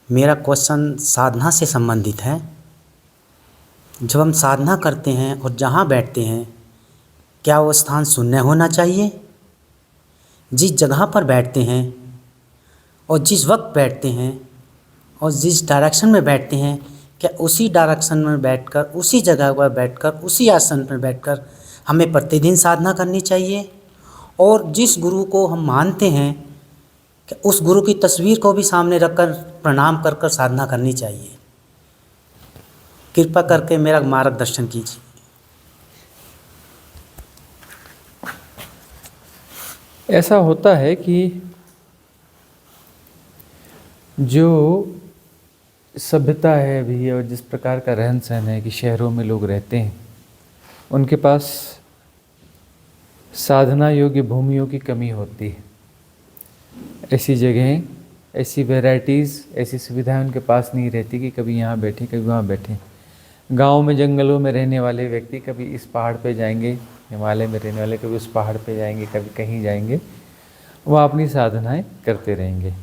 मेरा क्वेश्चन साधना से संबंधित है। जब हम साधना करते हैं और जहाँ बैठते हैं, क्या वो स्थान शून्य होना चाहिए? जिस जगह पर बैठते हैं और जिस वक्त बैठते हैं और जिस डायरेक्शन में बैठते हैं, क्या उसी डायरेक्शन में बैठकर, उसी जगह पर बैठकर, उसी आसन पर बैठकर हमें प्रतिदिन साधना करनी चाहिए? और जिस गुरु को हम मानते हैं, क्या उस गुरु की तस्वीर को भी सामने रखकर प्रणाम कर कर साधना करनी चाहिए? कृपा करके मेरा मार्गदर्शन कीजिए। ऐसा होता है कि जो सभ्यता है भी और जिस प्रकार का रहन सहन है कि शहरों में लोग रहते हैं, उनके पास साधना योग्य भूमियों की कमी होती है। ऐसी जगहें, ऐसी वैरायटीज़, ऐसी सुविधाएं उनके पास नहीं रहती कि कभी यहाँ बैठे कभी वहाँ बैठे। गाँव में जंगलों में रहने वाले व्यक्ति कभी इस पहाड़ पे जाएंगे, हिमालय में रहने वाले कभी उस पहाड़ पे जाएंगे, कभी कहीं जाएंगे, वह अपनी साधनाएं करते रहेंगे।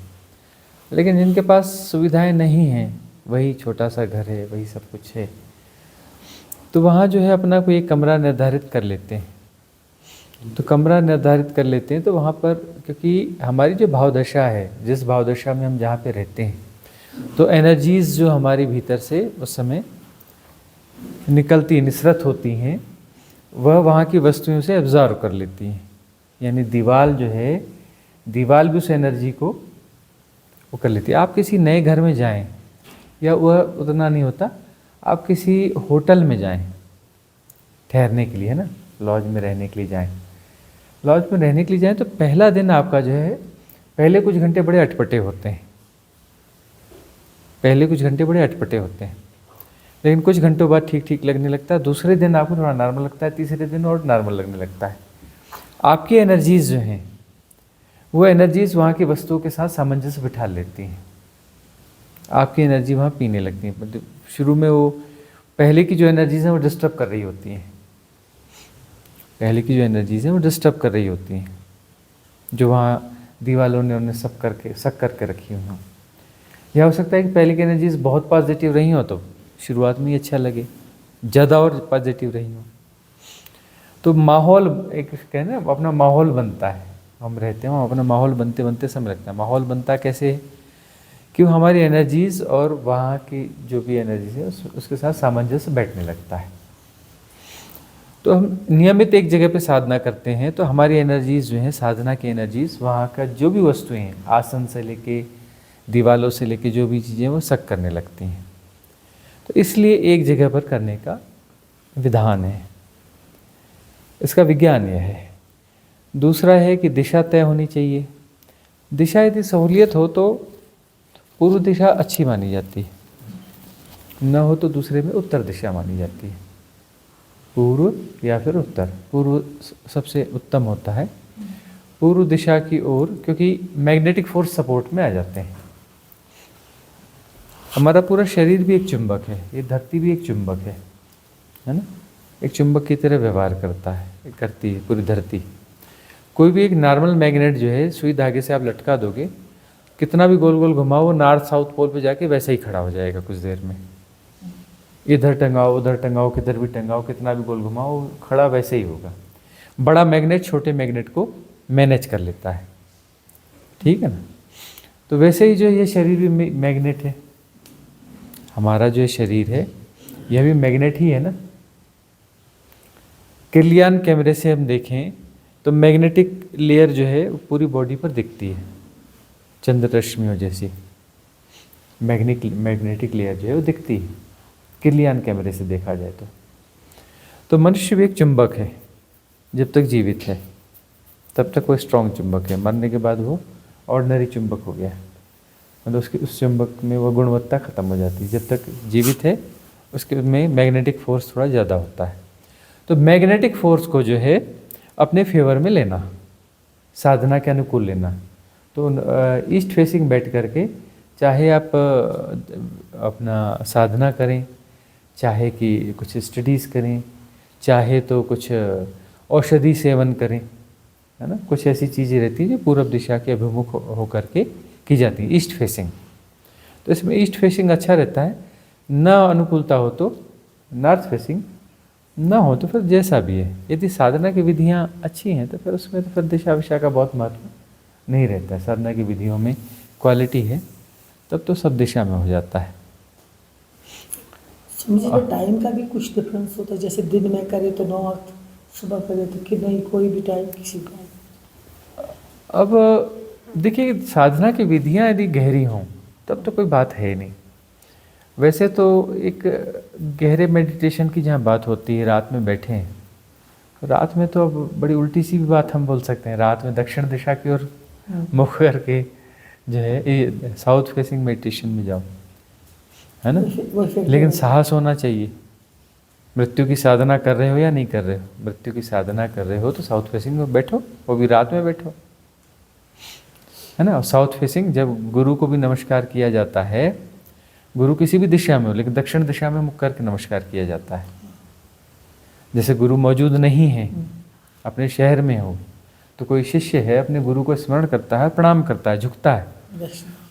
लेकिन जिनके पास सुविधाएं नहीं हैं, वही छोटा सा घर है, वही सब कुछ है, तो वहाँ जो है अपना कोई एक कमरा निर्धारित कर लेते हैं। तो कमरा निर्धारित कर लेते हैं तो वहाँ पर, क्योंकि हमारी जो भावदशा है, जिस भावदशा में हम जहाँ पे रहते हैं, तो एनर्जीज़ जो हमारी भीतर से उस समय निकलती, निसरत होती हैं, वह वहाँ की वस्तुओं से एब्जॉर्व कर लेती हैं। यानी दीवार जो है, दीवार भी उस एनर्जी को वो कर लेती है। आप किसी नए घर में जाएं, या वह उतना नहीं होता, आप किसी होटल में जाएं ठहरने के लिए, है ना, लॉज में रहने के लिए जाएं, लॉज में रहने के लिए जाएं, तो पहला दिन आपका जो है, पहले कुछ घंटे बड़े अटपटे होते हैं, पहले कुछ घंटे बड़े अटपटे होते हैं, लेकिन कुछ घंटों बाद ठीक ठीक लगने लगता है। दूसरे दिन आपको थोड़ा नॉर्मल लगता है, तीसरे दिन और नॉर्मल लगने लगता है। आपकी एनर्जीज़ जो हैं, वो एनर्जीज़ वहाँ की वस्तुओं के साथ सामंजस्य बिठा लेती हैं, आपकी एनर्जी वहाँ पीने लगती हैं। मतलब शुरू में वो पहले की जो एनर्जीज़ हैं वो डिस्टर्ब कर रही होती हैं, पहले की जो एनर्जीज़ हैं वो डिस्टर्ब कर रही होती हैं, जो वहाँ दीवालों ने उन्हें सब करके रखी हुई। यह हो सकता है कि पहले की एनर्जीज़ बहुत पॉजिटिव रही हो, तो शुरुआत में ही अच्छा लगे, ज़्यादा और पॉजिटिव रही हो। तो माहौल, एक कहते हैं अपना माहौल बनता है, हम रहते हैं अपना माहौल बनते बनते समय लगता है। माहौल बनता कैसे है? क्यों? हमारी एनर्जीज़ और वहाँ की जो भी एनर्जीज है उसके साथ सामंजस्य बैठने लगता है। तो हम नियमित एक जगह पे साधना करते हैं, तो हमारी एनर्जीज़ जो हैं, साधना की एनर्जीज़, वहाँ का जो भी वस्तुएं हैं, आसन से लेके दीवालों से लेके जो भी चीज़ें, वो सक करने लगती हैं। तो इसलिए एक जगह पर करने का विधान है, इसका विज्ञान यह है। दूसरा है कि दिशा तय होनी चाहिए। दिशा यदि सहूलियत हो तो पूर्व दिशा अच्छी मानी जाती है, न हो तो दूसरे में उत्तर दिशा मानी जाती है, पूर्व या फिर उत्तर। पूर्व सबसे उत्तम होता है, पूर्व दिशा की ओर, क्योंकि मैग्नेटिक फोर्स सपोर्ट में आ जाते हैं। हमारा पूरा शरीर भी एक चुंबक है, ये धरती भी एक चुंबक है ना, एक चुंबक की तरह व्यवहार करती है पूरी धरती। कोई भी एक नॉर्मल मैग्नेट जो है, सुई धागे से आप लटका दोगे, कितना भी गोल गोल घुमाओ, वो नॉर्थ साउथ पोल पे जाके वैसे ही खड़ा हो जाएगा कुछ देर में। इधर टंगाओ, उधर टंगाओ, किधर भी टंगाओ, कितना भी गोल घुमाओ, खड़ा वैसे ही होगा। बड़ा मैग्नेट छोटे मैग्नेट को मैनेज कर लेता है, ठीक है ना। तो वैसे ही जो ये शरीर भी मैग्नेट है, हमारा जो शरीर है यह भी मैग्नेट ही है ना। किर्लियन कैमरे से हम देखें तो मैग्नेटिक लेयर जो है पूरी बॉडी पर दिखती है, चंद्र रश्मियों जैसी मैग्नेटिक लेयर जो है वो दिखती है किर्लियन कैमरे से देखा जाए तो मनुष्य भी एक चुंबक है। जब तक जीवित है तब तक वो स्ट्रॉन्ग चुंबक है, मरने के बाद वो ऑर्डिनरी चुंबक हो गया, मतलब उस चुंबक में वो गुणवत्ता खत्म हो जाती है। जब तक जीवित है उसके में मैग्नेटिक फोर्स थोड़ा ज़्यादा होता है। तो मैग्नेटिक फोर्स को जो है अपने फेवर में लेना, साधना के अनुकूल लेना। तो ईस्ट फेसिंग बैठ करके चाहे आप अपना साधना करें, चाहे कि कुछ स्टडीज़ करें, चाहे तो कुछ औषधि सेवन करें, है ना। कुछ ऐसी चीज़ें रहती हैं जो पूर्व दिशा के अभिमुख होकर के की जाती है, ईस्ट फेसिंग। तो इसमें ईस्ट फेसिंग अच्छा रहता है, न अनुकूलता हो तो नॉर्थ फेसिंग, न हो तो फिर जैसा भी है। यदि साधना की विधियाँ अच्छी हैं तो फिर उसमें तो फिर दिशा विशा का बहुत महत्व नहीं रहता है। साधना की विधियों में क्वालिटी है तब तो सब दिशा में हो जाता है। समझिए तो टाइम का भी कुछ डिफरेंस होता है, जैसे दिन में करे तो नॉर्थ, सुबह करे तो कि नहीं कोई भी टाइम किसी टाइम। अब देखिए, साधना की विधियाँ यदि गहरी हों तब तो कोई बात है ही नहीं। वैसे तो एक गहरे मेडिटेशन की जहाँ बात होती है, रात में बैठे हैं, रात में तो अब बड़ी उल्टी सी भी बात हम बोल सकते हैं। रात में दक्षिण दिशा की ओर मुख करके जो है ये साउथ फेसिंग मेडिटेशन में जाओ, है ना। लेकिन साहस होना चाहिए। मृत्यु की साधना कर रहे हो या नहीं कर रहे हो, मृत्यु की साधना कर रहे हो तो साउथ फेसिंग में बैठो, वो भी रात में बैठो, है ना। और साउथ फेसिंग जब गुरु को भी नमस्कार किया जाता है, गुरु किसी भी दिशा में हो लेकिन दक्षिण दिशा में मुख करके नमस्कार किया जाता है। जैसे गुरु मौजूद नहीं है, अपने शहर में हो, तो कोई शिष्य है अपने गुरु को स्मरण करता है, प्रणाम करता है, झुकता है,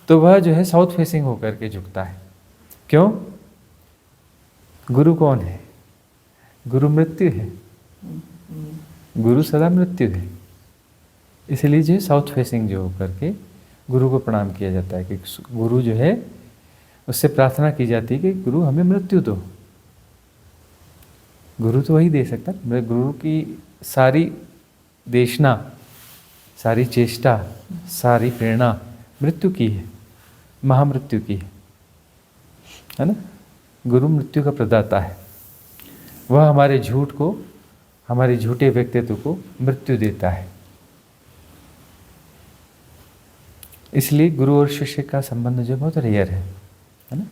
तो वह जो है साउथ फेसिंग होकर के झुकता है। क्यों? गुरु कौन है? गुरु मृत्यु है, गुरु सदा मृत्यु है। इसलिए जो है साउथ फेसिंग जो होकर के गुरु को प्रणाम किया जाता है कि गुरु जो है उससे प्रार्थना की जाती है कि गुरु हमें मृत्यु दो। गुरु तो वही दे सकता है। गुरु की सारी देशना, सारी चेष्टा, सारी प्रेरणा मृत्यु की है, महामृत्यु की है ना। गुरु मृत्यु का प्रदाता है, वह हमारे झूठ को, हमारे झूठे व्यक्तित्व को मृत्यु देता है। इसलिए गुरु और शिष्य का संबंध जो बहुत रेयर है ना।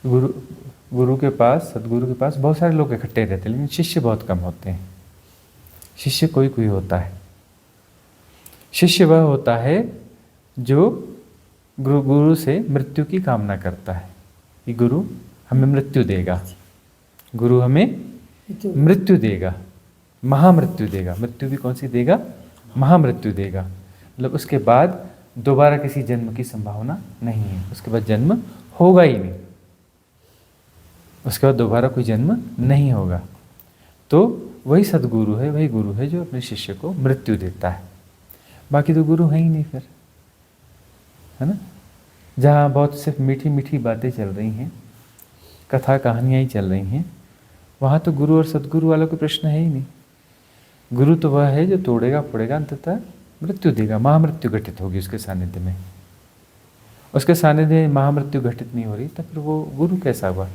गुरु के पास, सदगुरु के पास बहुत सारे लोग इकट्ठे रहते हैं लेकिन शिष्य बहुत कम होते हैं। शिष्य कोई कोई होता है। शिष्य वह होता है जो गुरु से मृत्यु की कामना करता है कि गुरु हमें मृत्यु देगा, गुरु हमें मृत्यु देगा, महामृत्यु देगा। मृत्यु भी कौन सी देगा? महामृत्यु देगा। मतलब उसके बाद दोबारा किसी जन्म की संभावना नहीं है, उसके बाद जन्म होगा ही नहीं, उसके बाद दोबारा कोई जन्म नहीं होगा। तो वही सदगुरु है, वही गुरु है जो अपने शिष्य को मृत्यु देता है। बाकी तो गुरु है ही नहीं फिर, है ना। जहाँ बहुत सिर्फ मीठी मीठी बातें चल रही हैं, कथा कहानियाँ ही चल रही हैं, वहाँ तो गुरु और सदगुरु वाला कोई प्रश्न है ही नहीं। गुरु तो वह है जो तोड़ेगा फोड़ेगा, अंततः मृत्यु देगा, महामृत्यु घटित होगी उसके सानिध्य में। उसके सानिध्य में महामृत्यु घटित नहीं हो रही तो फिर वो गुरु कैसा हुआ?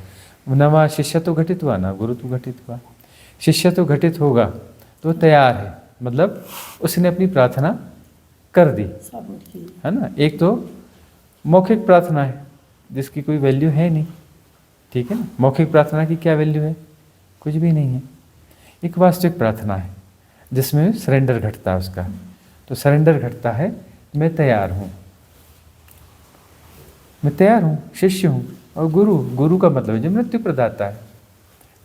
न वहाँ शिष्य तो घटित हुआ, ना गुरु तो घटित हुआ। शिष्य तो घटित होगा तो तैयार है, मतलब उसने अपनी प्रार्थना कर दी, है ना। एक तो मौखिक प्रार्थना है जिसकी कोई वैल्यू है नहीं, ठीक है ना। मौखिक प्रार्थना की क्या वैल्यू है? कुछ भी नहीं है। एक वास्तविक प्रार्थना है जिसमें सरेंडर घटता है उसका। तो सरेंडर घटता है, मैं तैयार हूँ, मैं तैयार हूँ, शिष्य हूँ। और गुरु का मतलब है जो मृत्यु प्रदाता है।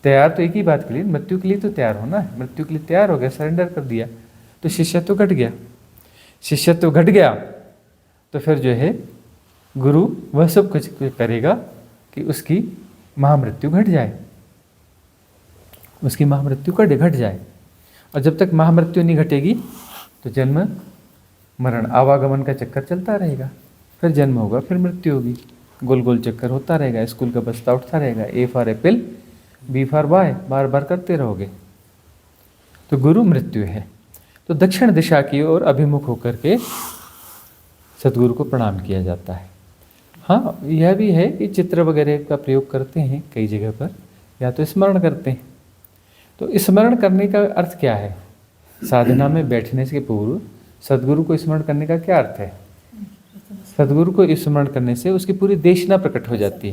तैयार तो एक ही बात के लिए, मृत्यु के लिए तो तैयार होना है। मृत्यु के लिए तैयार हो गया, सरेंडर कर दिया, तो शिष्यत्व घट गया। शिष्यत्व घट गया तो फिर जो है गुरु वह सब कुछ करेगा कि उसकी महामृत्यु घट जाए, उसकी महामृत्यु घट जाए। और जब तक महामृत्यु नहीं घटेगी तो जन्म मरण आवागमन का चक्कर चलता रहेगा। फिर जन्म होगा, फिर मृत्यु होगी, गोल गोल चक्कर होता रहेगा, स्कूल का बस्ता उठता रहेगा, A for apple, B for boy, बार बार करते रहोगे। तो गुरु मृत्यु है। तो दक्षिण दिशा की ओर अभिमुख होकर के सदगुरु को प्रणाम किया जाता है। हाँ, यह भी है कि चित्र वगैरह का प्रयोग करते हैं कई जगह पर, या तो स्मरण करते हैं। तो स्मरण करने का अर्थ क्या है? साधना में बैठने से पूर्व सदगुरु को स्मरण करने का क्या अर्थ है? सदगुरु को स्मरण करने से उसकी पूरी देशना प्रकट हो जाती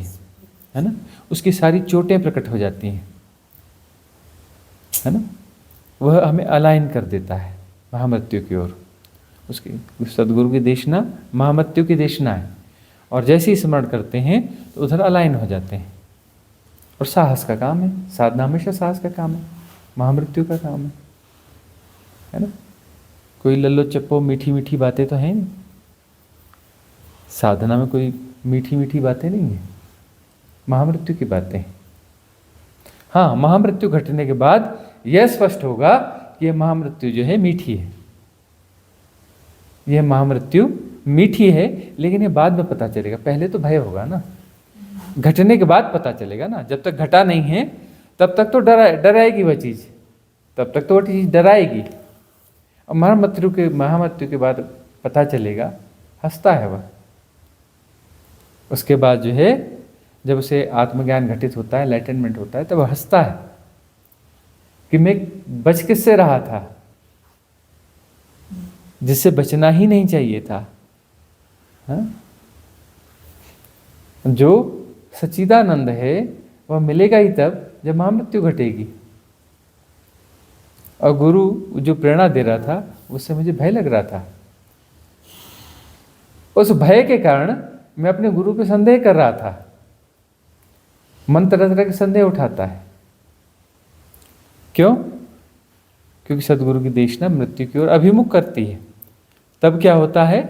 है ना। उसकी सारी चोटें प्रकट हो जाती हैं, है ना। वह हमें अलाइन कर देता है महामृत्यु की ओर। उसकी सदगुरु की देशना महामृत्यु की देशना है, और जैसे ही स्मरण करते हैं तो उधर अलाइन हो जाते हैं। और साहस का काम है, साधना हमेशा साहस का काम है, महामृत्यु का काम है ना। कोई लल्लो चप्पो मीठी मीठी बातें तो हैं नहीं। साधना में कोई मीठी मीठी बातें नहीं है, महामृत्यु की बातें। हाँ, महामृत्यु घटने के बाद यह स्पष्ट होगा कि यह महामृत्यु जो है मीठी है, यह महामृत्यु मीठी है, लेकिन ये बाद में पता चलेगा। पहले तो भय होगा ना, घटने के बाद पता चलेगा ना। जब तक घटा नहीं है तब तक तो डराएगी वह चीज़, तब तक तो वह चीज़ डराएगी। और महामृत्यु के बाद पता चलेगा, हंसता है वह। उसके बाद जो है जब उसे आत्मज्ञान घटित होता है, एनलाइटनमेंट होता है, तब वह हंसता है कि मैं बच किससे रहा था, जिससे बचना ही नहीं चाहिए था। हाँ? जो सच्चिदानंद है वह मिलेगा ही तब जब महामृत्यु घटेगी। और गुरु जो प्रेरणा दे रहा था उससे मुझे भय लग रहा था। उस भय के कारण मैं अपने गुरु पे संदेह कर रहा था। मन तरह तरह के संदेह उठाता है। क्यों? क्योंकि सदगुरु की देशना मृत्यु की ओर अभिमुख करती है। तब क्या होता है?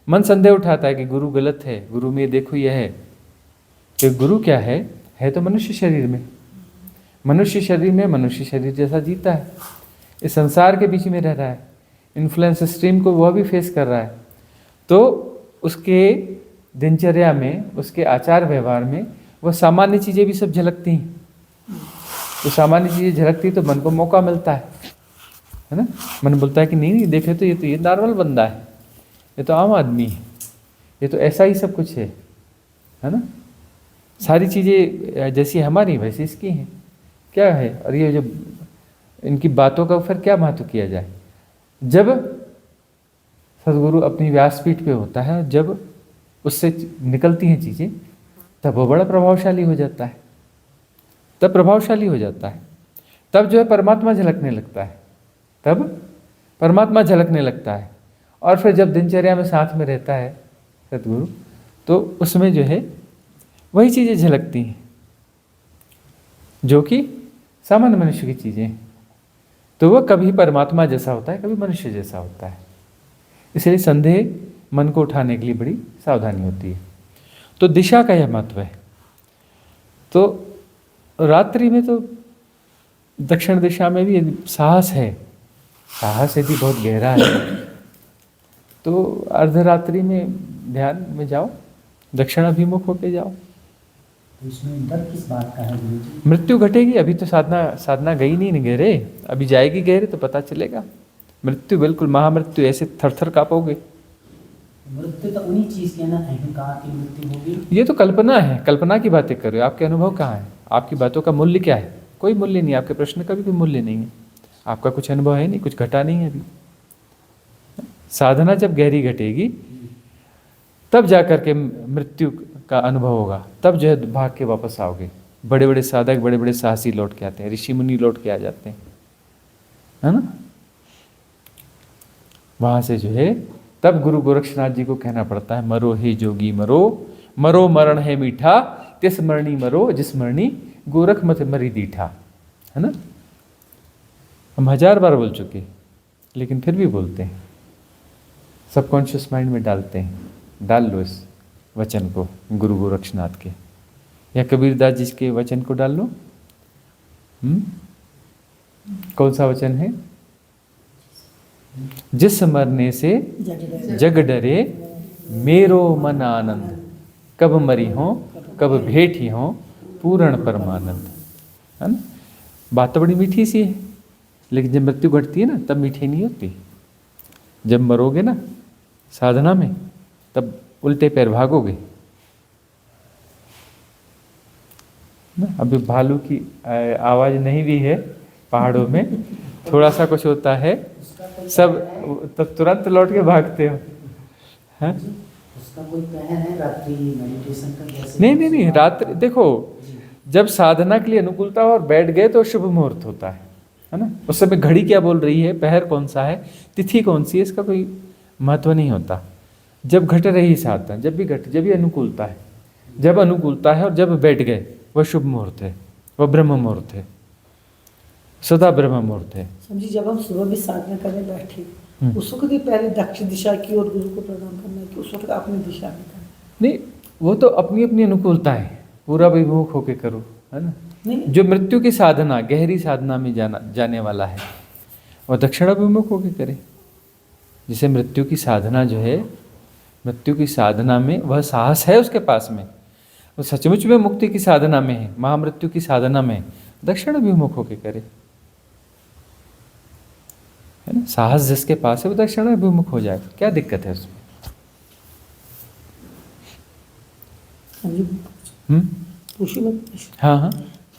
मन संदेह उठाता है कि गुरु गलत है, गुरु में देखो यह है। तो गुरु क्या है तो मनुष्य शरीर में, मनुष्य शरीर में मनुष्य शरीर जैसा जीता है, इस संसार के बीच में रह रहा है, इन्फ्लुएंस स्ट्रीम को वह भी फेस कर रहा है। तो उसके दिनचर्या में, उसके आचार व्यवहार में वह सामान्य चीज़ें भी सब झलकती हैं। तो सामान्य चीज़ें झलकती तो मन को मौका मिलता है ना। मन बोलता है कि नहीं देखे तो ये नॉर्मल बंदा है, ये तो आम आदमी है, ये तो ऐसा ही सब कुछ है ना। सारी चीज़ें जैसी हमारी वैसी इसकी हैं, क्या है। और ये जो इनकी बातों का फिर क्या महत्व किया जाए। जब सदगुरु अपनी व्यासपीठ पे होता है, जब उससे निकलती हैं चीज़ें, तब वो बड़ा प्रभावशाली हो जाता है, तब प्रभावशाली हो जाता है। तब जो है परमात्मा झलकने लगता है, तब परमात्मा झलकने लगता है। और फिर जब दिनचर्या में साथ में रहता है सदगुरु, तो उसमें जो है वही चीज़ें झलकती हैं जो कि सामान्य मनुष्य की चीज़ें हैं। तो वह कभी परमात्मा जैसा होता है, कभी मनुष्य जैसा होता है। इसलिए संदेह मन को उठाने के लिए बड़ी सावधानी होती है। तो दिशा का यह महत्व है। तो रात्रि में तो दक्षिण दिशा में भी यदि साहस है, साहस यदि बहुत गहरा है, तो अर्धरात्रि में ध्यान में जाओ, दक्षिण अभिमुख होके जाओ। तो इसमें डर किस बात का है गुरुजी? मृत्यु घटेगी। अभी तो साधना गई नहीं गहरे, अभी जाएगी गहरे तो पता चलेगा। मृत्यु बिल्कुल महामृत्यु, ऐसे थर-थर कांपोगे। मृत्यु तो उन्हीं चीज़ की है ना, अहंकार की मृत्यु होगी। ये तो कल्पना है, कल्पना की बातें कर रहे हो। आपके अनुभव कहाँ है? आपकी बातों का मूल्य क्या है? कोई मूल्य नहीं। आपके प्रश्न का भी कोई मूल्य नहीं है। आपका कुछ अनुभव है नहीं, कुछ घटा नहीं है अभी। साधना जब गहरी घटेगी तब जाकर के मृत्यु का अनुभव होगा, तब जो है भाग के वापस आओगे। बड़े बड़े साधक, बड़े बड़े साहसी लौट के आते हैं, ऋषि मुनि लौट के आ जाते हैं, है ना। वहाँ से जो है तब गुरु गोरक्षनाथ जी को कहना पड़ता है, मरो हे जोगी मरो, मरो मरण है मीठा, तिस मरणी मरो जिस मरणी गोरख मत मरी दीठा, है ना। हम 1000 बार बोल चुके, लेकिन फिर भी बोलते हैं, सबकॉन्शियस माइंड में डालते हैं। डाल लो इस वचन को गुरु गोरक्षनाथ के, या कबीरदास जी के वचन को डाल लो। कौन सा वचन है? जिस मरने से जग डरे मेरो मन आनंद, कब मरी हो कब भेंट ही हो पूर्ण परमानंद, है ना। बात तो बड़ी मीठी सी है, लेकिन जब मृत्यु घटती है ना तब मीठी नहीं होती। जब मरोगे ना साधना में, तब उल्टे पैर भागोगे ना। अभी भालू की आवाज़ नहीं भी है पहाड़ों में, थोड़ा सा कुछ होता है, सब तब तुरंत लौट के भागते हो, हैं? उसका कोई कहर है रात्रि मेडिटेशन का? जैसे नहीं, रात्रि देखो, जब साधना के लिए अनुकूलता हो और बैठ गए तो शुभ मुहूर्त होता है ना। उस समय घड़ी क्या बोल रही है, पहर कौन सा है, तिथि कौन सी है, इसका कोई महत्व नहीं होता। जब घट रही साधना, जब भी अनुकूलता है, जब अनुकूलता है और जब बैठ गए, वह शुभ मुहूर्त है, वह ब्रह्म मुहूर्त है, सदा ब्रह्म मुहूर्त है। समझिए, जब हम सुबह भी साधना करने बैठे, उस वक्त भी पहले दक्षिण दिशा की ओर गुरु को प्रणाम करना है कि उस वक्त अपनी दिशा में करना? नहीं, वो तो अपनी अपनी अनुकूलता है, पूरा विमुख होके करो, है ना। नहीं जो मृत्यु की साधना, गहरी साधना में जाने वाला है, वह दक्षिणाभिमुख होके करे। जिसे मृत्यु की साधना जो है, मृत्यु की साधना में वह साहस है उसके पास में, वो सचमुच में मुक्ति की साधना में है, महामृत्यु की साधना में, दक्षिणाभिमुख होके करे, है ना। साहस जिसके पास है वो दक्षिणाभिमुख हो जाए, क्या दिक्कत है उसमें। हाँ जी, पूछिए मत। हाँ हाँ।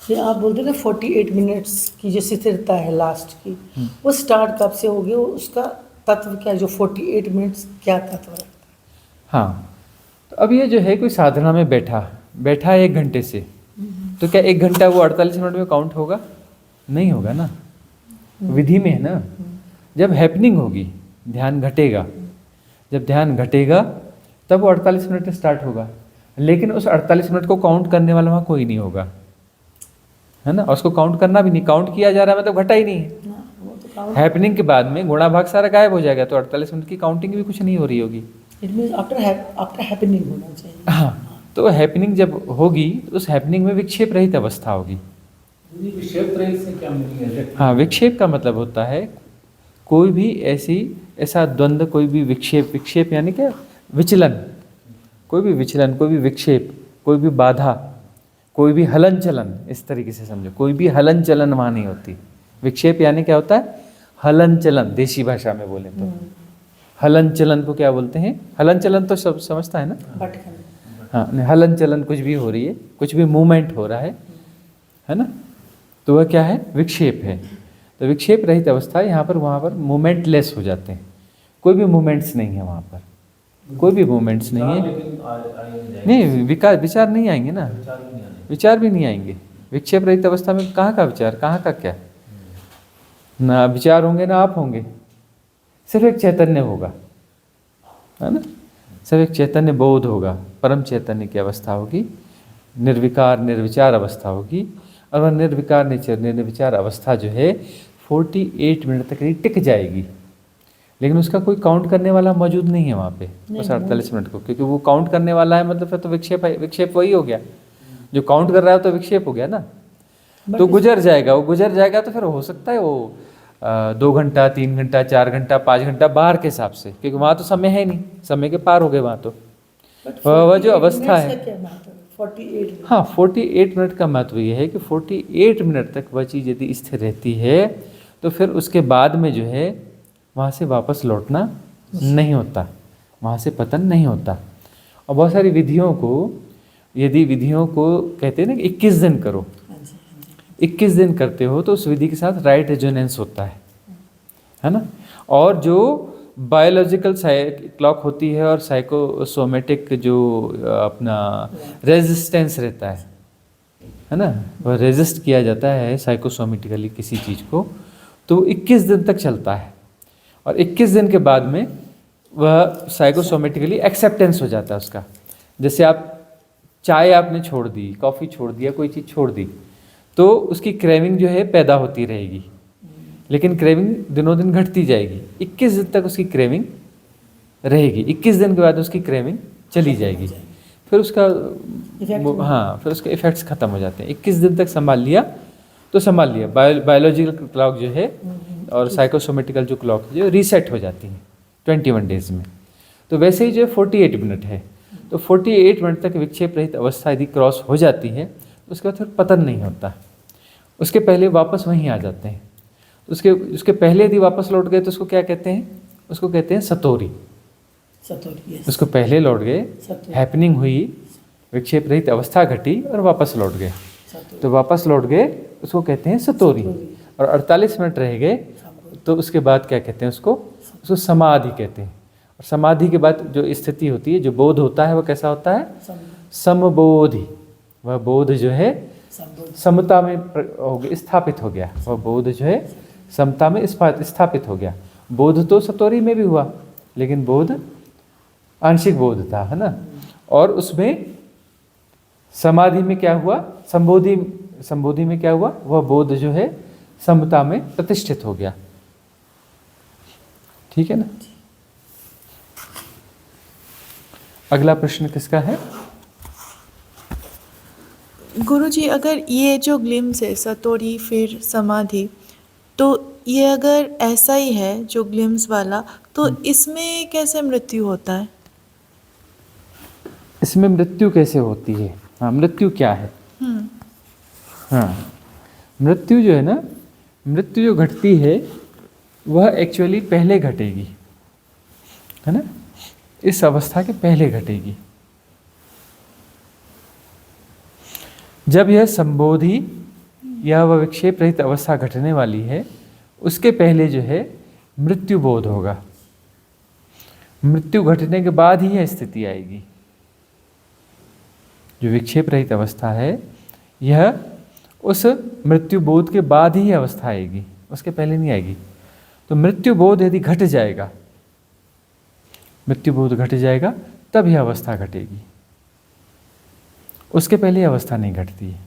ये आप बोलते ना 48 मिनट्स की जो स्थिरता है लास्ट की, वो स्टार्ट कब से होगी, वो उसका तत्व क्या है, जो 48 मिनट्स क्या तत्व है? हाँ, तो अब ये जो है कोई साधना में बैठा है 1 घंटे से, तो क्या 1 घंटा वो 48 मिनट में काउंट होगा? नहीं होगा ना, विधि में है ना। जब हैपनिंग होगी, ध्यान घटेगा, जब ध्यान घटेगा तब वो 48 मिनट स्टार्ट होगा, लेकिन उस 48 मिनट को काउंट करने वाला वहाँ कोई नहीं होगा, है ना। और उसको काउंट करना भी नहीं, काउंट किया जा रहा है मतलब घटा ही नहीं है। वो तो काउंट, हैपनिंग के बाद में गुणा भाग सारा गायब हो जाएगा, तो 48 मिनट की काउंटिंग भी कुछ नहीं हो रही होगी। इट मींस आफ्टर हैपनिंग होना चाहिए। हाँ, तो हैपनिंग जब होगी तो उस हैपनिंग में विक्षेप रहित अवस्था होगी। विक्षेप रहित से क्या मतलब है? हाँ, विक्षेप का मतलब होता है कोई भी ऐसा द्वंद्व, कोई भी विक्षेप यानी क्या, विचलन, कोई भी विचलन, कोई भी विक्षेप, कोई भी बाधा, कोई भी हलन चलन, इस तरीके से समझो, कोई भी हलन चलन वहाँ नहीं होती। विक्षेप यानी क्या होता है? हलन चलन, देशी भाषा में बोले तो। हलन चलन को क्या बोलते हैं? हलन चलन तो सब समझता है ना। हाँ, हलन चलन कुछ भी हो रही है, कुछ भी मूवमेंट हो रहा है ना, तो वह क्या है? विक्षेप है। तो विक्षेप रहित अवस्था यहाँ पर, वहाँ पर मूवमेंट लेस हो जाते हैं, कोई भी मूवमेंट्स नहीं है वहाँ पर, कोई भी मूवमेंट्स नहीं है। नहीं, विचार नहीं आएंगे ना, विचार भी नहीं आएंगे। विक्षेप रहित अवस्था में कहाँ का विचार, कहाँ का क्या, ना विचार होंगे ना आप होंगे, सिर्फ एक चैतन्य होगा, है ना। सिर्फ एक चैतन्य बोध होगा, परम चैतन्य की अवस्था होगी, निर्विकार निर्विचार अवस्था होगी। और वह निर्विकार निर्विचार अवस्था जो है 48 मिनट तक ही टिक जाएगी, लेकिन उसका कोई काउंट करने वाला मौजूद नहीं है वहाँ पे उस 48 मिनट को, क्योंकि वो काउंट करने वाला है मतलब फिर तो विक्षेप वही हो गया, जो काउंट कर रहा है तो विक्षेप हो गया ना। तो गुजर जाएगा, वो गुजर जाएगा तो फिर हो सकता है वो 2 घंटा, 3 घंटा, 4 घंटा, 5 घंटा बाहर के हिसाब से, क्योंकि वहाँ तो समय है नहीं, समय के पार हो गए वहाँ तो। वह जो अवस्था है, 48, हाँ 48 मिनट का महत्व ये है कि 48 मिनट तक वह चीज़ यदि स्थिर रहती है तो फिर उसके बाद में जो है वहाँ से वापस लौटना नहीं होता, वहाँ से पतन नहीं होता। और बहुत सारी विधियों को, यदि विधियों को कहते हैं ना कि 21 दिन करो, 21 दिन करते हो तो उस विधि के साथ राइट रेजोनेंस होता है ना। और जो बायोलॉजिकल क्लॉक होती है और साइकोसोमेटिक जो अपना रेजिस्टेंस रहता है ना, वह रेजिस्ट किया जाता है साइकोसोमेटिकली किसी चीज़ को, तो 21 दिन तक चलता है। और 21 दिन के बाद में वह साइकोसोमेटिकली एक्सेप्टेंस हो जाता है उसका। जैसे आप चाय आपने छोड़ दी, कॉफ़ी छोड़ दिया, कोई चीज़ छोड़ दी, तो उसकी क्रेविंग जो है पैदा होती रहेगी, लेकिन क्रेविंग दिनों दिन घटती जाएगी। 21 दिन तक उसकी क्रेविंग रहेगी, 21 दिन के बाद उसकी क्रेविंग चली जाएगी, फिर उसका फिर उसके इफ़ेक्ट्स ख़त्म हो जाते हैं। 21 दिन तक संभाल लिया तो संभाल लिया। बायोलॉजिकल क्लॉक जो है और साइकोसोमेटिकल जो क्लॉक है जो रीसेट हो जाती है 21 डेज में। तो वैसे ही जो 48 मिनट है, तो 48 मिनट तक विक्षेप रहित अवस्था यदि क्रॉस हो जाती है तो उसके बाद फिर पतन नहीं होता, उसके पहले वापस वहीं आ जाते हैं। उसके पहले यदि वापस लौट गए तो उसको क्या कहते हैं? उसको कहते हैं सतोरी। उसको पहले लौट गए, हैपनिंग हुई, विक्षेप रहित अवस्था घटी और वापस लौट गए, तो वापस लौट गए उसको कहते हैं सतोरी। और 48 मिनट रह गए तो उसके बाद क्या कहते हैं? उसको समाधि कहते हैं। और समाधि के बाद जो स्थिति होती है, जो बोध होता है, वह कैसा होता है? समबोधि। वह बोध जो है समता में हो गया, स्थापित हो गया। वह बोध जो है समता में स्थापित हो गया। बोध तो सतोरी में भी हुआ, लेकिन बोध आंशिक बोध था, है ना। और उसमें समाधि में क्या हुआ? संबोधि में क्या हुआ? वह बोध जो है समता में प्रतिष्ठित हो गया। ठीक है ना। अगला प्रश्न किसका है? गुरुजी, अगर ये जो ग्लिम्स है सतोरी फिर समाधि, तो ये अगर ऐसा ही है जो ग्लिम्स वाला, तो इसमें कैसे मृत्यु होता है? इसमें मृत्यु कैसे होती है? हाँ, मृत्यु क्या है? हाँ, मृत्यु जो है ना, मृत्यु जो घटती है वह एक्चुअली पहले घटेगी, है ना, इस अवस्था के पहले घटेगी। जब यह संबोधि या वह विक्षेप रहित अवस्था घटने वाली है, उसके पहले जो है मृत्यु बोध होगा। मृत्यु घटने के बाद ही यह स्थिति आएगी। जो विक्षेप रहित अवस्था है, यह उस मृत्यु बोध के बाद ही अवस्था आएगी, उसके पहले नहीं आएगी। तो मृत्यु बोध यदि घट जाएगा, मृत्यु बोध घट जाएगा, तब यह अवस्था घटेगी, उसके पहले अवस्था नहीं घटती है।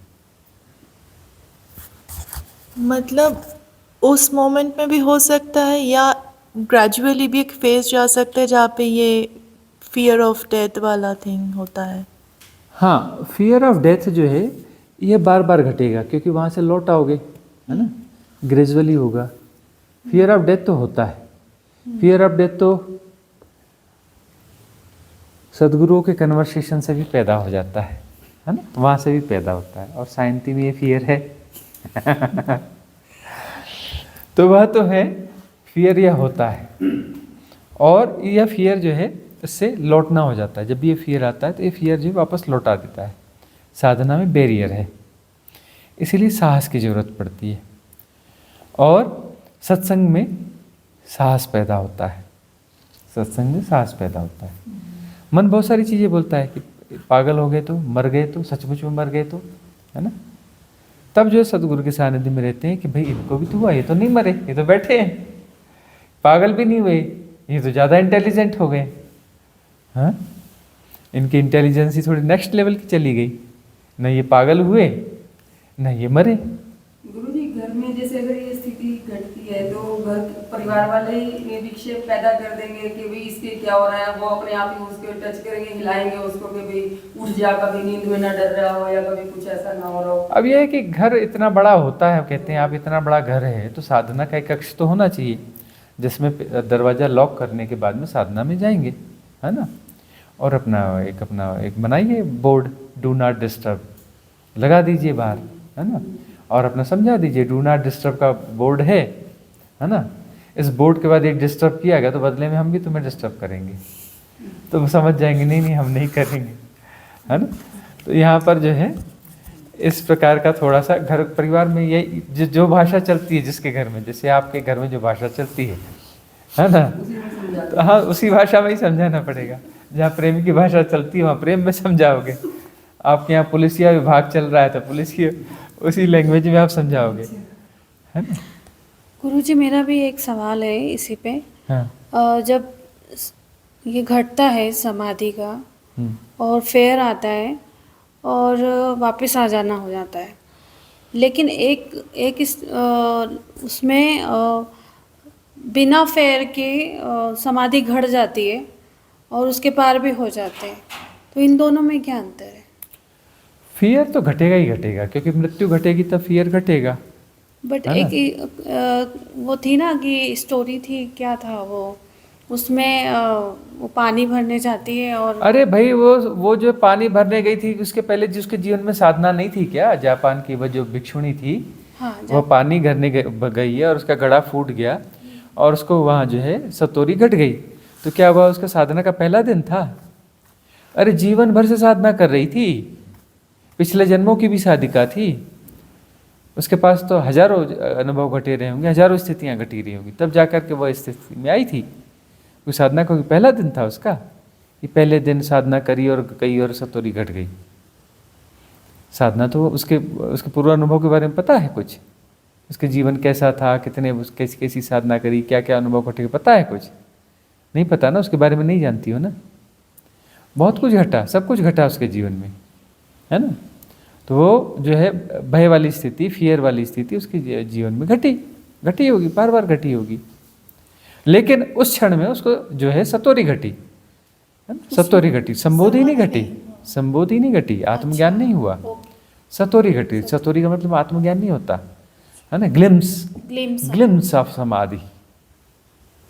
मतलब उस मोमेंट में भी हो सकता है, या ग्रेजुअली भी एक फेज जा सकता है जहाँ पे ये फियर ऑफ डेथ वाला थिंग होता है? हाँ, फियर ऑफ डेथ जो है यह बार बार घटेगा, क्योंकि वहाँ से लौट आओगे, है ना, ग्रेजुअली होगा। फियर ऑफ डेथ तो होता है। फियर ऑफ डेथ तो सदगुरुओं के कन्वर्सेशन से भी पैदा हो जाता है ना, वहाँ से भी पैदा होता है। और शांति में ये फियर है तो वह तो है, फियर यह होता है। और यह फियर जो है इससे लौटना हो जाता है। जब भी ये फियर आता है तो ये फियर जो है वापस लौटा देता है। साधना में बैरियर है, इसीलिए साहस की ज़रूरत पड़ती है। और सत्संग में साहस पैदा होता है, सत्संग में साहस पैदा होता है। मन बहुत सारी चीज़ें बोलता है कि पागल हो गए तो, मर गए तो, सचमुच में मर गए तो, है ना। तब जो है सदगुरु के सानिध्य में रहते हैं कि भाई इनको भी तो हुआ, ये तो नहीं मरे, ये तो बैठे हैं, पागल भी नहीं हुए, ये तो ज़्यादा इंटेलिजेंट हो गए। हाँ, इनकी इंटेलिजेंसी थोड़ी नेक्स्ट लेवल की चली गई, न ये पागल हुए न ये मरे। गुरुजी, घर में जैसे अगर ये स्थिति घटती है तो घर परिवार वाले ही विक्षेप पैदा कर देंगे कि भाई इसके क्या हो रहा है, वो अपने आप ही उसको टच करेंगे, हिलाएंगे उसको कि भाई उठ जा, कभी नींद में ना डर रहा हो या कभी कुछ ऐसा ना हो रहा हो। अब यह है कि घर इतना बड़ा होता है, कहते हैं आप इतना बड़ा घर है तो साधना का एक कक्ष तो होना चाहिए, जिसमें दरवाज़ा लॉक करने के बाद में साधना में जाएंगे, है ना। और अपना एक बनाइए बोर्ड, डू नॉट डिस्टर्ब लगा दीजिए बाहर, है ना। और अपना समझा दीजिए डू नॉट डिस्टर्ब का बोर्ड है ना। इस बोर्ड के बाद एक डिस्टर्ब किया गया तो बदले में हम भी तुम्हें डिस्टर्ब करेंगे, तो वो समझ जाएंगे नहीं नहीं हम नहीं करेंगे, है ना। तो यहाँ पर जो है इस प्रकार का थोड़ा सा घर परिवार में ये जो भाषा चलती है जिसके घर में, जैसे आपके घर में जो भाषा चलती है ना, तो हाँ उसी भाषा में ही समझाना पड़ेगा। जहाँ प्रेम की भाषा चलती है वहाँ प्रेम में समझाओगे। आपके यहाँ पुलिसिया विभाग चल रहा है तो पुलिस की उसी लैंग्वेज में आप समझाओगे, है ना। गुरुजी, मेरा भी एक सवाल है इसी पे। हाँ। जब ये घटता है समाधि का और फेयर आता है और वापस आ जाना हो जाता है, लेकिन एक उसमें बिना फेयर के समाधि घट जाती है और उसके पार भी हो जाते हैं, तो इन दोनों में क्या अंतर है? फियर तो घटेगा ही घटेगा, क्योंकि मृत्यु घटेगी तब फियर घटेगा। बट एक वो थी ना कि स्टोरी थी, क्या था वो, उसमें वो पानी भरने जाती है और अरे भाई वो जो पानी भरने गई थी उसके पहले जिसके जीवन में साधना नहीं थी क्या, जापान की वो जो भिक्षुणी थी, हाँ, वो पानी भरने गई है और उसका घड़ा फूट गया और उसको वहाँ जो है सतोरी घट गई। तो क्या हुआ, उसका साधना का पहला दिन था? अरे जीवन भर से साधना कर रही थी, पिछले जन्मों की भी साधिका थी, उसके पास तो हजारों अनुभव घटे रहे होंगे, हजारों स्थितियाँ घटी रही होंगी, तब जाकर के वह स्थिति में आई थी। कोई साधना का पहला दिन था उसका, ये पहले दिन साधना करी और कई और सतोरी घट गई। साधना तो उसके पूर्व अनुभव के बारे में पता है कुछ, उसके जीवन कैसा था, कितने कैसी कैसी साधना करी, क्या क्या अनुभव घटे, पता है कुछ? नहीं पता ना, उसके बारे में नहीं जानती हो ना। बहुत कुछ घटा, सब कुछ घटा उसके जीवन में, है ना। तो वो जो है भय वाली स्थिति, फियर वाली स्थिति उसके जीवन में घटी होगी, बार बार घटी होगी, लेकिन उस क्षण में उसको जो है सतोरी घटी, है ना, सतोरी घटी, संबोधि नहीं घटी, संबोधि नहीं घटी, आत्मज्ञान नहीं हुआ, सतोरी घटी, सतोरी का मतलब आत्मज्ञान नहीं होता है ना, ग्लिम्स ऑफ समाधि।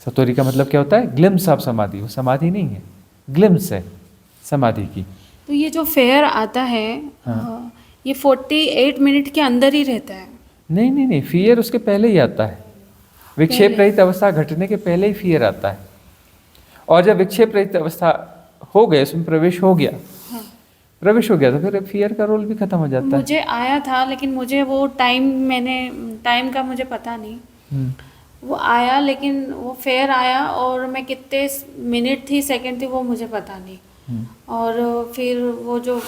सतोरी का मतलब क्या होता है? ग्लिम्स ऑफ समाधि। वो समाधि नहीं है, ग्लिम्स है समाधि की। तो ये जो फेयर आता है ये 48 मिनट के अंदर ही रहता है? नहीं नहीं नहीं, फियर उसके पहले ही आता है। विक्षेप रहित अवस्था घटने के पहले ही फियर आता है। और जब विक्षेप रहित अवस्था हो गए, उसमें प्रवेश हो गया, प्रवेश हो गया, तो फिर फियर का रोल भी खत्म हो जाता है। मुझे आया था, लेकिन मुझे वो टाइम का मुझे पता नहीं। वो आया, लेकिन वो फेयर आया और मैं कितने मिनट थी, सेकंड थी, वो मुझे पता नहीं। और फिर वो जो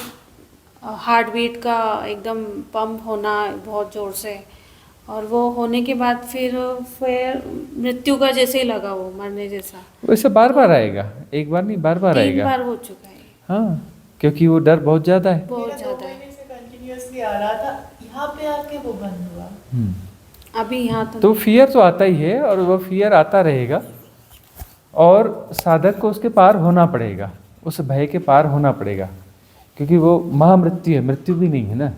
हार्ट बीट का एकदम पंप होना बहुत ज़ोर से, और वो होने के बाद फिर मृत्यु का जैसे ही लगा, वो मरने जैसा। वैसे बार बार आएगा, एक बार नहीं, बार बार 3 आएगा। बार हो चुका है। हाँ, क्योंकि वो डर बहुत ज़्यादा है। बहुत ज़्यादा है। कंटिन्यूअसली आ रहा था, यहाँ पे आके वो बंद हुआ। अभी यहाँ तो फियर तो आता ही है, और वो फियर आता रहेगा, और साधक को उसके पार होना पड़ेगा, उस भय के पार होना पड़ेगा, क्योंकि वो महामृत्यु है, मृत्यु भी नहीं है ना,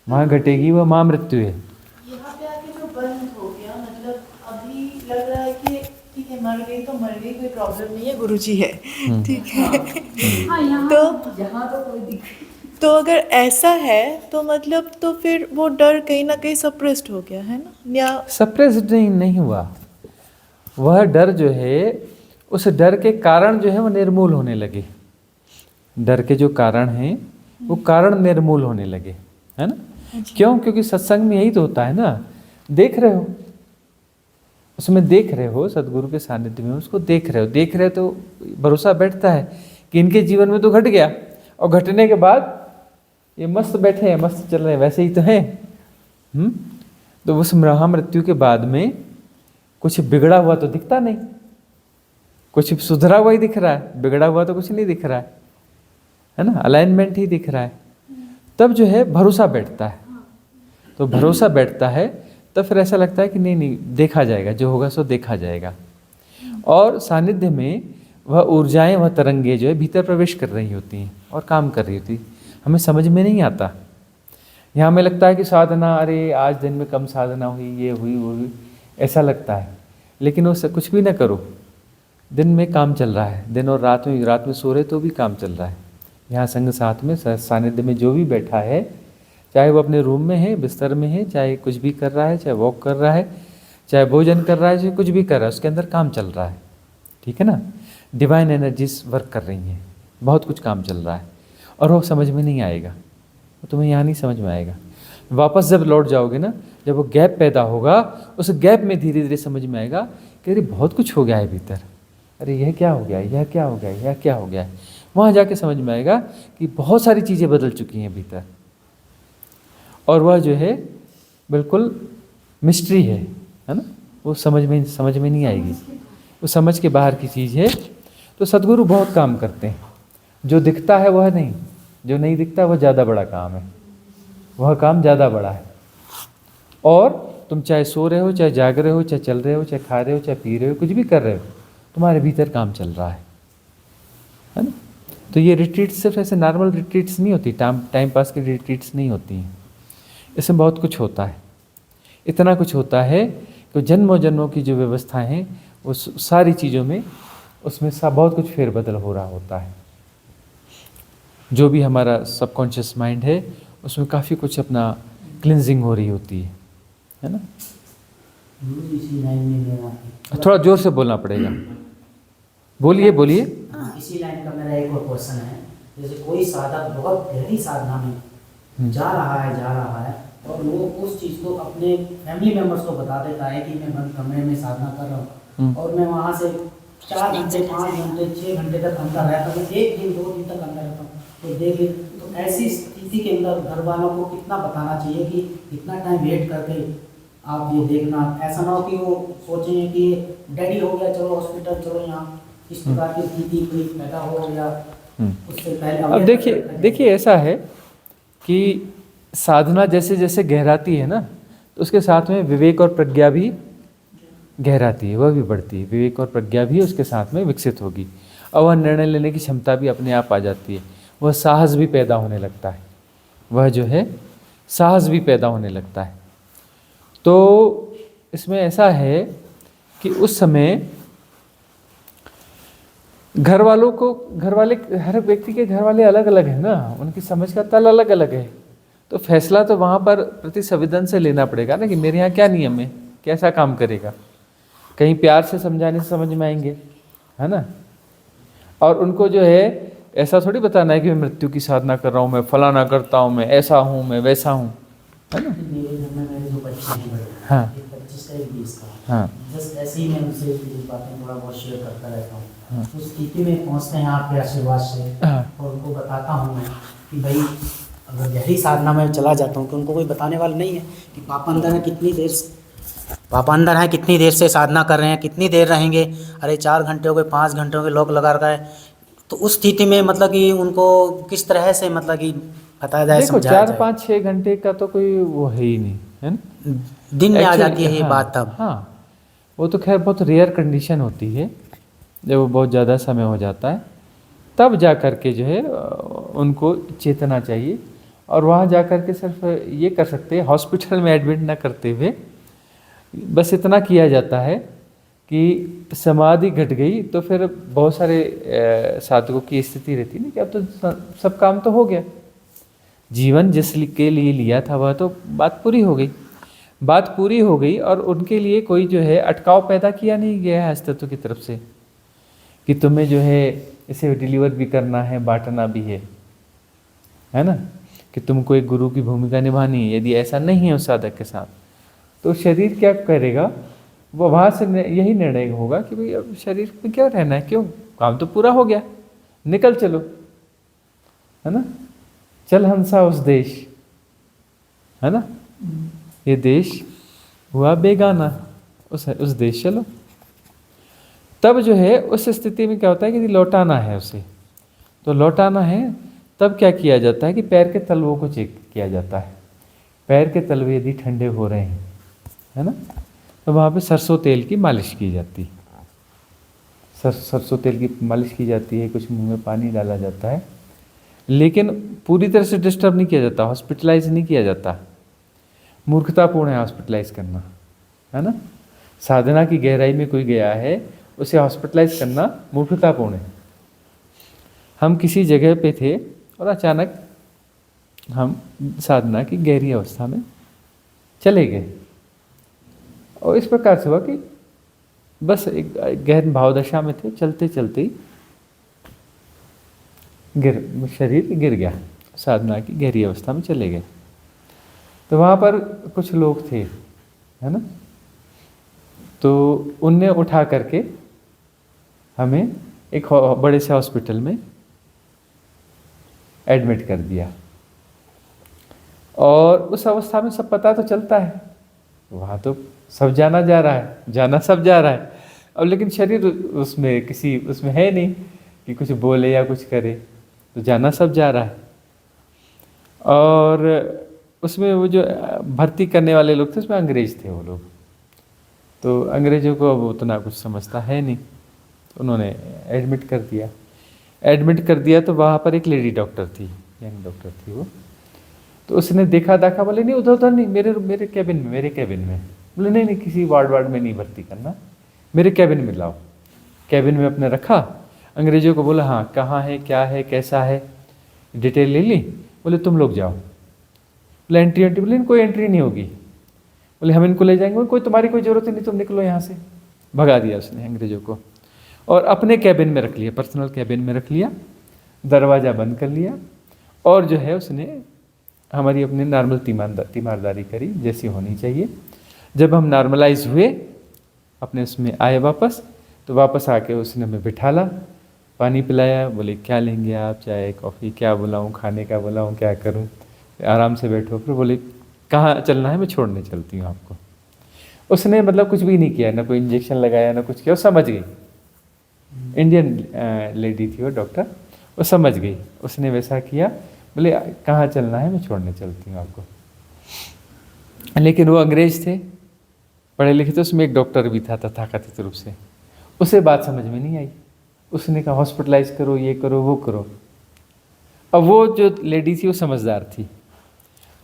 वहाँ घटेगी वो महामृत्यु है। यहाँ पे आके जो बंद हो गया, मतलब अभी लग रहा है कि ठीक है, मर गई तो मर गई, कोई प्रॉब्लम नहीं है, गुरुजी है, ठीक है। तो यहाँ तो कोई दिक्कत। तो अगर ऐसा है तो मतलब तो फिर वो डर कहीं ना कहीं सप्रेस्ड हो गया है ना, या सप्रेस्ड नहीं हुआ, वह डर जो है, उस डर के कारण जो है वो निर्मूल होने लगे। डर के जो कारण हैं वो कारण निर्मूल होने लगे, है ना। क्यों? क्योंकि सत्संग में यही तो होता है ना, देख रहे हो, उसमें देख रहे हो, सदगुरु के सानिध्य में उसको देख रहे हो तो भरोसा बैठता है कि इनके जीवन में तो घट गया, और घटने के बाद ये मस्त बैठे हैं, मस्त चल रहे हैं, वैसे ही तो हैं। तो उस महामृत्यु के बाद में कुछ बिगड़ा हुआ तो दिखता नहीं, कुछ सुधरा हुआ ही दिख रहा है, बिगड़ा हुआ तो कुछ नहीं दिख रहा है ना, अलाइनमेंट ही दिख रहा है। तब जो है भरोसा बैठता है, तो भरोसा बैठता है तब फिर ऐसा लगता है कि नहीं देखा जाएगा, जो होगा सो देखा जाएगा। और सानिध्य में वह ऊर्जाएं, वह तरंगे जो है भीतर प्रवेश कर रही होती हैं और काम कर रही होती, हमें समझ में नहीं आता। यहाँ हमें लगता है कि साधना, अरे आज दिन में कम साधना हुई, ये हुई वो हुई, ऐसा लगता है, लेकिन उससे कुछ भी ना करो, दिन में काम चल रहा है, दिन और रात में सो रहे तो भी काम चल रहा है। यहाँ संग साथ में सानिध्य में जो भी बैठा है, चाहे वो अपने रूम में है, बिस्तर में है, चाहे कुछ भी कर रहा है, चाहे वॉक कर रहा है, चाहे भोजन कर रहा है, चाहे कुछ भी कर रहा है, उसके अंदर काम चल रहा है, ठीक है ना। डिवाइन एनर्जीज वर्क कर रही हैं, बहुत कुछ काम चल रहा है, और वो समझ में नहीं आएगा, वो तुम्हें यहाँ नहीं समझ में आएगा। वापस जब लौट जाओगे ना, जब वो गैप पैदा होगा, उस गैप में धीरे धीरे समझ में आएगा कि अरे बहुत कुछ हो गया है भीतर, अरे यह क्या हो गया, यह क्या हो गया, यह क्या हो गया है। वहाँ जाके समझ में आएगा कि बहुत सारी चीज़ें बदल चुकी हैं भीतर, और वह जो है बिल्कुल मिस्ट्री है ना, वो समझ में नहीं आएगी, वो समझ के बाहर की चीज़ है। तो सद्गुरु बहुत काम करते हैं, जो दिखता है वह नहीं, जो नहीं दिखता वह ज़्यादा बड़ा काम है, वह काम ज़्यादा बड़ा है। और तुम चाहे सो रहे हो, चाहे जाग रहे हो, चाहे चल रहे हो, चाहे खा रहे हो, चाहे पी रहे हो, कुछ भी कर रहे हो, तुम्हारे भीतर काम चल रहा है ना। तो ये रिट्रीट्स सिर्फ ऐसे नॉर्मल रिट्रीट्स नहीं होती, टाइम पास की रिट्रीट्स नहीं होती हैं, इसमें बहुत कुछ होता है। इतना कुछ होता है कि जन्मों जन्मों की जो व्यवस्थाएं हैं, उस सारी चीज़ों में उसमें बहुत कुछ फेरबदल हो रहा होता है। जो भी हमारा सबकॉन्शियस माइंड है, उसमें काफ़ी कुछ अपना क्लिनजिंग हो रही होती है ना। इसी लाइन में मेरा थोड़ा जोर से बोलना पड़ेगा, बोलिए बोलिए। इसी लाइन का मेरा एक और क्वेश्चन है, जैसे कोई साधक बहुत गहरी साधना में जा रहा है और वो उस चीज़ को अपने फैमिली मेम्बर्स को बता देता है कि मैं बंद कमरे में साधना कर रहा हूँ, और मैं वहाँ से 4 घंटे 5 घंटे 6 घंटे तक अंदर रहता हूँ, 1 दिन 2 दिन तक अंदर रहता हूँ, तो देखिए, तो ऐसी स्थिति के अंदर घर वालों को कितना बताना चाहिए कि इतना टाइम वेट करके आप ये देखना, ऐसा ना हो कि वो सोचें कि डैडी हो गया, चलो हॉस्पिटल, चलो यहाँ, इस प्रकार की स्थिति कोई पैदा हो या उससे पहले। अब देखिए ऐसा है कि साधना जैसे जैसे गहराती है ना, तो उसके साथ में विवेक और प्रज्ञा भी गहराती है, वह भी बढ़ती है, विवेक और प्रज्ञा भी उसके साथ में विकसित होगी, और वह निर्णय लेने की क्षमता भी अपने आप आ जाती है, वह साहस भी पैदा होने लगता है वह जो है साहस भी पैदा होने लगता है। तो इसमें ऐसा है कि उस समय घर वाले हर व्यक्ति के घर वाले अलग अलग है ना, उनकी समझ का तल अलग अलग है। तो फैसला तो वहाँ पर प्रति संवेदन से लेना पड़ेगा ना कि मेरे यहाँ क्या नियम है, कैसा काम करेगा। कहीं प्यार से समझाने से समझ में आएंगे, है ना। और उनको जो है ऐसा थोड़ी बताना है कि मैं मृत्यु की साधना कर रहा हूँ, मैं फलाना करता हूँ, मैं ऐसा हूँ, मैं वैसा हूँ, है ना। मेरे घर में मेरे 2 बच्चे हैं बड़े, हाँ। एक 25 का एक 20 का। हाँ। जस्ट ऐसे ही मैं उनसे ये बातें थोड़ा बहुत शेयर करता रहता हूँ। उस स्थिति में पहुँचते हैं आपके आशीर्वाद से, और उनको बताता हूँ मैं कि भाई अगर गहरी साधना में चला जाता हूँ कि उनको कोई बताने वाला नहीं है कि पापा अंदर है कितनी देर कितनी देर से साधना कर रहे हैं, कितनी देर रहेंगे, अरे 4 घंटे हो गए, 5 घंटे हो गए, लॉक लगा रखा है। तो उस स्थिति में मतलब कि उनको किस तरह से मतलब कि बताया जाए, देखो समझाया 4, जाए। 5, 6 घंटे का तो कोई वो है ही नहीं, है ना। दिन में आ Actually, जाती है ये हाँ, बात तब। हाँ, वो तो खैर बहुत रेयर कंडीशन होती है जब वो बहुत ज़्यादा समय हो जाता है, तब जा कर के जो है उनको चेतना चाहिए। और वहाँ जा कर के सिर्फ ये कर सकते हैं, हॉस्पिटल में एडमिट ना करते हुए बस इतना किया जाता है कि समाधि घट गई तो फिर बहुत सारे साधकों की स्थिति रहती है ना कि अब तो सब काम तो हो गया, जीवन जिस के लिए लिया था वह तो बात पूरी हो गई, और उनके लिए कोई जो है अटकाव पैदा किया नहीं गया है अस्तित्व की तरफ से कि तुम्हें जो है इसे डिलीवर भी करना है, बांटना भी है ना, कि तुमको एक गुरु की भूमिका निभानी है। यदि ऐसा नहीं है उस साधक के साथ, तो शरीर क्या करेगा, वो वहाँ से यही निर्णय होगा कि भाई अब शरीर में क्या रहना है, क्यों, काम तो पूरा हो गया, निकल चलो, है ना। चल हंसा उस देश, है ना, ये देश हुआ बेगाना, उस देश चलो। तब जो है उस स्थिति में क्या होता है कि यदि लौटाना है उसे, तो लौटाना है तब क्या किया जाता है कि पैर के तलवों को चेक किया जाता है। पैर के तलवे यदि ठंडे हो रहे हैं, है ना, तो वहाँ पे सरसों तेल की मालिश की जाती है। सरसों तेल की मालिश की जाती है, कुछ मुंह में पानी डाला जाता है, लेकिन पूरी तरह से डिस्टर्ब नहीं किया जाता, हॉस्पिटलाइज नहीं किया जाता। मूर्खतापूर्ण है हॉस्पिटलाइज करना, है ना। साधना की गहराई में कोई गया है, उसे हॉस्पिटलाइज करना मूर्खतापूर्ण है। हम किसी जगह पे थे और अचानक हम साधना की गहरी अवस्था में चले गए, और इस प्रकार से हुआ कि बस एक गहन भावदशा में थे, चलते चलते ही शरीर गिर गया, साधना की गहरी अवस्था में चले गए। तो वहाँ पर कुछ लोग थे, है ना, तो उनने उठा करके हमें एक बड़े से हॉस्पिटल में एडमिट कर दिया। और उस अवस्था में सब पता तो चलता है, वहाँ तो सब जाना जा रहा है, जाना सब जा रहा है, अब लेकिन शरीर उसमें है नहीं कि कुछ बोले या कुछ करे, तो जाना सब जा रहा है। और उसमें वो जो भर्ती करने वाले लोग थे, उसमें अंग्रेज थे वो लोग, तो अंग्रेजों को अब उतना कुछ समझता है नहीं, तो उन्होंने एडमिट कर दिया। तो वहाँ पर एक लेडी डॉक्टर थी, यंग डॉक्टर थी वो, तो उसने देखा बोले नहीं उधर नहीं, मेरे कैबिन में। बोले नहीं किसी वार्ड में नहीं भर्ती करना, मेरे कैबिन में लाओ। कैबिन में अपने रखा, अंग्रेजों को बोला हाँ कहाँ है, क्या है, कैसा है, डिटेल ले ली। बोले तुम लोग जाओ। बोले एंट्री, बोले कोई एंट्री नहीं होगी। बोले हम इनको ले जाएंगे। कोई तुम्हारी कोई ज़रूरत नहीं, तुम निकलो यहाँ से। भगा दिया उसने अंग्रेजों को, और अपने कैबिन में रख लिया, पर्सनल कैबिन में रख लिया, दरवाज़ा बंद कर लिया, और जो है उसने हमारी अपनी नॉर्मल तीमारदारी करी जैसी होनी चाहिए। जब हम नॉर्मलाइज हुए, अपने उसमें आए वापस, तो वापस आके उसने हमें बिठाला, पानी पिलाया। बोले क्या लेंगे आप, चाय कॉफ़ी, क्या बुलाऊं, खाने का बुलाऊं, क्या करूं, आराम से बैठो। फिर बोले कहाँ चलना है, मैं छोड़ने चलती हूँ आपको। उसने मतलब कुछ भी नहीं किया, ना कोई इंजेक्शन लगाया, ना कुछ किया, वो समझ गई। इंडियन लेडी थी वो डॉक्टर, वो समझ गई, उसने वैसा किया। बोले कहाँ चलना है, मैं छोड़ने चलती हूँ आपको। लेकिन वो अंग्रेज थे, पढ़े लिखे थे, उसमें एक डॉक्टर भी था तथाकथित रूप से, उसे बात समझ में नहीं आई। उसने कहा हॉस्पिटलाइज करो, ये करो, वो करो। अब वो जो लेडी थी वो समझदार थी,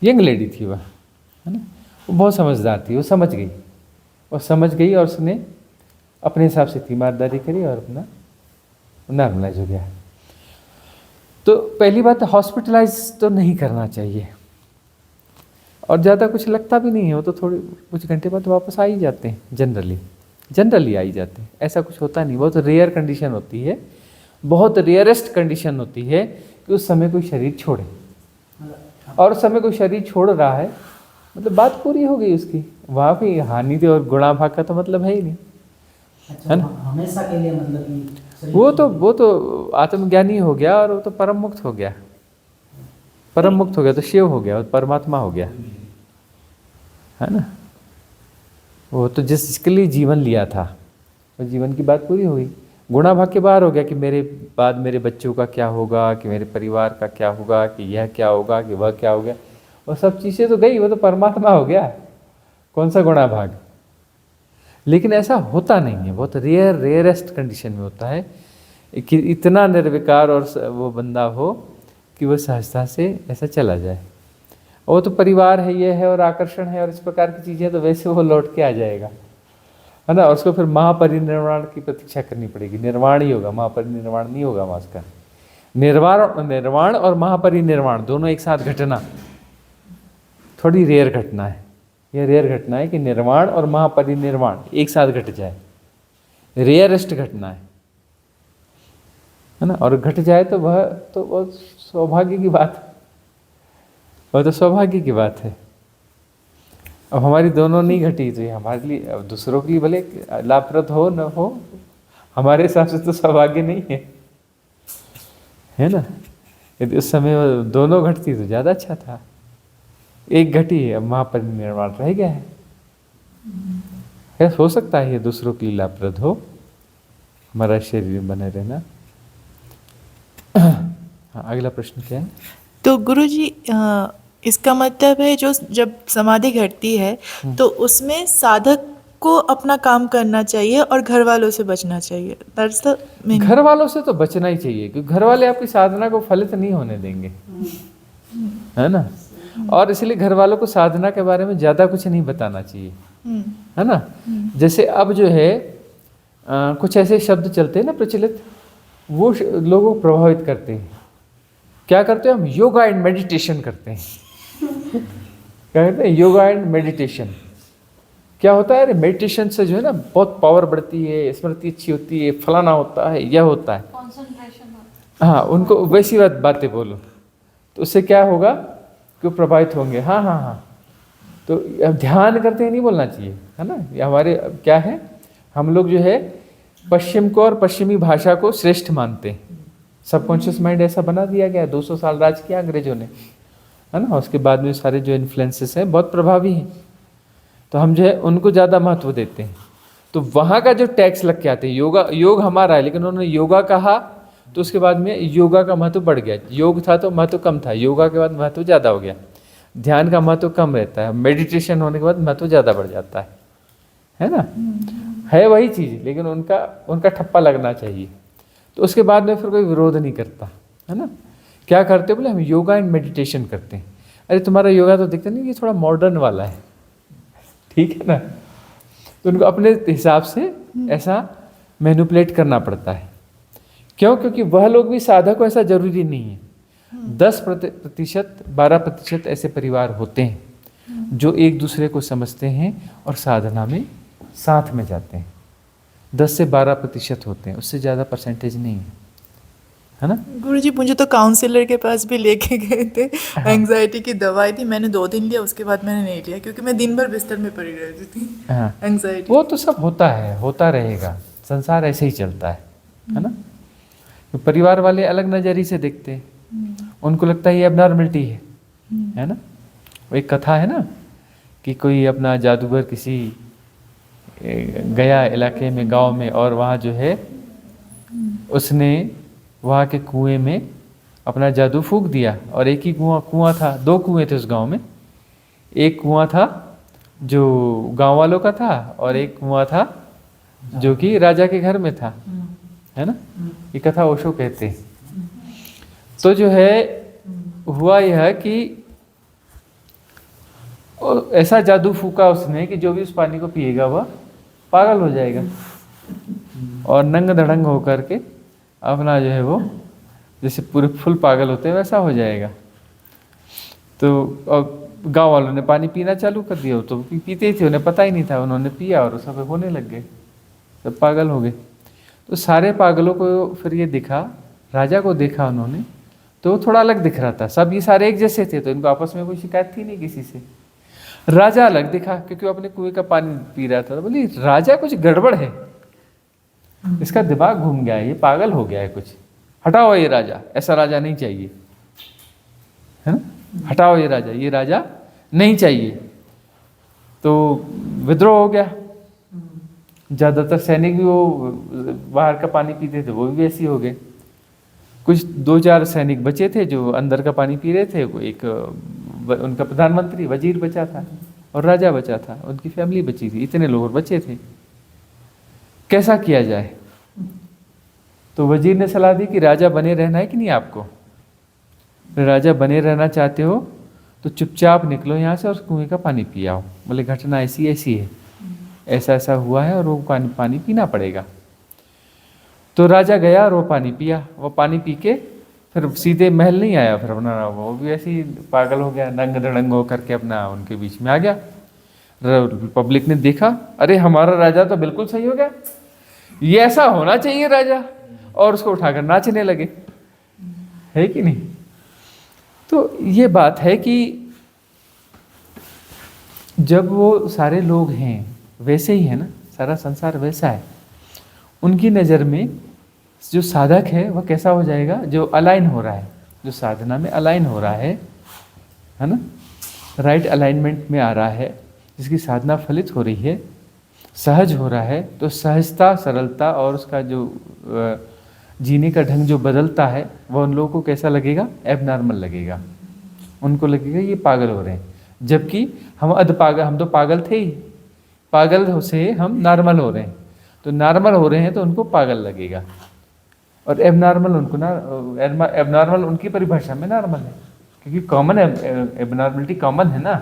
यंग लेडी थी वह, है ना। वो बहुत समझदार थी, वो समझ गई और उसने अपने हिसाब से तीमारदारी करी और अपना नॉर्मलाइज हो गया। तो पहली बात, हॉस्पिटलाइज तो नहीं करना चाहिए, और ज़्यादा कुछ लगता भी नहीं है, वो तो थोड़ी कुछ घंटे बाद वापस आ ही जाते हैं, जनरली आ ही जाते हैं, ऐसा कुछ होता नहीं। बहुत रेयर कंडीशन होती है, बहुत रेयरेस्ट कंडीशन होती है कि उस समय कोई शरीर छोड़े, और उस समय कोई शरीर छोड़ रहा है मतलब बात पूरी हो गई उसकी, वहाँ भी हानि थी और गुणा भाग का तो मतलब है ही नहीं। अच्छा, हमेशा के लिए मतलब कि वो तो आत्मज्ञानी हो गया, और वो तो परम मुक्त हो गया, तो शिव हो गया, परमात्मा हो गया, है ना। वो तो जिसके लिए जीवन लिया था, वो जीवन की बात पूरी हो गई, गुणा भाग के बाहर हो गया कि मेरे बाद मेरे बच्चों का क्या होगा, कि मेरे परिवार का क्या होगा, कि यह क्या होगा, कि वह क्या हो गया, वो सब चीज़ें तो गई, वो तो परमात्मा हो गया, कौन सा गुणा भाग। लेकिन ऐसा होता नहीं है, बहुत रेयरेस्ट कंडीशन में होता है कि इतना निर्विकार और वो बंदा हो कि वो सहजता से ऐसा चला जाए। वो तो परिवार है, ये है, और आकर्षण है, और इस प्रकार की चीज़ें, तो वैसे वो लौट के आ जाएगा, है ना। और उसको फिर महापरिनिर्वाण की प्रतीक्षा करनी पड़ेगी, निर्वाण ही होगा, महापरिनिर्वाण नहीं होगा वहाँ उसका। निर्वाण और महापरिनिर्वाण दोनों एक साथ घटना थोड़ी रेयर घटना है। यह रेयर घटना है कि निर्वाण और महापरिनिर्वाण एक साथ घट जाए, रेयरेस्ट घटना है ना। और घट जाए तो वह सौभाग्य की बात है, वह तो सौभाग्य की बात है। अब हमारी दोनों नहीं घटी, तो ये हमारे लिए, अब दूसरों की भले लाभप्रद हो न हो, हमारे हिसाब से तो सौभाग्य नहीं है ना। यदि उस समय वो दोनों घटती तो ज़्यादा अच्छा था, एक घटी है, अब महापरिनिर्वाण रह गया है। हो सकता है ये दूसरों के लिए लाभप्रद हो, हमारा शरीर बने रहना। हाँ, अगला प्रश्न क्या है? तो गुरुजी, इसका मतलब है जो जब समाधि घटती है तो उसमें साधक को अपना काम करना चाहिए और घर वालों से बचना चाहिए। That's the meaning. घर वालों से तो बचना ही चाहिए, क्योंकि घर वाले आपकी साधना को फलित नहीं होने देंगे, है ना। और इसलिए घर वालों को साधना के बारे में ज़्यादा कुछ नहीं बताना चाहिए, है ना। जैसे अब जो है कुछ ऐसे शब्द चलते हैं ना प्रचलित, वो लोगों को प्रभावित करते हैं। क्या करते हैं हम? योगा एंड मेडिटेशन करते हैं। क्या कहते हैं? Yoga and meditation. क्या होता है? अरे मेडिटेशन से जो है ना बहुत पावर बढ़ती है, स्मृति अच्छी होती है, फलाना होता है, यह होता है, कंसंट्रेशन होता हाँ, उनको वैसी बातें बोलो तो उससे क्या होगा कि वो प्रभावित होंगे। हाँ हाँ हाँ, तो अब ध्यान करते हैं नहीं बोलना चाहिए, है ना। ये हमारे क्या है, हम लोग जो है पश्चिम को और पश्चिमी भाषा को श्रेष्ठ मानते हैं। सबकॉन्शियस माइंड ऐसा बना दिया गया, 200 साल राज किया अंग्रेजों ने, है ना। उसके बाद में सारे जो इन्फ्लुएंसेस हैं बहुत प्रभावी हैं, तो हम जो है उनको ज़्यादा महत्व देते हैं। तो वहाँ का जो टैक्स लग के आते हैं, योग हमारा है, लेकिन उन्होंने योगा कहा तो उसके बाद में योगा का महत्व बढ़ गया। योग था तो महत्व कम था, योगा के बाद महत्व ज़्यादा हो गया। ध्यान का महत्व कम रहता है, मेडिटेशन होने के बाद महत्व ज़्यादा बढ़ जाता है ना। है वही चीज़, लेकिन उनका ठप्पा लगना चाहिए। तो उसके बाद में फिर कोई विरोध नहीं करता, है ना। क्या करते बोले हम योगा एंड मेडिटेशन करते हैं। अरे तुम्हारा योगा तो दिखता नहीं, ये थोड़ा मॉडर्न वाला है, ठीक है ना। तो उनको अपने हिसाब से ऐसा मैनिपुलेट करना पड़ता है। क्यों? क्योंकि वह लोग भी साधक को, ऐसा जरूरी नहीं है। 10%, 12% ऐसे परिवार होते हैं जो एक दूसरे को समझते हैं और साधना में साथ में जाते हैं। 10 से 12% होते हैं, उससे ज़्यादा परसेंटेज नहीं है ना। गुरुजी, मुझे तो काउंसलर के पास भी लेके गए थे, एंग्जाइटी की दवाई थी, मैंने 2 दिन लिया, उसके बाद मैंने नहीं लिया क्योंकि मैं दिन भर बिस्तर में पड़ी रहती थी। हाँ, एंग्जाइटी वो तो सब होता है, होता रहेगा, संसार ऐसे ही चलता है ना। तो परिवार वाले अलग नज़रिए से देखते हैं, उनको लगता है ये एबनॉर्मलिटी है ना। वो एक कथा है ना कि कोई अपना जादूगर किसी गया इलाके में, गांव में, और वहाँ जो है उसने वहाँ के कुएं में अपना जादू फूंक दिया। और एक ही कुआं था, 2 कुएं थे उस गांव में। एक कुआं था जो गांव वालों का था, और एक कुआं था जो कि राजा के घर में था, है ना। ये कथा ओशो कहते हैं। तो जो है हुआ यह कि और ऐसा जादू फूका उसने कि जो भी उस पानी को पिएगा वह पागल हो जाएगा और नंग धड़ंग होकर के अपना जो है वो जैसे पूरे फुल पागल होते हैं वैसा हो जाएगा। तो गांव वालों ने पानी पीना चालू कर दिया, तो पीते ही थे, उन्हें पता ही नहीं था, उन्होंने पिया और सब होने लग गए, सब पागल हो गए। तो सारे पागलों को फिर ये दिखा, राजा को देखा उन्होंने, तो थोड़ा अलग दिख रहा था। सब ये सारे एक जैसे थे, तो इनको आपस में कोई शिकायत थी नहीं किसी से। राजा अलग दिखा क्योंकि वो अपने कुएं का पानी पी रहा था। तो बोली राजा कुछ गड़बड़ है, इसका दिमाग घूम गया है, ये पागल हो गया है कुछ, हटाओ ये राजा, ऐसा राजा नहीं चाहिए, है ना, हटाओ ये राजा नहीं चाहिए। तो विद्रोह हो गया। ज़्यादातर सैनिक भी वो बाहर का पानी पीते थे, वो भी वैसे ही हो गए। कुछ 2-4 सैनिक बचे थे जो अंदर का पानी पी रहे थे। एक उनका प्रधानमंत्री वजीर बचा था और राजा बचा था, उनकी फैमिली बची थी, इतने लोग बचे थे। कैसा किया जाए? तो वजीर ने सलाह दी कि राजा बने रहना है कि नहीं आपको? राजा बने रहना चाहते हो तो चुपचाप निकलो यहाँ से और कुएं का पानी पी आओ। बोले घटना ऐसी ऐसी है, ऐसा ऐसा हुआ है और वो पानी पीना पड़ेगा। तो राजा गया और वो पानी पिया। वो पानी पी के फिर सीधे महल नहीं आया, फिर अपना वो भी ऐसे ही पागल हो गया, नंग धड़ंग हो करके अपना उनके बीच में आ गया। पब्लिक ने देखा, अरे हमारा राजा तो बिल्कुल सही हो गया, ये ऐसा होना चाहिए राजा, और उसको उठाकर नाचने लगे, है कि नहीं? तो ये बात है कि जब वो सारे लोग हैं वैसे ही है ना, सारा संसार वैसा है, उनकी नज़र में जो साधक है वह कैसा हो जाएगा? जो अलाइन हो रहा है, जो साधना में अलाइन हो रहा है ना, राइट अलाइनमेंट में आ रहा है, जिसकी साधना फलित हो रही है, सहज हो रहा है, तो सहजता, सरलता और उसका जो जीने का ढंग जो बदलता है वह उन लोगों को कैसा लगेगा? एबनॉर्मल लगेगा। उनको लगेगा ये पागल हो रहे हैं, जबकि हम तो पागल थे ही, पागल से हम नॉर्मल हो रहे हैं। तो नॉर्मल हो रहे हैं तो उनको पागल लगेगा, और एबनॉर्मल उनको एबनॉर्मल उनकी परिभाषा में नॉर्मल है, क्योंकि कॉमन एबनॉर्मलिटी कॉमन है ना।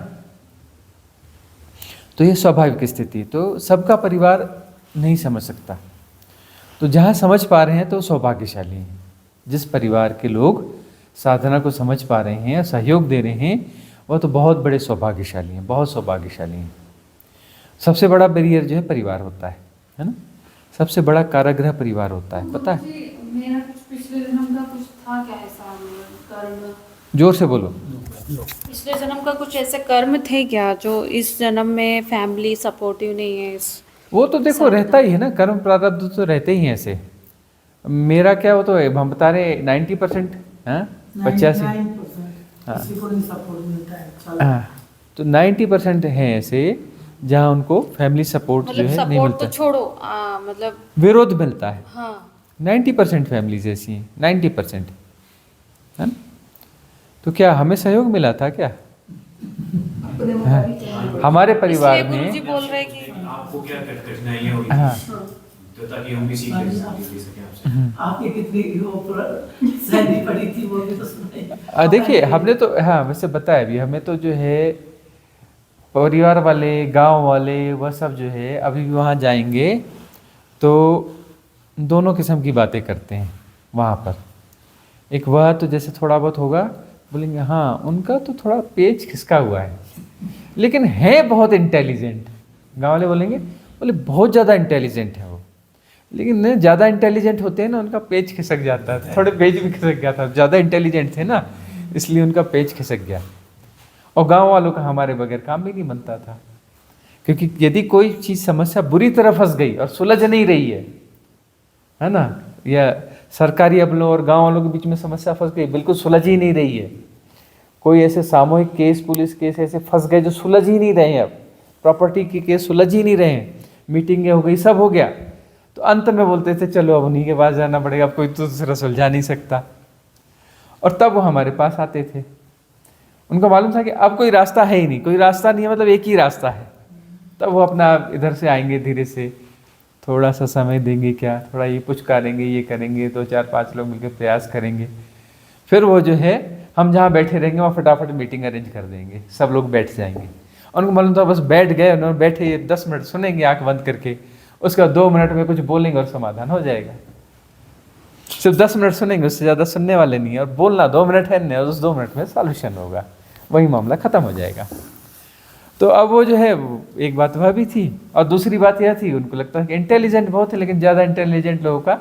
तो ये स्वाभाविक स्थिति, तो सबका परिवार नहीं समझ सकता। तो जहाँ समझ पा रहे हैं तो सौभाग्यशाली हैं। जिस परिवार के लोग साधना को समझ पा रहे हैं, सहयोग दे रहे हैं, वह तो बहुत बड़े सौभाग्यशाली हैं, बहुत सौभाग्यशाली हैं। सबसे बड़ा बैरियर जो है परिवार होता है ना, सबसे बड़ा कारागृह परिवार होता है, पता है? मेरा कुछ पिछले जन्म का कुछ था क्या ऐसा कर्म? जोर से बोलो। पिछले जन्म का कुछ ऐसे कर्म थे क्या जो इस जन्म में फैमिली सपोर्टिव नहीं है? वो तो देखो रहता ही है ना, कर्म प्रारब्ध तो रहते ही हैं ऐसे। मेरा क्या, वो तो हम बता रहे 90%, हाँ 85, हाँ, तो 90% हैं ऐसे जहाँ उनको फैमिली सपोर्ट जो है नहीं मिलता। तो छोड़ो, मतलब विरोध मिलता है। हाँ 90% फैमिलीज ऐसी हैं, 90%, है ना? तो क्या हमें सहयोग मिला था क्या? हाँ, हमारे परिवार में गुरुजी बोल रहे कि आपको क्या कठिनाइयाँ हुई? हाँ, तो ताकि हम भी सीख सकें आपसे। आपकी कितनी वो सहनी पड़ी थी वो भी तो सुनाइए। देखिए हमने तो हाँ वैसे बताया भी, हमें तो जो है परिवार वाले, गांव वाले, वह सब जो है अभी भी वहाँ जाएंगे तो दोनों किस्म की बातें करते हैं वहाँ पर। एक वह तो जैसे थोड़ा बहुत होगा, बोलेंगे हाँ उनका तो थोड़ा पेच खिसका हुआ है, लेकिन है बहुत इंटेलिजेंट। गाँव वाले बोलेंगे, बोले बहुत ज़्यादा इंटेलिजेंट है वो, लेकिन ज़्यादा इंटेलिजेंट होते हैं ना उनका पेच खिसक जाता है, थोड़े पेज भी खिसक गया था, ज़्यादा इंटेलिजेंट थे ना इसलिए उनका पेच खिसक गया। और गांव वालों का हमारे बगैर काम भी नहीं बनता था, क्योंकि यदि कोई चीज़ समस्या बुरी तरह फंस गई और सुलझ नहीं रही है ना, या सरकारी अमलों और गांव वालों के बीच में समस्या फंस गई, बिल्कुल सुलझ ही नहीं रही है, कोई ऐसे सामूहिक केस, पुलिस केस ऐसे फंस गए जो सुलझ ही नहीं रहे हैं, अब प्रॉपर्टी के केस सुलझ ही नहीं रहे हैं, मीटिंगें हो गई, सब हो गया, तो अंत में बोलते थे चलो अब उन्हीं के पास जाना पड़ेगा, अब कोई तो दूसरा सुलझा नहीं सकता। और तब वो हमारे पास आते थे, उनको मालूम था कि अब कोई रास्ता है ही नहीं, कोई रास्ता नहीं है, मतलब एक ही रास्ता है। तब वो अपना इधर से आएंगे, धीरे से थोड़ा सा समय देंगे, क्या थोड़ा ये पुचकारेंगे, ये करेंगे, 2-4-5 लोग मिलकर प्रयास करेंगे, फिर वो जो है हम जहाँ बैठे रहेंगे वहाँ फटाफट मीटिंग अरेंज कर देंगे, सब लोग बैठ जाएंगे। उनको मालूम था बस बैठ गए, उन्होंने बैठे 10 मिनट सुनेंगे आंख बंद करके, उसके बाद 2 मिनट में कुछ बोलेंगे और समाधान हो जाएगा। सिर्फ 10 मिनट सुनेंगे, उससे ज़्यादा सुनने वाले नहीं है, और बोलना 2 मिनट है और उस 2 मिनट में सॉल्यूशन होगा, वही मामला ख़त्म हो जाएगा। तो अब वो जो है एक बात वह भी थी, और दूसरी बात यह थी उनको लगता है कि इंटेलिजेंट बहुत है, लेकिन ज़्यादा इंटेलिजेंट लोगों का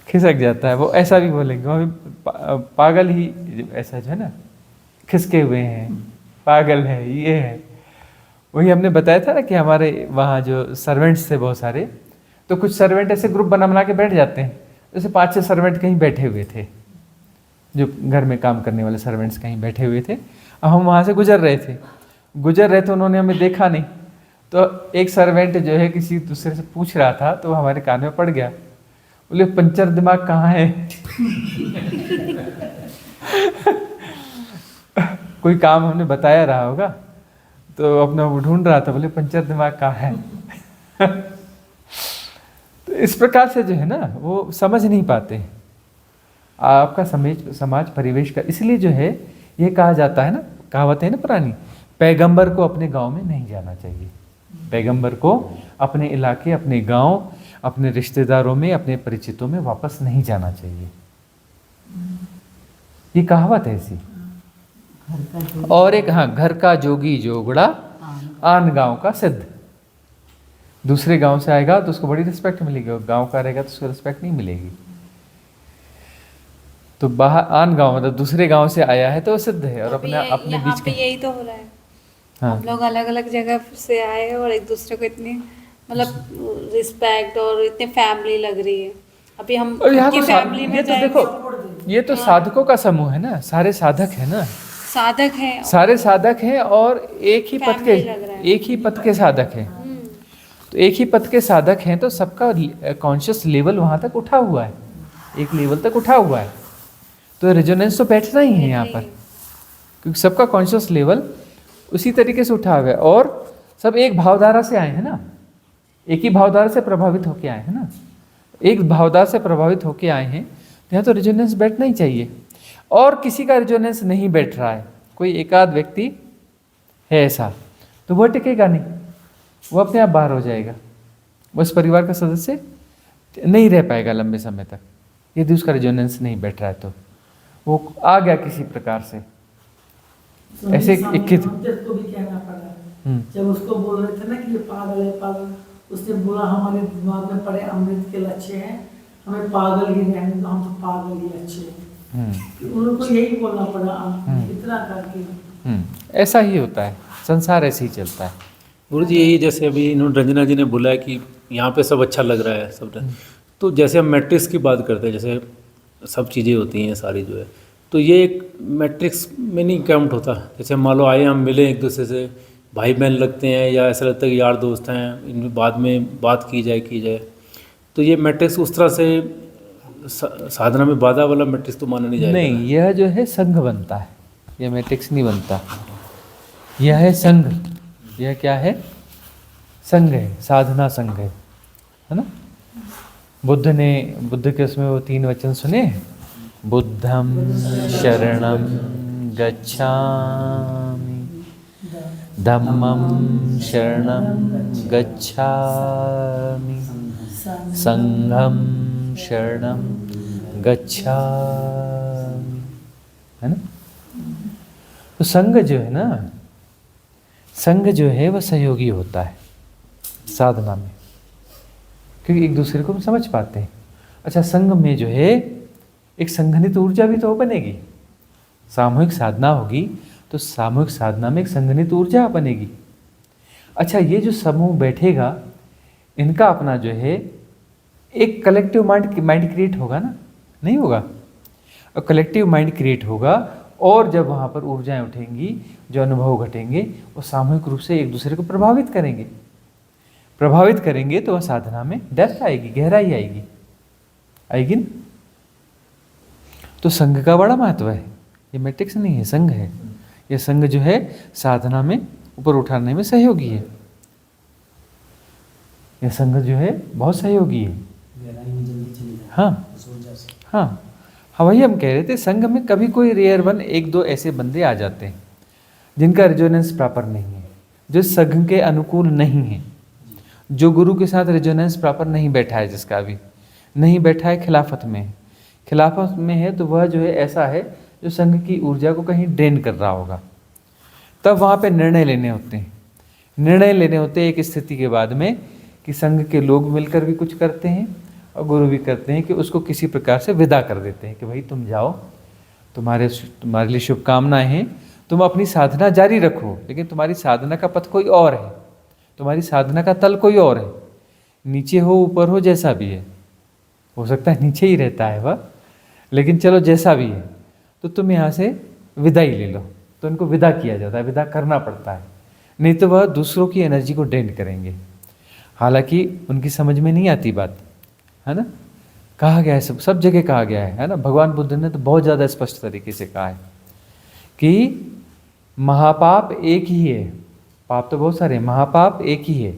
खिसक जाता है, वो ऐसा भी बोलेंगे, वो भी पागल ही ऐसा जो है ना खिसके हुए हैं, पागल है, ये है। वही हमने बताया था ना कि हमारे वहाँ जो सर्वेंट्स थे बहुत सारे, तो कुछ सर्वेंट ऐसे ग्रुप बना के बैठ जाते हैं, जैसे 5-6 सर्वेंट कहीं बैठे हुए थे, जो घर में काम करने वाले सर्वेंट्स कहीं बैठे हुए थे। अब हम वहाँ से गुजर रहे थे, उन्होंने हमें देखा नहीं, तो एक सर्वेंट जो है किसी दूसरे से पूछ रहा था, तो हमारे कान में पड़ गया, बोले पंचर दिमाग कहाँ है? कोई काम हमने बताया रहा होगा, तो अपना वो ढूंढ रहा था, बोले पंचर दिमाग कहाँ है? तो इस प्रकार से जो है ना वो समझ नहीं पाते आपका समाज परिवेश का। इसलिए जो है ये कहा जाता है ना, कहावत है ना पुरानी, पैगंबर को अपने गांव में नहीं जाना चाहिए। पैगंबर को अपने इलाके, अपने गांव, अपने रिश्तेदारों में, अपने परिचितों में वापस नहीं जाना चाहिए। ये कहावत है ऐसी। और एक हाँ, घर का जोगी जोगड़ा आन गांव का सिद्ध। दूसरे गांव से आएगा तो उसको बड़ी रिस्पेक्ट मिलेगी, और गांव का रहेगा तो उसको रिस्पेक्ट नहीं मिलेगी। तो बाहर आन गांव मतलब दूसरे गांव से आया है तो सिद्ध है, और अपने बीच के यही तो हो रहा है। हाँ। हम लोग अलग अलग जगह से आए हैं और एक दूसरे को इतनी मतलब रिस्पेक्ट और इतनी फैमिली लग रही है। अभी हम और यहाँ की तो फैमिली में ये तो जाएंगे, देखो, ये तो साधकों का समूह है ना, सारे साधक है ना, साधक हैं, सारे साधक हैं, और एक ही पथ के, Family लग रहा है। एक ही पथ के साधक हैं। तो एक ही पथ के साधक हैं, तो सबका कॉन्शियस लेवल वहाँ तक उठा हुआ है, एक लेवल तक उठा हुआ है, तो रेजोनेंस तो बैठना ही है यहाँ पर, क्योंकि सबका कॉन्शियस लेवल उसी तरीके से उठा हुआ है, और सब एक भावधारा से आए हैं ना, एक ही भावधारा से प्रभावित होके आए हैं ना, एक भावधारा से प्रभावित होके आए हैं, तो यहाँ तो रेजोनेंस बैठना ही चाहिए। और किसी का रेजोनेंस नहीं बैठ रहा है, कोई एकाध व्यक्ति है ऐसा, तो वह टिकेगा नहीं, वो अपने आप बाहर हो जाएगा, वो इस परिवार का सदस्य नहीं रह पाएगा लंबे समय तक, यदि उसका रेजोनेंस नहीं बैठ रहा है। तो वो आ गया किसी प्रकार से ऐसे इक्कित को भी कहना पड़ा। जब उसको बोल रहे थे ना कि ये पागल है पागल, उसने बोला हमारे दिमाग में पड़े अमृत के लच्छे हैं, हमें पागल ही रहने दो, हम तो पागल ही अच्छे हैं। उनको यही बोलना पड़ा इतना करके। ऐसा ही होता है, संसार ऐसे ही चलता है। गुरु जी यही जैसे अभी इन्होंने रंजना जी ने बोला है कि यहाँ पे सब अच्छा लग रहा है सब, तो जैसे हम मैट्रिक्स की बात करते हैं, जैसे सब चीज़ें होती हैं सारी जो है, तो ये एक मैट्रिक्स में नहीं काउंट होता। जैसे मान लो आए हम मिले एक दूसरे से, भाई बहन लगते हैं, या ऐसा लगता है कि यार दोस्त हैं, इनमें बाद में बात की जाए, तो ये मैट्रिक्स उस तरह से साधना में बाधा वाला मैट्रिक्स तो माना नहीं जाएगा। नहीं, यह जो है संघ बनता है, यह मैट्रिक्स नहीं बनता, यह है संघ। यह क्या है? संघ है, साधना संघ है ना। बुद्ध के उसमें वो 3 वचन सुने, बुद्धं शरणं गच्छामि, धम्मं शरणं गच्छामि, संघं शरणं गच्छामि, है ना। तो संघ जो है ना, संघ जो है वह सहयोगी होता है साधना में, क्योंकि एक दूसरे को समझ पाते हैं। अच्छा, संघ में जो है एक संघनित ऊर्जा भी तो बनेगी। सामूहिक साधना होगी तो सामूहिक साधना में एक संघनित ऊर्जा बनेगी। अच्छा, ये जो समूह बैठेगा, इनका अपना जो है एक कलेक्टिव माइंड क्रिएट होगा ना, नहीं होगा? और कलेक्टिव माइंड क्रिएट होगा, और जब वहाँ पर ऊर्जाएं उठेंगी, जो अनुभव घटेंगे, वो सामूहिक रूप से एक दूसरे को प्रभावित करेंगे, तो वह साधना में डेप्थ आएगी, गहराई आएगी ना। तो संघ का बड़ा महत्व है, ये मैट्रिक्स नहीं है, संघ है। यह संघ जो है साधना में ऊपर उठाने में सहयोगी है। यह संघ जो है बहुत सहयोगी है। हाँ, वही हम कह रहे थे, संघ में कभी कोई रेयर 1-2 ऐसे बंदे आ जाते हैं जिनका रेजोनेंस प्रॉपर नहीं है, जो संघ के अनुकूल नहीं है, जो गुरु के साथ रेजोनेंस प्रॉपर नहीं बैठा है, जिसका अभी नहीं बैठा है, खिलाफत में है। खिलाफत में है तो वह जो है ऐसा है जो संघ की ऊर्जा को कहीं ड्रेन कर रहा होगा। तब वहाँ पे निर्णय लेने होते हैं, निर्णय लेने होते हैं एक स्थिति के बाद में कि संघ के लोग मिलकर भी कुछ करते हैं और गुरु भी करते हैं कि उसको किसी प्रकार से विदा कर देते हैं कि भाई तुम जाओ, तुम्हारे लिए शुभकामनाएं हैं, तुम अपनी साधना जारी रखो, लेकिन तुम्हारी साधना का पथ कोई और है, तुम्हारी साधना का तल कोई और है, नीचे हो ऊपर हो जैसा भी है, हो सकता है नीचे ही रहता है वह, लेकिन चलो जैसा भी है, तो तुम यहाँ से विदाई ले लो। तो उनको विदा किया जाता है, विदा करना पड़ता है, नहीं तो वह दूसरों की एनर्जी को ड्रेन करेंगे। हालांकि उनकी समझ में नहीं आती बात, है ना, कहा गया है, सब जगह कहा गया है ना। भगवान बुद्ध ने तो बहुत ज़्यादा स्पष्ट तरीके से कहा है कि महापाप एक ही है, पाप तो बहुत सारे, महापाप एक ही है,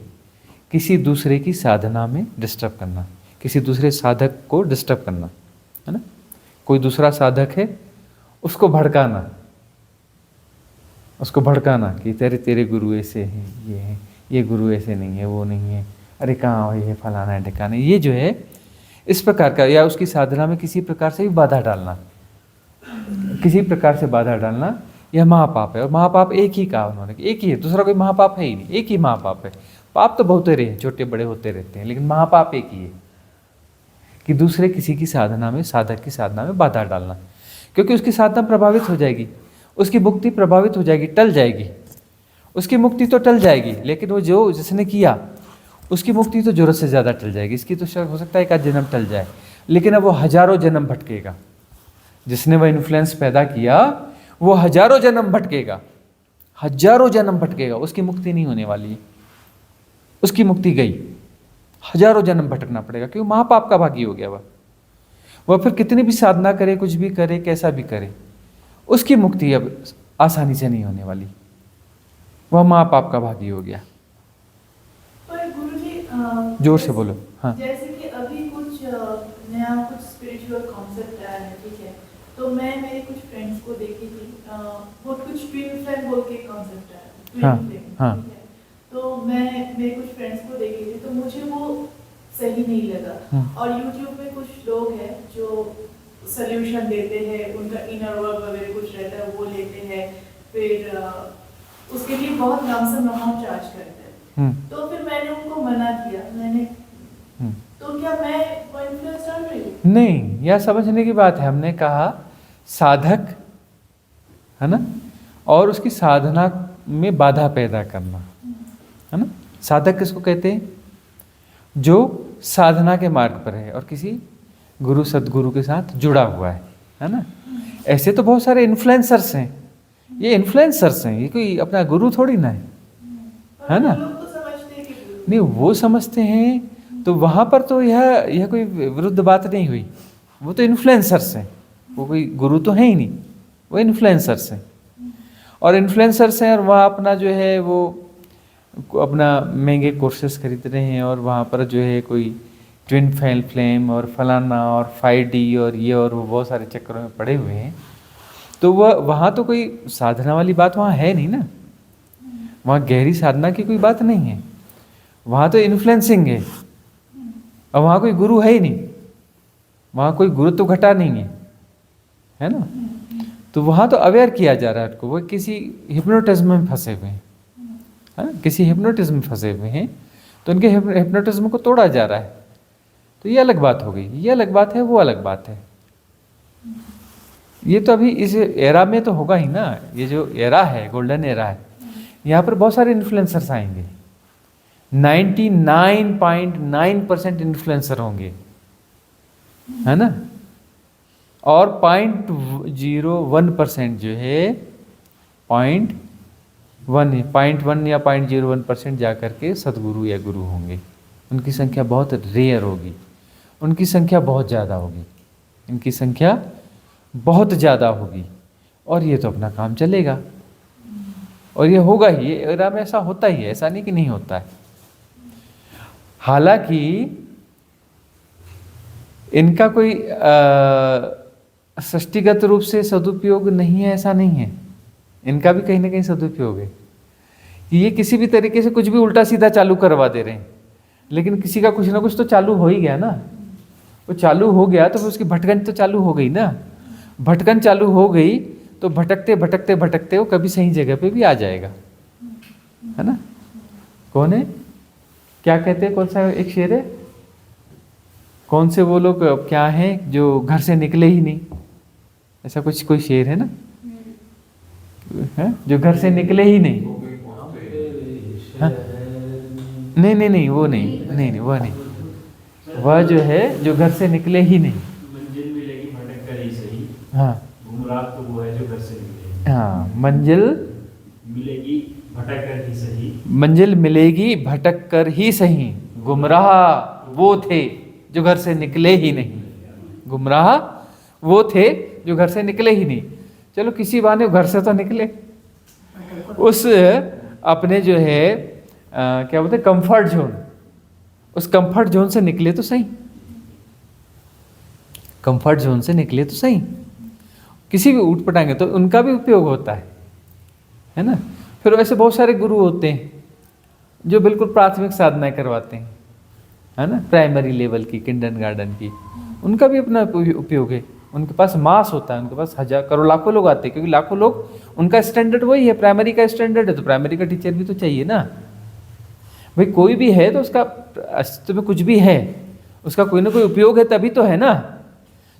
किसी दूसरे की साधना में डिस्टर्ब करना, किसी दूसरे साधक को डिस्टर्ब करना, है ना। कोई दूसरा साधक है उसको भड़काना, उसको भड़काना कि तेरे गुरु ऐसे हैं, ये गुरु ऐसे नहीं है, वो नहीं है, अरे कहाँ हो, ये फलाना है ठिकाना, ये जो है इस प्रकार का, या उसकी साधना में किसी प्रकार से भी बाधा डालना, किसी प्रकार से बाधा डालना, यह महापाप है। और महापाप एक ही कहा उन्होंने, एक ही है, दूसरा कोई महापाप है ही नहीं, एक ही महापाप है। पाप तो बहुत रहे, छोटे बड़े होते रहते हैं, लेकिन महापाप एक ही है कि दूसरे किसी की साधना में, साधक की साधना में बाधा डालना, क्योंकि उसकी साधना प्रभावित हो जाएगी, उसकी मुक्ति प्रभावित हो जाएगी, टल जाएगी, उसकी मुक्ति तो टल जाएगी, लेकिन वो जो जिसने किया उसकी मुक्ति तो जरूरत से ज़्यादा टल जाएगी। इसकी तो हो सकता है एक आध जन्म टल जाए, लेकिन अब वो हजारों जन्म भटकेगा। जिसने वह इन्फ्लुएंस पैदा किया वो हजारों जन्म भटकेगा, हजारों जन्म भटकेगा, उसकी मुक्ति नहीं होने वाली, उसकी मुक्ति गई, हजारों जन्म भटकना पड़ेगा, क्योंकि महापाप का भागी हो गया वह फिर कितनी भी साधना करे, कुछ भी करे, कैसा भी करे, उसकी मुक्ति अब आसानी से नहीं होने वाली, वह महापाप का भागी हो गया। पर गुरुजी जोर से बोलो। हाँ, जैसे कि अभी कुछ नया कुछ स्पिरिचुअल कॉन्सेप्ट आया है, ठीक है, तो मैं मेरे कुछ फ्रेंड्स को देखी थी, वो कुछ ट्विन फ्लेम बोल के कॉन्सेप्ट आया, हाँ, ट्विन फ्लेम, हाँ। ठीक है, तो मैं मेरे कुछ फ्रेंड्स को देखी थी, तो मुझे वो सही नहीं लगा। और यूट्यूब पे कुछ लोग हैं जो सोल्यूशन देते हैं, उनका इनर वर्क वगैरह कुछ रहता है वो लेते हैं, फिर उसके लिए बहुत लमसम अमाउंट चार्ज करते हैं। तो फिर मैंने उनको मना किया, मैंने तो क्या मैं वो इन्फ्लुएंस डाल रही हूँ? नहीं, यह समझने की बात है। हमने कहा साधक, है ना, और उसकी साधना में बाधा पैदा करना, है ना। साधक किसको कहते हैं? जो साधना के मार्ग पर है और किसी गुरु सदगुरु के साथ जुड़ा हुआ है ना। ऐसे तो बहुत सारे इन्फ्लुएंसर्स हैं, ये इन्फ्लुएंसर्स हैं, ये कोई अपना गुरु थोड़ी ना है ना। नहीं, वो समझते हैं, तो वहाँ पर तो यह कोई विरुद्ध बात नहीं हुई, वो तो इन्फ्लुएंसर्स हैं, वो कोई गुरु तो है ही नहीं, वो इन्फ्लुएंसर्स हैं। और इन्फ्लुएंसर्स हैं और वह अपना जो है वो अपना महंगे कोर्सेस खरीद रहे हैं और वहाँ पर जो है कोई ट्विन फ्लेम और फलाना और 5D और ये और वो बहुत सारे चक्करों में पड़े हुए हैं। तो वह वहाँ तो कोई साधना वाली बात वहाँ है नहीं ना, वहाँ गहरी साधना की कोई बात नहीं है, वहाँ तो इन्फ्लुएंसिंग है और वहाँ कोई गुरु है ही नहीं, वहाँ कोई गुरुत्व घटा नहीं है ना। तो वहाँ तो अवेयर किया जा रहा है उनको, वो किसी हिप्नोटिज्म में फंसे हुए हैं, है ना, किसी हिप्नोटिज्म में फंसे हुए हैं, तो उनके हिप्नोटिज्म को तोड़ा जा रहा है। तो ये अलग बात हो गई, ये अलग बात है, वो अलग बात है। ये तो अभी इस एरा में तो होगा ही ना, ये जो एरा है, गोल्डन एरा है, यहाँ पर बहुत सारे इन्फ्लुएंसर्स आएंगे, 99.9% इन्फ्लुएंसर होंगे, है ना, और 0.01% जो है 0.1 या 0.01% जा करके सदगुरु या गुरु होंगे। उनकी संख्या बहुत रेयर होगी, उनकी संख्या बहुत ज़्यादा होगी, इनकी संख्या बहुत ज़्यादा होगी, और ये तो अपना काम चलेगा और ये होगा ही, ये एरा में ऐसा होता ही है, ऐसा नहीं कि नहीं होता है। हालांकि इनका कोई सृष्टिगत रूप से सदुपयोग नहीं है, ऐसा नहीं है, इनका भी कहीं ना कहीं सदुपयोग है कि ये किसी भी तरीके से कुछ भी उल्टा सीधा चालू करवा दे रहे हैं, लेकिन किसी का कुछ ना कुछ तो चालू हो ही गया ना। वो चालू हो गया तो फिर उसकी भटकन तो चालू हो गई ना। भटकन चालू हो गई तो भटकते भटकते भटकते वो कभी सही जगह पे भी आ जाएगा, है ना। कौन है, क्या कहते हैं, कौन सा एक शेर है, कौन से वो लोग क्या हैं जो घर से निकले ही नहीं, ऐसा कुछ कोई शेर है ना, है? जो घर से निकले ही नहीं। हाँ? नहीं नहीं नहीं, वो नहीं, नहीं नहीं वो नहीं, वह जो है जो घर से निकले ही नहीं। मंजिल मिलेगी भटक कर ही सही, हाँ गुमराह तो वो है जो घर से निकले। हाँ, मंजिल मिलेगी भटक कर ही सही, मंजिल मिलेगी भटक कर ही सही, गुमराह वो थे जो घर से निकले ही नहीं। गुमराह वो थे जो घर से निकले ही नहीं। चलो किसी बहाने घर से तो निकले, उस अपने जो है क्या बोलते हैं कंफर्ट जोन, उस कंफर्ट जोन से निकले तो सही, कंफर्ट जोन से निकले तो सही। किसी भी उठ पटांगे तो उनका भी उपयोग होता है ना। फिर ऐसे बहुत सारे गुरु होते हैं जो बिल्कुल प्राथमिक साधनाएं करवाते हैं, है ना, प्राइमरी लेवल की, किंडरगार्टन की, उनका भी अपना उपयोग है। उनके पास मास होता है, उनके पास हजार करोड़ लाखों लोग आते हैं, क्योंकि लाखों लोग, उनका स्टैंडर्ड वही है, प्राइमरी का स्टैंडर्ड है, तो प्राइमरी का टीचर भी तो चाहिए ना भाई। कोई भी है तो उसका अस्तित्व में कुछ भी है, उसका कोई ना कोई उपयोग है तभी तो है ना।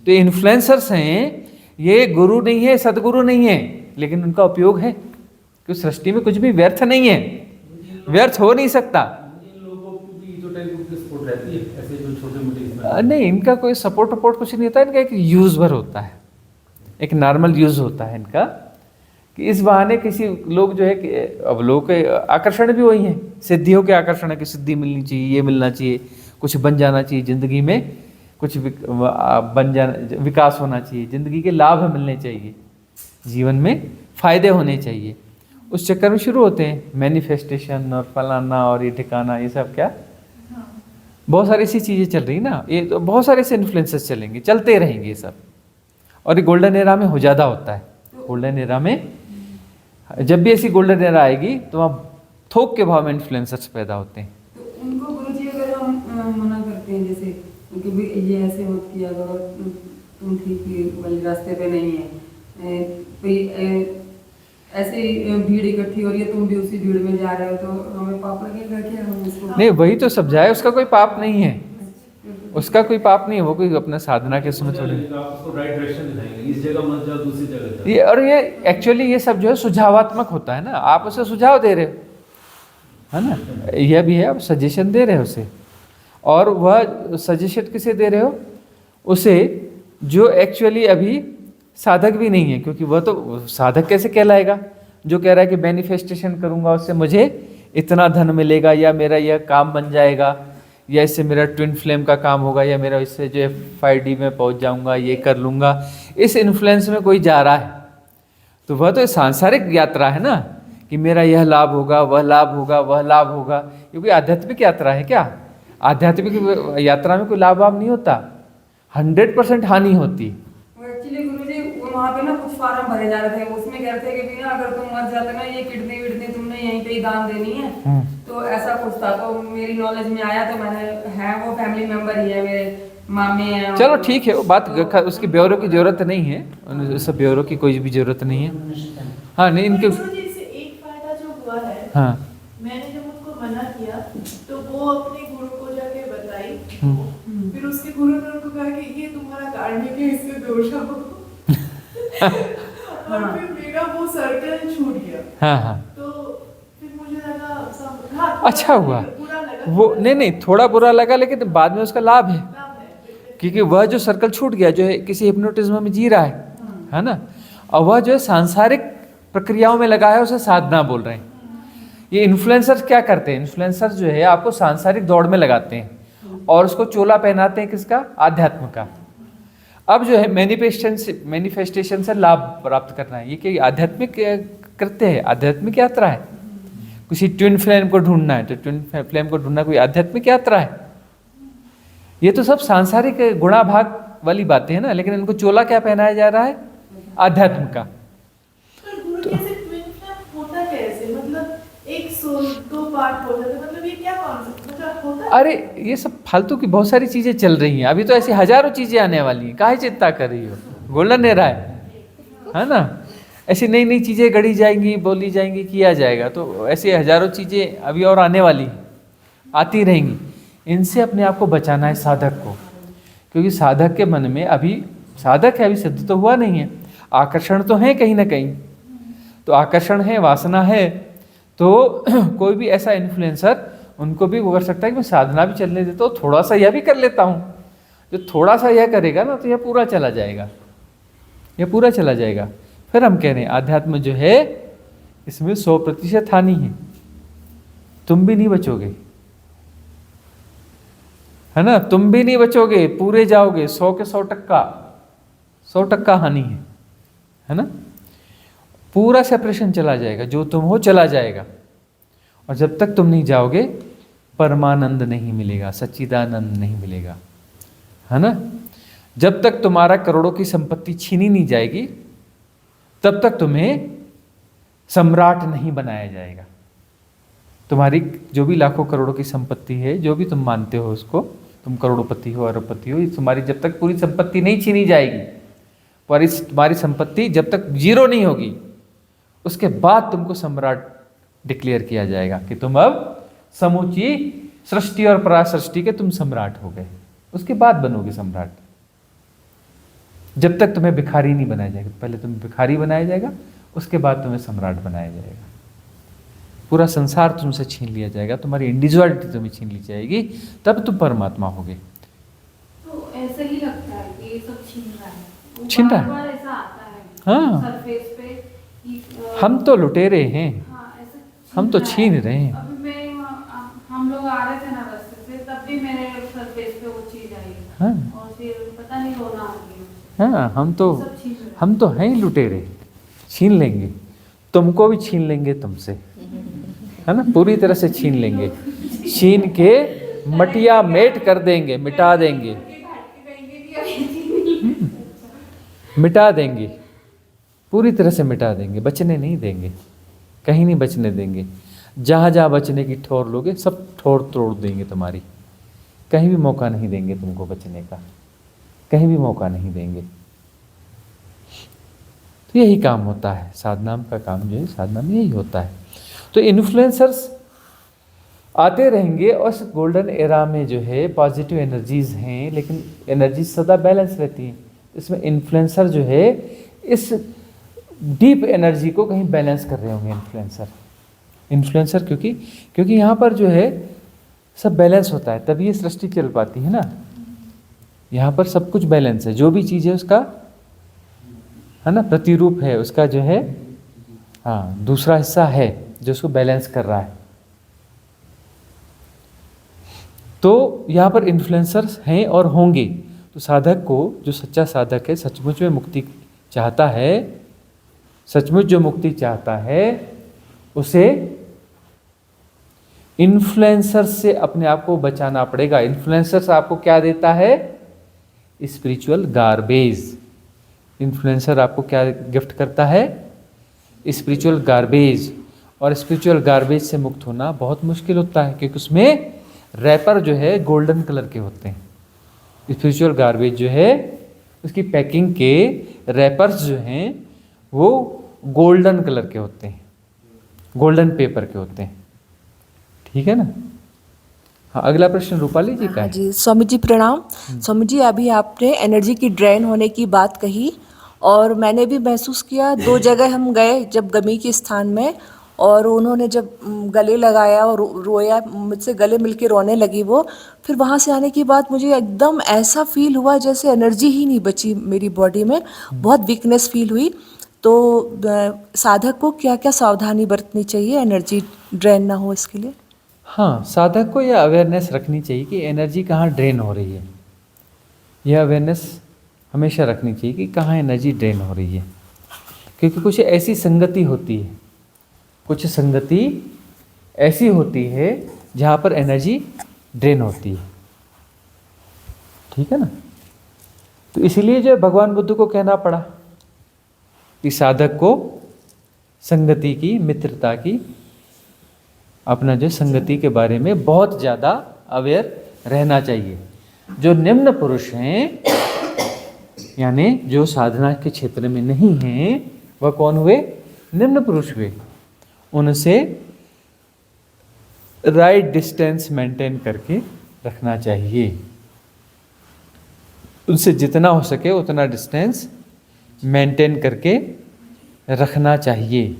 तो इन्फ्लुएंसर्स हैं, ये गुरु नहीं है, सदगुरु नहीं है, लेकिन उनका उपयोग है, क्योंकि सृष्टि में कुछ भी व्यर्थ नहीं है, व्यर्थ हो नहीं सकता। नहीं, इनका कोई सपोर्ट कुछ नहीं होता है, इनका एक यूज भर होता है, एक नॉर्मल यूज होता है इनका, कि इस बहाने किसी लोग जो है कि अब लोग के आकर्षण भी वही है, सिद्धियों के आकर्षण है कि सिद्धि मिलनी चाहिए, ये मिलना चाहिए, कुछ बन जाना चाहिए ज़िंदगी में, कुछ बन जाना, विकास होना चाहिए, ज़िंदगी के लाभ मिलने चाहिए, जीवन में फ़ायदे होने चाहिए। उस चक्कर में शुरू होते हैं मैनिफेस्टेशन और फलाना और ये ठिकाना, ये सब क्या बहुत सारी ऐसी चीज़ें चल रही ना, ये तो बहुत सारे ऐसे इन्फ्लुएंसेस चलेंगे, चलते रहेंगे ये सब। और ये गोल्डन एरा में हो ज़्यादा होता है। गोल्डन एरा में जब भी ऐसी गोल्डन एरा आएगी तो वहाँ थोक के भाव में इन्फ्लुएंसर्स पैदा होते हैं। तो उनको गुरुजी अगर हम मना करते हैं, जैसे उनके भी ये ऐसे मत किया करो, तुम ठीक वाले रास्ते पे नहीं है, कोई ऐसे भीड़ इकट्ठी हो रही है, तुम भी उसी भीड़ में जा रहे हो, तो हमें पाप लगेगा क्या? हम उसको नहीं, वही तो समझाए, उसका कोई पाप नहीं है, उसका कोई पाप नहीं है, वो कोई अपना साधना के उसमें थोड़ी, आपको राइट डायरेक्शन दिखाएंगे, इस जगह मत जाओ, दूसरी जगह जाओ। ये और ये एक्चुअली ये सब जो है सुझावात्मक होता है ना, आप उसे सुझाव दे रहे हो, है ना, यह भी है, आप सजेशन दे रहे हो उसे। और वह सजेशन किसे दे रहे हो? उसे जो एक्चुअली अभी साधक भी नहीं है, क्योंकि वह तो साधक कैसे कहलाएगा जो कह रहा है कि मैनिफेस्टेशन करूंगा उससे मुझे इतना धन मिलेगा, या मेरा यह काम बन जाएगा, या इससे मेरा ट्विन फ्लेम का काम होगा, या मेरा इससे जो है 5D में पहुंच जाऊंगा, ये कर लूंगा। इस इन्फ्लुएंस में कोई जा रहा है तो वह तो सांसारिक यात्रा है ना, कि मेरा यह लाभ होगा, वह लाभ होगा, वह लाभ होगा। क्योंकि आध्यात्मिक यात्रा है क्या? आध्यात्मिक यात्रा में कोई लाभ वाभ नहीं होता, 100% हानि होती। एक्चुअली गुरुजी वहाँ पे ना कुछ फार्म भरे जा रहे थे, उसमें कह रहे थे कि भी ना अगर तुम मर जाते ना, ये किडनी विडनी तुमने यहीं पे ही दान देनी है, तो ऐसा कुछ था। तो मेरी नॉलेज में आया, तो मैंने, है वो फैमिली मेंबर ही है, मेरे मामे हैं। चलो ठीक है, वो बात उसकी ब्यौरों की जरूरत नहीं है, उस सब ब्यौरों की कोई भी जरूरत नहीं है। हाँ नहीं, इनके इससे एक फायदा जो हुआ है, हाँ मैंने जब उनको मना किया तो वो अपने गुरु को जाके बताई, फिर उसके गुरु ने उनको कहा कि ये तुम्हारा कार्मिक है, इससे दोष हो। और फिर मेरा वो सर्कल छूट गया। हाँ हाँ, तो फिर मुझे लगा हाँ, अच्छा हुआ बुरा लगा, वो, नहीं थोड़ा बुरा लगा, लेकिन बाद में उसका लाभ है, क्योंकि वह जो सर्कल छूट गया, जो है किसी हिप्नोटिज्म में जी रहा है ना, और वह जो है सांसारिक प्रक्रियाओं में लगा है, उसे साधना बोल रहे हैं। ये इन्फ्लुएंसर्स क्या करते हैं? इन्फ्लुएंसर्स जो है आपको सांसारिक दौड़ में लगाते हैं और उसको चोला पहनाते हैं किसका? आध्यात्म का। अब जो है मैनिफेस्टेशन से लाभ प्राप्त करना है, ये क्या आध्यात्मिक कृत्य है, आध्यात्मिक यात्रा है। किसी ट्विन फ्लेम को ढूंढना है तो ट्विन फ्लेम को ढूंढना कोई आध्यात्मिक यात्रा है। ये तो सब सांसारिक गुणा भाग वाली बातें हैं ना, लेकिन इनको चोला क्या पहनाया जा रहा है? आध्यात्म का। पर गुरु कैसे ट्विन आँख खोल देते, मतलब ये क्या कॉन्सेप्ट मतलब होता है? अरे ये सब फालतू की बहुत सारी चीज़ें चल रही हैं, अभी तो ऐसी हजारों चीज़ें आने वाली हैं, काहे चिंता कर रही हो, गोल्डन एरा है ना। ऐसी नई नई चीज़ें गढ़ी जाएंगी, बोली जाएंगी, किया जाएगा, तो ऐसी हजारों चीज़ें अभी और आने वाली हैं, आती रहेंगी। इनसे अपने आप को बचाना है साधक को, क्योंकि साधक के मन में अभी साधक है, अभी सिद्ध तो हुआ नहीं है, आकर्षण तो है कहीं ना कहीं, तो आकर्षण है, वासना है, तो कोई भी ऐसा इन्फ्लुएंसर उनको भी वो कर सकता है कि मैं साधना भी चलने देता हूँ, थोड़ा सा यह भी कर लेता हूँ। जो थोड़ा सा यह करेगा ना, तो यह पूरा चला जाएगा, यह पूरा चला जाएगा। फिर हम कह रहे हैं आध्यात्म जो है इसमें 100% हानि है, तुम भी नहीं बचोगे, है ना, तुम भी नहीं बचोगे, पूरे जाओगे, 100 के 100% हानि है ना। पूरा सेपरेशन चला जाएगा, जो तुम हो चला जाएगा, और जब तक तुम नहीं जाओगे परमानंद नहीं मिलेगा, सच्चिदानंद नहीं मिलेगा, है ना। जब तक तुम्हारा करोड़ों की संपत्ति छीनी नहीं जाएगी तब तक तुम्हें सम्राट नहीं बनाया जाएगा। तुम्हारी जो भी लाखों करोड़ों की संपत्ति है, जो भी तुम मानते हो उसको, तुम करोड़पति हो, अरबपति हो, तुम्हारी जब तक पूरी संपत्ति नहीं छीनी जाएगी, तुम्हारी संपत्ति जब तक जीरो नहीं होगी, उसके बाद तुमको सम्राट डिक्लेयर किया जाएगा कि तुम अब समूची सृष्टि और परासृष्टि के तुम सम्राट हो गए, उसके बाद बनोगे सम्राट। जब तक तुम्हें भिखारी नहीं बनाया जाएगा, पहले तुम्हें भिखारी बनाया जाएगा, उसके बाद तुम्हें सम्राट बनाया जाएगा। पूरा संसार तुमसे छीन लिया जाएगा, तुम्हारी इंडिविजुअलिटी तुम्हें छीन ली जाएगी, तब तुम परमात्मा होगे। तो ऐसा ही लगता है कि ये सब छीन रहा है, छीन रहा है, बार ऐसा आता है हाँ। सरफेस पे कि हम तो लुटेरे हैं, हाँ, ऐसा हम तो रहा है। छीन रहे हैं। अभी मैं हम लोग आ रहे थे ना रास्ते से, तब भी मेरे सरफेस पे वो चीज आई, हाँ और फिर पता नहीं रोना आ गया। हाँ, हम सब छीन रहे हैं। हम तो हैं ही लुटेरे, छीन लेंगे, तुमको भी छीन लेंगे तुमसे, है ना, पूरी तरह से छीन लेंगे, छीन के मटिया मेट कर देंगे, मिटा देंगे, मिटा देंगे, पूरी तरह से मिटा देंगे, बचने नहीं देंगे, कहीं नहीं बचने देंगे। जहाँ जहाँ बचने की ठोर लोगे सब ठोर तोड़ देंगे तुम्हारी, कहीं भी मौका नहीं देंगे तुमको बचने का, कहीं भी मौका नहीं देंगे। तो यही काम होता है साधना का, काम जो है साधना में यही होता है। तो इन्फ्लुएंसर्स आते रहेंगे, और इस गोल्डन एरा में जो है पॉजिटिव एनर्जीज हैं, लेकिन एनर्जी सदा बैलेंस रहती है। इसमें इन्फ्लुएंसर जो है इस डीप एनर्जी को कहीं बैलेंस कर रहे होंगे इन्फ्लुएंसर, क्योंकि यहाँ पर जो है सब बैलेंस होता है, तभी ये सृष्टि चल पाती है ना। यहाँ पर सब कुछ बैलेंस है, जो भी चीज़ है उसका, है ना, प्रतिरूप है उसका, जो है हाँ दूसरा हिस्सा है जो उसको बैलेंस कर रहा है। तो यहाँ पर इन्फ्लुएंसर्स हैं और होंगे। तो साधक को, जो सच्चा साधक है, सचमुच में मुक्ति चाहता है, सचमुच जो मुक्ति चाहता है, उसे इन्फ्लुएंसर्स से अपने आप को बचाना पड़ेगा। इन्फ्लुएंसर्स आपको क्या देता है? Spiritual garbage. इन्फ्लुएंसर आपको क्या गिफ्ट करता है? Spiritual garbage. और स्पिरिचुअल गार्बेज से मुक्त होना बहुत मुश्किल होता है, क्योंकि उसमें रैपर जो है गोल्डन कलर के होते हैं। स्पिरिचुअल गार्बेज जो है उसकी पैकिंग के रैपर्स जो हैं वो गोल्डन कलर के होते हैं, गोल्डन पेपर के होते हैं। ठीक है ना? हाँ, अगला प्रश्न रूपाली जी का है। जी स्वामी जी प्रणाम। स्वामी जी, अभी आपने एनर्जी की ड्रेन होने की बात कही, और मैंने भी महसूस किया। 2 जगह हम गए जब गमी के स्थान में, और उन्होंने जब गले लगाया और रोया, मुझसे गले मिलके रोने लगी वो। फिर वहाँ से आने के बाद मुझे एकदम ऐसा फील हुआ जैसे एनर्जी ही नहीं बची मेरी बॉडी में, बहुत वीकनेस फील हुई। तो साधक को क्या क्या सावधानी बरतनी चाहिए एनर्जी ड्रेन ना हो इसके लिए? हाँ, साधक को यह अवेयरनेस रखनी चाहिए कि एनर्जी कहाँ ड्रेन हो रही है। यह अवेयरनेस हमेशा रखनी चाहिए कि कहाँ एनर्जी ड्रेन हो रही है, क्योंकि कुछ ऐसी संगति होती है, कुछ संगति ऐसी होती है जहाँ पर एनर्जी ड्रेन होती है। ठीक है ना? तो इसीलिए जो भगवान बुद्ध को कहना पड़ा कि साधक को संगति की, मित्रता की अपना जो संगति के बारे में बहुत ज़्यादा अवेयर रहना चाहिए। जो निम्न पुरुष हैं, यानी जो साधना के क्षेत्र में नहीं हैं, वह कौन हुए? निम्न पुरुष हुए। उनसे राइट डिस्टेंस मेंटेन करके रखना चाहिए। उनसे जितना हो सके उतना डिस्टेंस मेंटेन करके रखना चाहिए।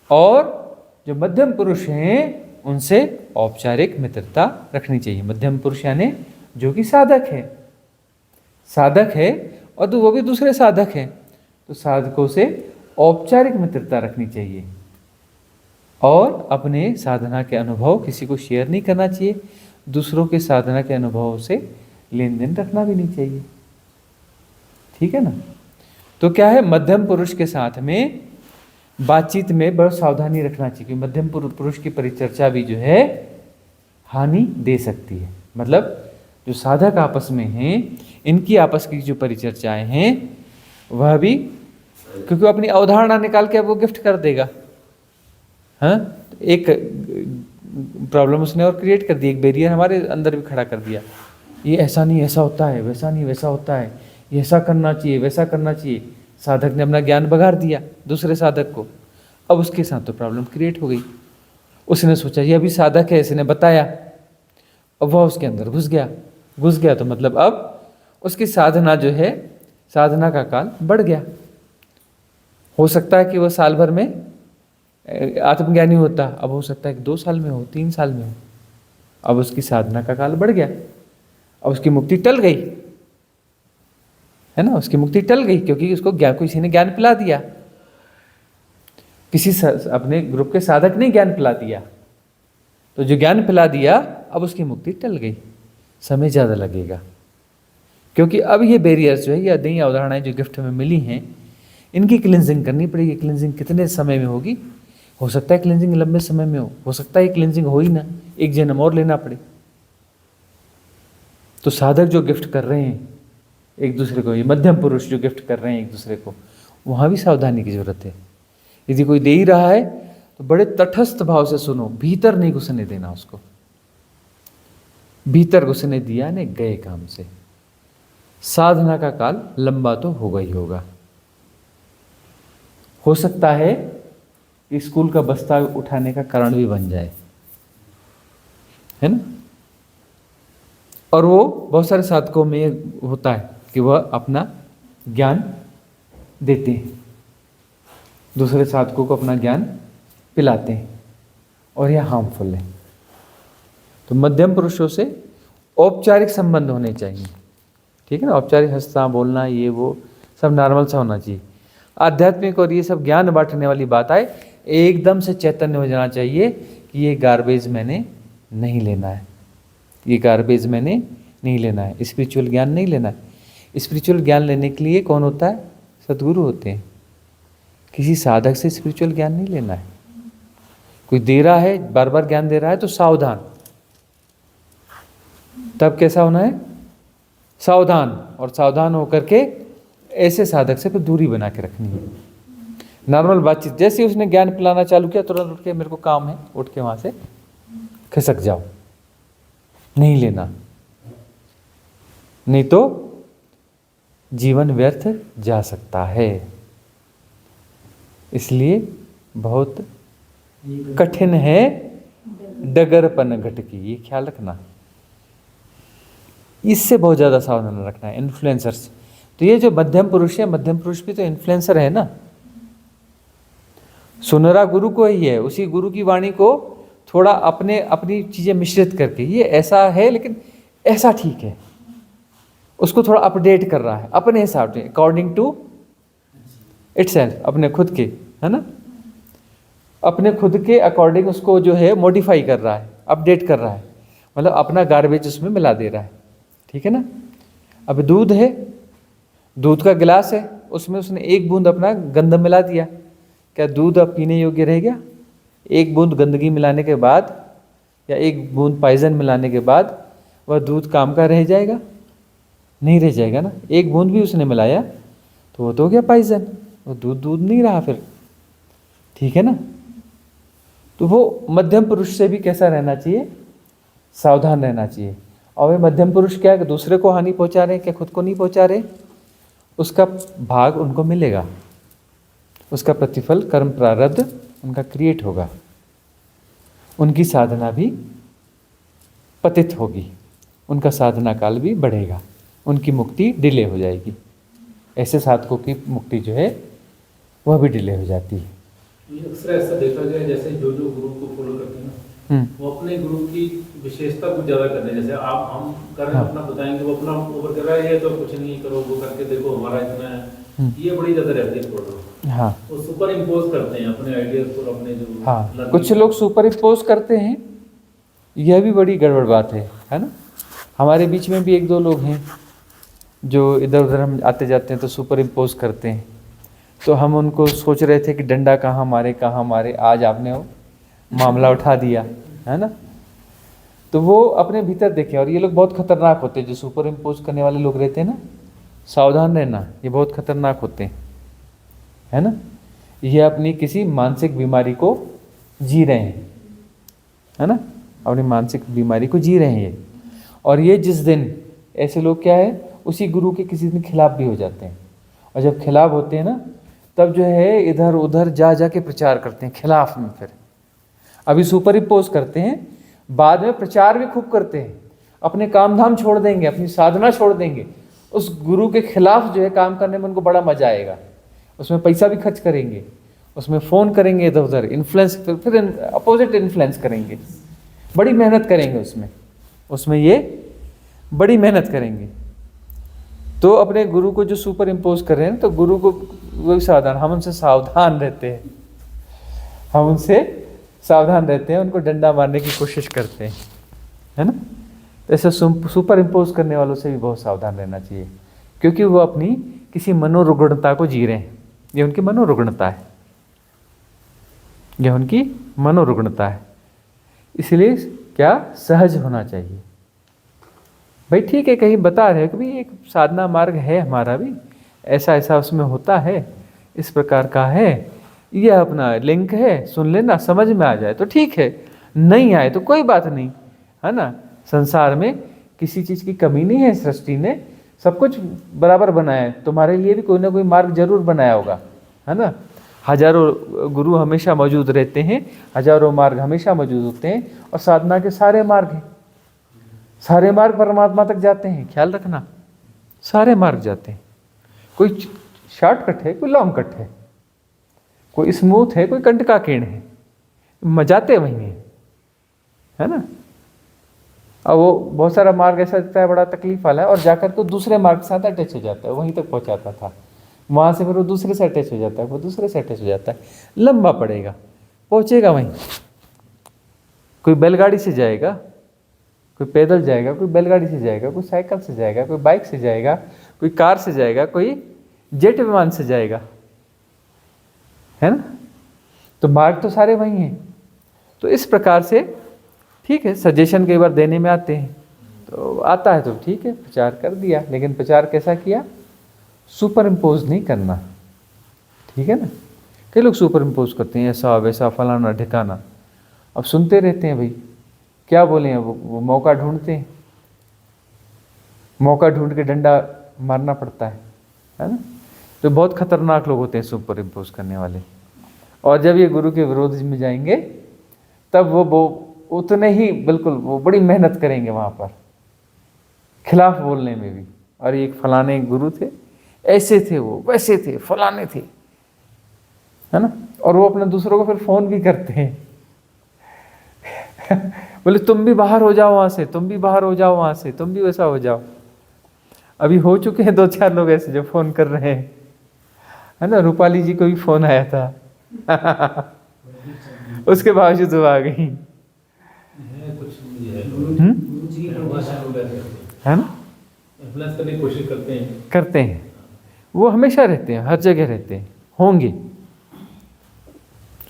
और जो मध्यम पुरुष हैं उनसे औपचारिक मित्रता रखनी चाहिए। मध्यम पुरुष यानी जो कि साधक है, साधक है और तो वो भी दूसरे साधक हैं, तो साधकों से औपचारिक मित्रता रखनी चाहिए। और अपने साधना के अनुभव किसी को शेयर नहीं करना चाहिए। दूसरों के साधना के अनुभव से लेन देन रखना भी नहीं चाहिए। ठीक है ना? तो क्या है, मध्यम पुरुष के साथ में बातचीत में बहुत सावधानी रखना चाहिए, क्योंकि मध्यम पुरुष की परिचर्चा भी जो है हानि दे सकती है। मतलब जो साधक आपस में हैं, इनकी आपस की जो परिचर्चाएं हैं वह भी, क्योंकि वो अपनी अवधारणा निकाल के अब वो गिफ्ट कर देगा। हाँ, एक प्रॉब्लम उसने और क्रिएट कर दी, एक बैरियर हमारे अंदर भी खड़ा कर दिया। ये ऐसा नहीं ऐसा होता है, वैसा नहीं वैसा होता है, ये ऐसा करना चाहिए वैसा करना चाहिए। साधक ने अपना ज्ञान बघार दिया दूसरे साधक को, अब उसके साथ तो प्रॉब्लम क्रिएट हो गई। उसने सोचा ये अभी साधक है, इसने बताया, अब वह उसके अंदर घुस गया तो मतलब अब उसकी साधना जो है, साधना का काल बढ़ गया। हो सकता है कि वह साल भर में आत्मज्ञानी होता, अब हो सकता है कि 2 साल में हो, 3 साल में हो। अब उसकी साधना का काल बढ़ गया, अब उसकी मुक्ति टल गई, है ना? उसकी मुक्ति टल गई क्योंकि उसको किसी ने ज्ञान पिला दिया, किसी अपने ग्रुप के साधक ने ज्ञान पिला दिया। तो जो ज्ञान पिला दिया, अब उसकी मुक्ति टल गई। समय ज़्यादा लगेगा, क्योंकि अब ये बैरियर्स जो है, ये नई अवधारणाएं जो गिफ्ट में मिली हैं, इनकी क्लिनजिंग करनी पड़ेगी। क्लिनजिंग कितने समय में होगी? हो सकता है क्लिनजिंग लंबे समय में हो सकता है क्लिनजिंग हो ही ना, एक जन्म और लेना पड़े। तो साधक जो गिफ्ट कर रहे हैं एक दूसरे को, ये मध्यम पुरुष जो गिफ्ट कर रहे हैं एक दूसरे को, वहाँ भी सावधानी की जरूरत है। यदि कोई दे ही रहा है तो बड़े तटस्थ भाव से सुनो, भीतर नहीं घुसने देना उसको। भीतर घुसने दिया ने गए काम से। साधना का काल लंबा तो होगा ही होगा। हो सकता है कि स्कूल का बस्ता उठाने का कारण भी बन जाए, है ना? और वो बहुत सारे साधकों में होता है कि वह अपना ज्ञान देते हैं, दूसरे साधकों को अपना ज्ञान पिलाते हैं, और यह हार्मफुल है। तो मध्यम पुरुषों से औपचारिक संबंध होने चाहिए। ठीक है ना? औपचारिक हंसना बोलना, ये वो सब नॉर्मल सा होना चाहिए। आध्यात्मिक और ये सब ज्ञान बांटने वाली बात आए, एकदम से चैतन्य हो जाना चाहिए कि ये गार्बेज मैंने नहीं लेना है, ये गार्बेज मैंने नहीं लेना है। स्पिरिचुअल ज्ञान नहीं लेना है। स्पिरिचुअल ज्ञान लेने के लिए कौन होता है? सद्गुरु होते हैं। किसी साधक से स्पिरिचुअल ज्ञान नहीं लेना है। कोई दे रहा है, बार बार ज्ञान दे रहा है, तो सावधान। तब कैसा होना है? सावधान। और सावधान होकर के ऐसे साधक से फिर दूरी बना के रखनी है। नॉर्मल बातचीत, जैसे ही उसने ज्ञान पिलाना चालू किया, तुरंत उठ के मेरे को काम है, उठ के वहाँ से खिसक जाओ, नहीं लेना, नहीं तो जीवन व्यर्थ जा सकता है। इसलिए बहुत कठिन है डगरपन घट की, ये ख्याल रखना। इससे बहुत ज़्यादा सावधान रखना है। इन्फ्लुएंसर्स, तो ये जो मध्यम पुरुष है, मध्यम पुरुष भी तो इन्फ्लुएंसर है ना। सुनरा गुरु को ही है, उसी गुरु की वाणी को थोड़ा अपनी चीज़ें मिश्रित करके, ये ऐसा है लेकिन ऐसा ठीक है, उसको थोड़ा अपडेट कर रहा है अपने हिसाब से, अकॉर्डिंग टू इटसेल्फ, अपने खुद के, है ना, अपने खुद के अकॉर्डिंग उसको जो है मॉडिफाई कर रहा है, अपडेट कर रहा है, मतलब अपना गार्बेज उसमें मिला दे रहा है। ठीक है ना? अब दूध है, दूध का गिलास है, उसमें उसने 1 बूंद अपना गंदम मिला दिया, क्या दूध अब पीने योग्य रह गया? 1 बूंद गंदगी मिलाने के बाद या 1 बूंद पॉइजन मिलाने के बाद वह दूध काम का रह जाएगा? नहीं रह जाएगा ना। 1 बूंद भी उसने मिलाया तो वो तो हो गया पॉइजन, वो दूध नहीं रहा फिर। ठीक है ना? तो वो मध्यम पुरुष से भी कैसा रहना चाहिए, सावधान रहना चाहिए। और वे मध्यम पुरुष क्या है कि दूसरे को हानि पहुंचा रहे हैं, क्या खुद को नहीं पहुंचा रहे, उसका भाग उनको मिलेगा, उसका प्रतिफल कर्म प्रारब्ध उनका क्रिएट होगा, उनकी साधना भी पतित होगी, उनका साधना काल भी बढ़ेगा, उनकी मुक्ति डिले हो जाएगी। ऐसे साधकों की मुक्ति जो है वह भी डिले हो जाती है। ये अक्सर ऐसा देखा गया है, जैसे जो जो गुरु को फॉलो करते हैं ना, वो अपने गुरु की विशेषता कुछ ज़्यादा करते हैं। जैसे आप हम कर रहे हैं अपना बताएंगे, वो अपना ओवर कर रहा है, ये तो कुछ नहीं करो, वो करके देखो हमारा इतना है, ये बड़ी ज़्यादा रहती है प्रॉब्लम। हाँ वो सुपर इम्पोज करते हैं अपने आइडियाज पर, अपने जो हाँ, कुछ लोग सुपर इम्पोज करते हैं, यह भी बड़ी गड़बड़ बात है ना। हमारे बीच में भी एक दो लोग हैं जो इधर उधर हम आते जाते हैं तो सुपर इम्पोज करते हैं। तो हम उनको सोच रहे थे कि डंडा कहाँ मारे, आज आपने वो मामला उठा दिया, है ना। तो वो अपने भीतर देखें। और ये लोग बहुत खतरनाक होते हैं, जो सुपर इम्पोज करने वाले लोग रहते हैं ना, सावधान रहना, ये बहुत खतरनाक होते हैं, है ना। ये अपनी किसी मानसिक बीमारी को जी रहे हैं, है ना, अपनी मानसिक बीमारी को जी रहे हैं ये। और ये जिस दिन ऐसे लोग क्या है, उसी गुरु के किसी दिन खिलाफ भी हो जाते हैं। और जब खिलाफ होते हैं ना, तब जो है इधर उधर जा के प्रचार करते हैं खिलाफ में। फिर अभी सुपर इम्पोज करते हैं, बाद में प्रचार भी खूब करते हैं, अपने काम धाम छोड़ देंगे, अपनी साधना छोड़ देंगे, उस गुरु के खिलाफ जो है काम करने में उनको बड़ा मजा आएगा, उसमें पैसा भी खर्च करेंगे, उसमें फ़ोन करेंगे इधर उधर, इन्फ्लुएंस, फिर अपोजिट इन्फ्लुएंस करेंगे, बड़ी मेहनत करेंगे उसमें ये बड़ी मेहनत करेंगे। तो अपने गुरु को जो सुपर इम्पोज कर रहे हैं, तो गुरु को वही सावधान, हम उनसे सावधान रहते हैं, हम उनसे सावधान रहते हैं, उनको डंडा मारने की कोशिश करते हैं, है ना। तो ऐसे सुपर इम्पोज करने वालों से भी बहुत सावधान रहना चाहिए, क्योंकि वो अपनी किसी मनोरुग्णता को जी रहे हैं। ये उनकी मनोरुग्णता है, यह उनकी मनोरुग्णता है। इसलिए क्या सहज होना चाहिए। भाई ठीक है, कहीं बता रहे कि भाई एक साधना मार्ग है हमारा भी, ऐसा ऐसा उसमें होता है, इस प्रकार का है, ये अपना लिंक है, सुन लेना, समझ में आ जाए तो ठीक है, नहीं आए तो कोई बात नहीं, है ना। संसार में किसी चीज़ की कमी नहीं है, सृष्टि ने सब कुछ बराबर बनाया है, तुम्हारे लिए भी कोई ना कोई मार्ग जरूर बनाया होगा, है ना। हजारों गुरु हमेशा मौजूद रहते हैं, हजारों मार्ग हमेशा मौजूद होते हैं, और साधना के सारे मार्ग हैं, सारे मार्ग परमात्मा तक जाते हैं, ख्याल रखना, सारे मार्ग जाते हैं। कोई शॉर्टकट है, कोई लॉन्ग कट है, कोई स्मूथ है, कोई कंटकाकीर्ण है, जाते वहीं है ना। और वो बहुत सारा मार्ग ऐसा दिखता है बड़ा तकलीफ वाला है, और जाकर तो दूसरे मार्ग के साथ अटैच हो जाता है, वहीं तक पहुंचाता था, वहाँ से फिर वो दूसरे से अटैच हो जाता है, वो दूसरे से अटैच हो जाता है, लंबा पड़ेगा, पहुँचेगा वहीं। कोई बैलगाड़ी से जाएगा, कोई पैदल जाएगा, कोई बैलगाड़ी से जाएगा, कोई साइकिल से जाएगा, कोई बाइक से जाएगा, कोई कार से जाएगा, कोई जेट विमान से जाएगा, है ना। तो मार्ग तो सारे वही हैं। तो इस प्रकार से ठीक है, सजेशन कई बार देने में आते हैं, तो आता है तो ठीक है, प्रचार कर दिया, लेकिन प्रचार कैसा किया, सुपर इम्पोज नहीं करना, ठीक है ना। कई लोग सुपर इम्पोज करते हैं, ऐसा वैसा फलाना ठिकाना, अब सुनते रहते हैं, भाई क्या बोले हैं, वो मौका ढूंढते हैं, मौका ढूंढ के डंडा मारना पड़ता है ना। तो बहुत खतरनाक लोग होते हैं सुपर इम्पोज करने वाले। और जब ये गुरु के विरोध में जाएंगे, तब वो उतने ही बिल्कुल वो बड़ी मेहनत करेंगे वहाँ पर खिलाफ बोलने में भी। और एक फलाने गुरु थे, ऐसे थे, वो वैसे थे, फलाने थे, है ना। और वो अपने दूसरों को फिर फ़ोन भी करते हैं बोले तुम भी बाहर हो जाओ वहाँ से, तुम भी बाहर हो जाओ वहाँ से, तुम भी वैसा हो जाओ। अभी हो चुके हैं 2-4 लोग ऐसे जो फ़ोन कर रहे हैं, है ना। रूपाली जी को भी फ़ोन आया था उसके बावजूद वो आ गई, है ना। इन्फ्लुएंस करने की कोशिश करते हैं, वो हमेशा रहते हैं, हर जगह रहते हैं, होंगे।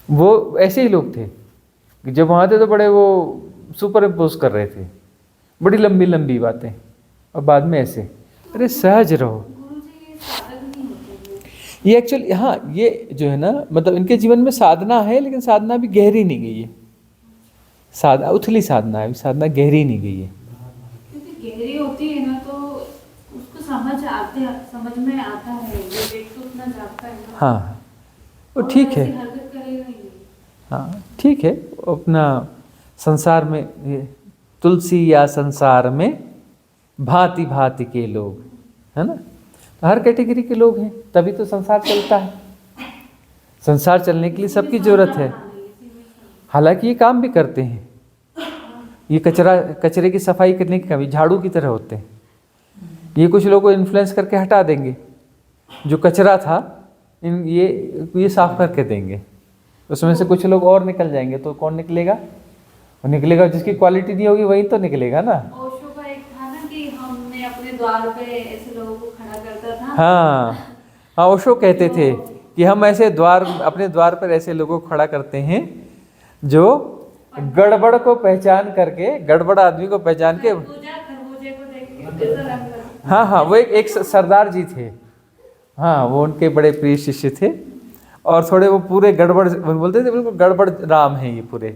वो ऐसे ही लोग थे कि जब वहाँ थे तो बड़े वो सुपर इम्पोज कर रहे थे, बड़ी लंबी लंबी बातें, और बाद में ऐसे। अरे सहज रहो, ये एक्चुअली, हाँ, ये जो है ना, मतलब इनके जीवन में साधना है, लेकिन साधना भी गहरी नहीं गई है। साधना उथली साधना है, साधना गहरी नहीं गई है। क्योंकि गहरी होती है ना, तो उसको समझ में आता है, जो व्यक्ति उतना जागता है ना, हाँ, वो ठीक है। ऐसी हरकत करेगा ही नहीं। हाँ, ठीक है। अपना संसार में ये तुलसी या संसार में भांति भांति के लोग, है ना, तो हर कैटेगरी के लोग हैं, तभी तो संसार चलता है। संसार चलने के लिए सबकी जरूरत है। हालांकि ये काम भी करते हैं, ये कचरे की सफाई करने की कभी झाड़ू की तरह होते हैं। ये कुछ लोगों को इन्फ्लुएंस करके हटा देंगे, जो कचरा था ये साफ करके देंगे, उसमें से कुछ लोग और निकल जाएंगे, तो कौन निकलेगा? वो निकलेगा जिसकी क्वालिटी नहीं होगी, वही तो निकलेगा ना। ओशो का एक था ना कि हमने अपने द्वार पे ऐसे लोगों को खड़ा करता था। हाँ, ओशो कहते थे कि हम ऐसे अपने द्वार पर ऐसे लोगों को खड़ा करते हैं जो गड़बड़ को पहचान करके, गड़बड़ आदमी को पहचान के। खरबूजे को देख के कैसा रंग लगता। हाँ, वो एक सरदार जी थे। हाँ, वो उनके बड़े प्रिय शिष्य थे, और थोड़े वो पूरे गड़बड़ बोलते थे, बिल्कुल गड़बड़ राम हैं ये पूरे।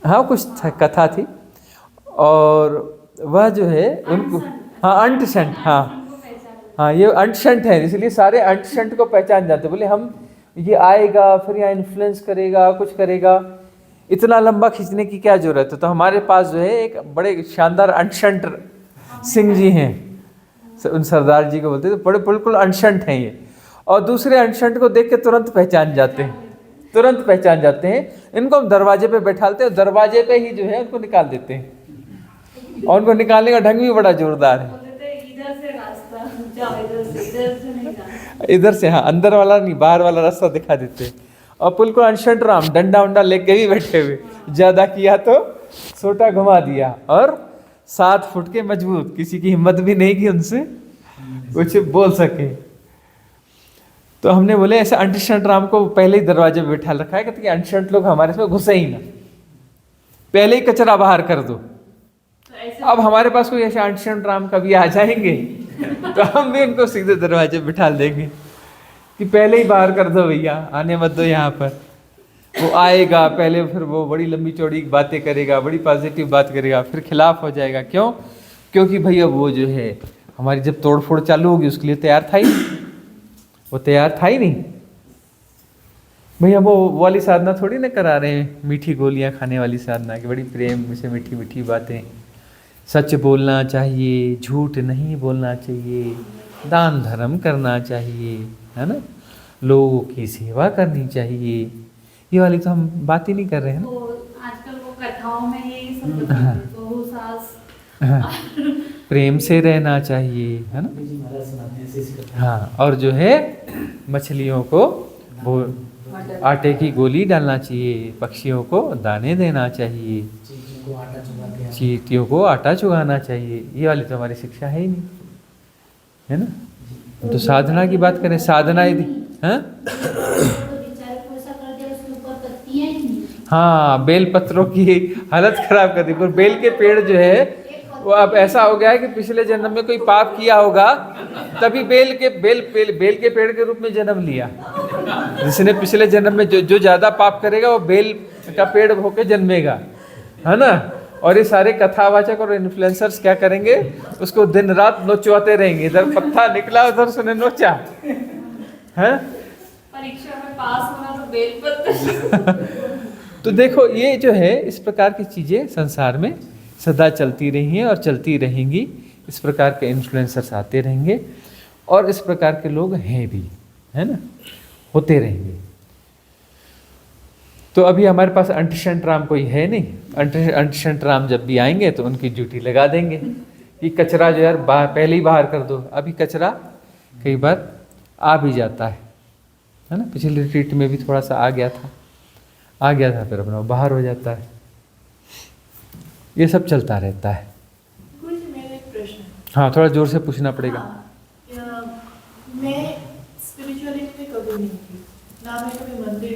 हाँ, कुछ कथा थी, और वह जो है उनको, हाँ, अंट-शंट, हाँ, ये अंट-शंट है, इसलिए सारे अंट-शंट को पहचान जाते। बोले हम, ये आएगा फिर यहाँ इन्फ्लुएंस करेगा, कुछ करेगा, इतना लंबा खींचने की क्या जरूरत है। तो हमारे पास जो है एक बड़े शानदार अंट-शंट सिंह जी हैं, उन सरदार जी को बोलते थे, बड़े बिल्कुल अंट-शंट हैं ये, और दूसरे अंट-शंट को देख के तुरंत पहचान जाते हैं। इनको हम दरवाजे पे बैठाते हैं, दरवाजे पे ही जो है उनको निकाल देते हैं, और उनको निकालने का ढंग भी बड़ा जोरदार है। इधर से रास्ता जाओ, इधर से नहीं जाना। इधर से, हाँ, अंदर वाला नहीं, बाहर वाला रास्ता दिखा देते हैं। और बिल्कुल अंट-शंट राम, डंडा उंडा लेके भी बैठे हुए, ज्यादा किया तो सोटा घुमा दिया, और 7 फुट के मजबूत, किसी की हिम्मत भी नहीं कि उनसे कुछ बोल सके। तो हमने बोले ऐसे अंट-शंट राम को पहले ही दरवाजे पे बैठा रखा है, कहते कि अंट-शंट लोग हमारे इसमें घुसे ही ना, पहले ही कचरा बाहर कर दो। अब हमारे पास कोई ऐसे अंट-शंट राम कभी आ जाएंगे तो हम भी इनको सीधे दरवाजे पे बिठा देंगे कि पहले ही बाहर कर दो भैया, आने मत दो यहाँ पर। वो आएगा पहले, फिर वो बड़ी लंबी चौड़ी बातें करेगा, बड़ी पॉजिटिव बात करेगा, फिर खिलाफ हो जाएगा। क्यों? क्योंकि भैया वो जो है हमारी जब तोड़ फोड़ चालू होगी उसके लिए तैयार था ही, वो तैयार था ही नहीं भैया। वो वाली साधना थोड़ी ना करा रहे हैं, मीठी गोलियां खाने वाली साधना की, बड़ी प्रेम से मीठी मीठी बातें, सच बोलना चाहिए, झूठ नहीं बोलना चाहिए, दान धर्म करना चाहिए, है ना, लोगों की सेवा करनी चाहिए, ये वाली तो हम बात ही नहीं कर रहे हैं ना। तो आजकल वो कथाओं में यही सब बताते हैं, बहू सास प्रेम से रहना चाहिए, है ना। हाँ, और जो है मछलियों को वो आटे की गोली डालना चाहिए, पक्षियों को दाने देना चाहिए, चींटियों को आटा चुगाना चाहिए, ये वाली तो हमारी शिक्षा है ही नहीं, है ना। तो साधना की बात करें, साधना यदि, हाँ, बेल पत्रों की हालत खराब कर दी। पर बेल के पेड़ जो है वो अब ऐसा हो गया है कि पिछले जन्म में कोई पाप किया होगा तभी बेल के पेड़ के रूप में जन्म लिया। जिसने पिछले जन्म में जो ज्यादा पाप करेगा वो बेल का पेड़ होके जन्मेगा, है ना। और ये सारे कथावाचक और इन्फ्लुएंसर्स क्या करेंगे, उसको दिन रात नोचवाते रहेंगे, इधर पत्ता निकला उधर सुने नोचा, है। परीक्षा में पास होना तो बेल पत्र। तो देखो ये जो है इस प्रकार की चीजें संसार में सदा चलती रही हैं और चलती रहेंगी। इस प्रकार के इन्फ्लुएंसर्स आते रहेंगे और इस प्रकार के लोग हैं भी, है ना, होते रहेंगे। तो अभी हमारे पास अंट-शंट राम कोई है नहीं। अंट-शंट राम जब भी आएंगे तो उनकी ड्यूटी लगा देंगे कि कचरा जो यार पहले ही बाहर कर दो। अभी कचरा कई बार आ भी जाता है ना। पिछले रिट्रीट में भी थोड़ा सा आ गया था फिर अपना बाहर हो जाता है। ये सब चलता रहता है। कुछ मेरा एक प्रश्न है। हाँ, थोड़ा जोर से पूछना पड़ेगा। मैं स्पिरिचुअलिटी में कभी नहीं थी, ना मैं कभी मंदिर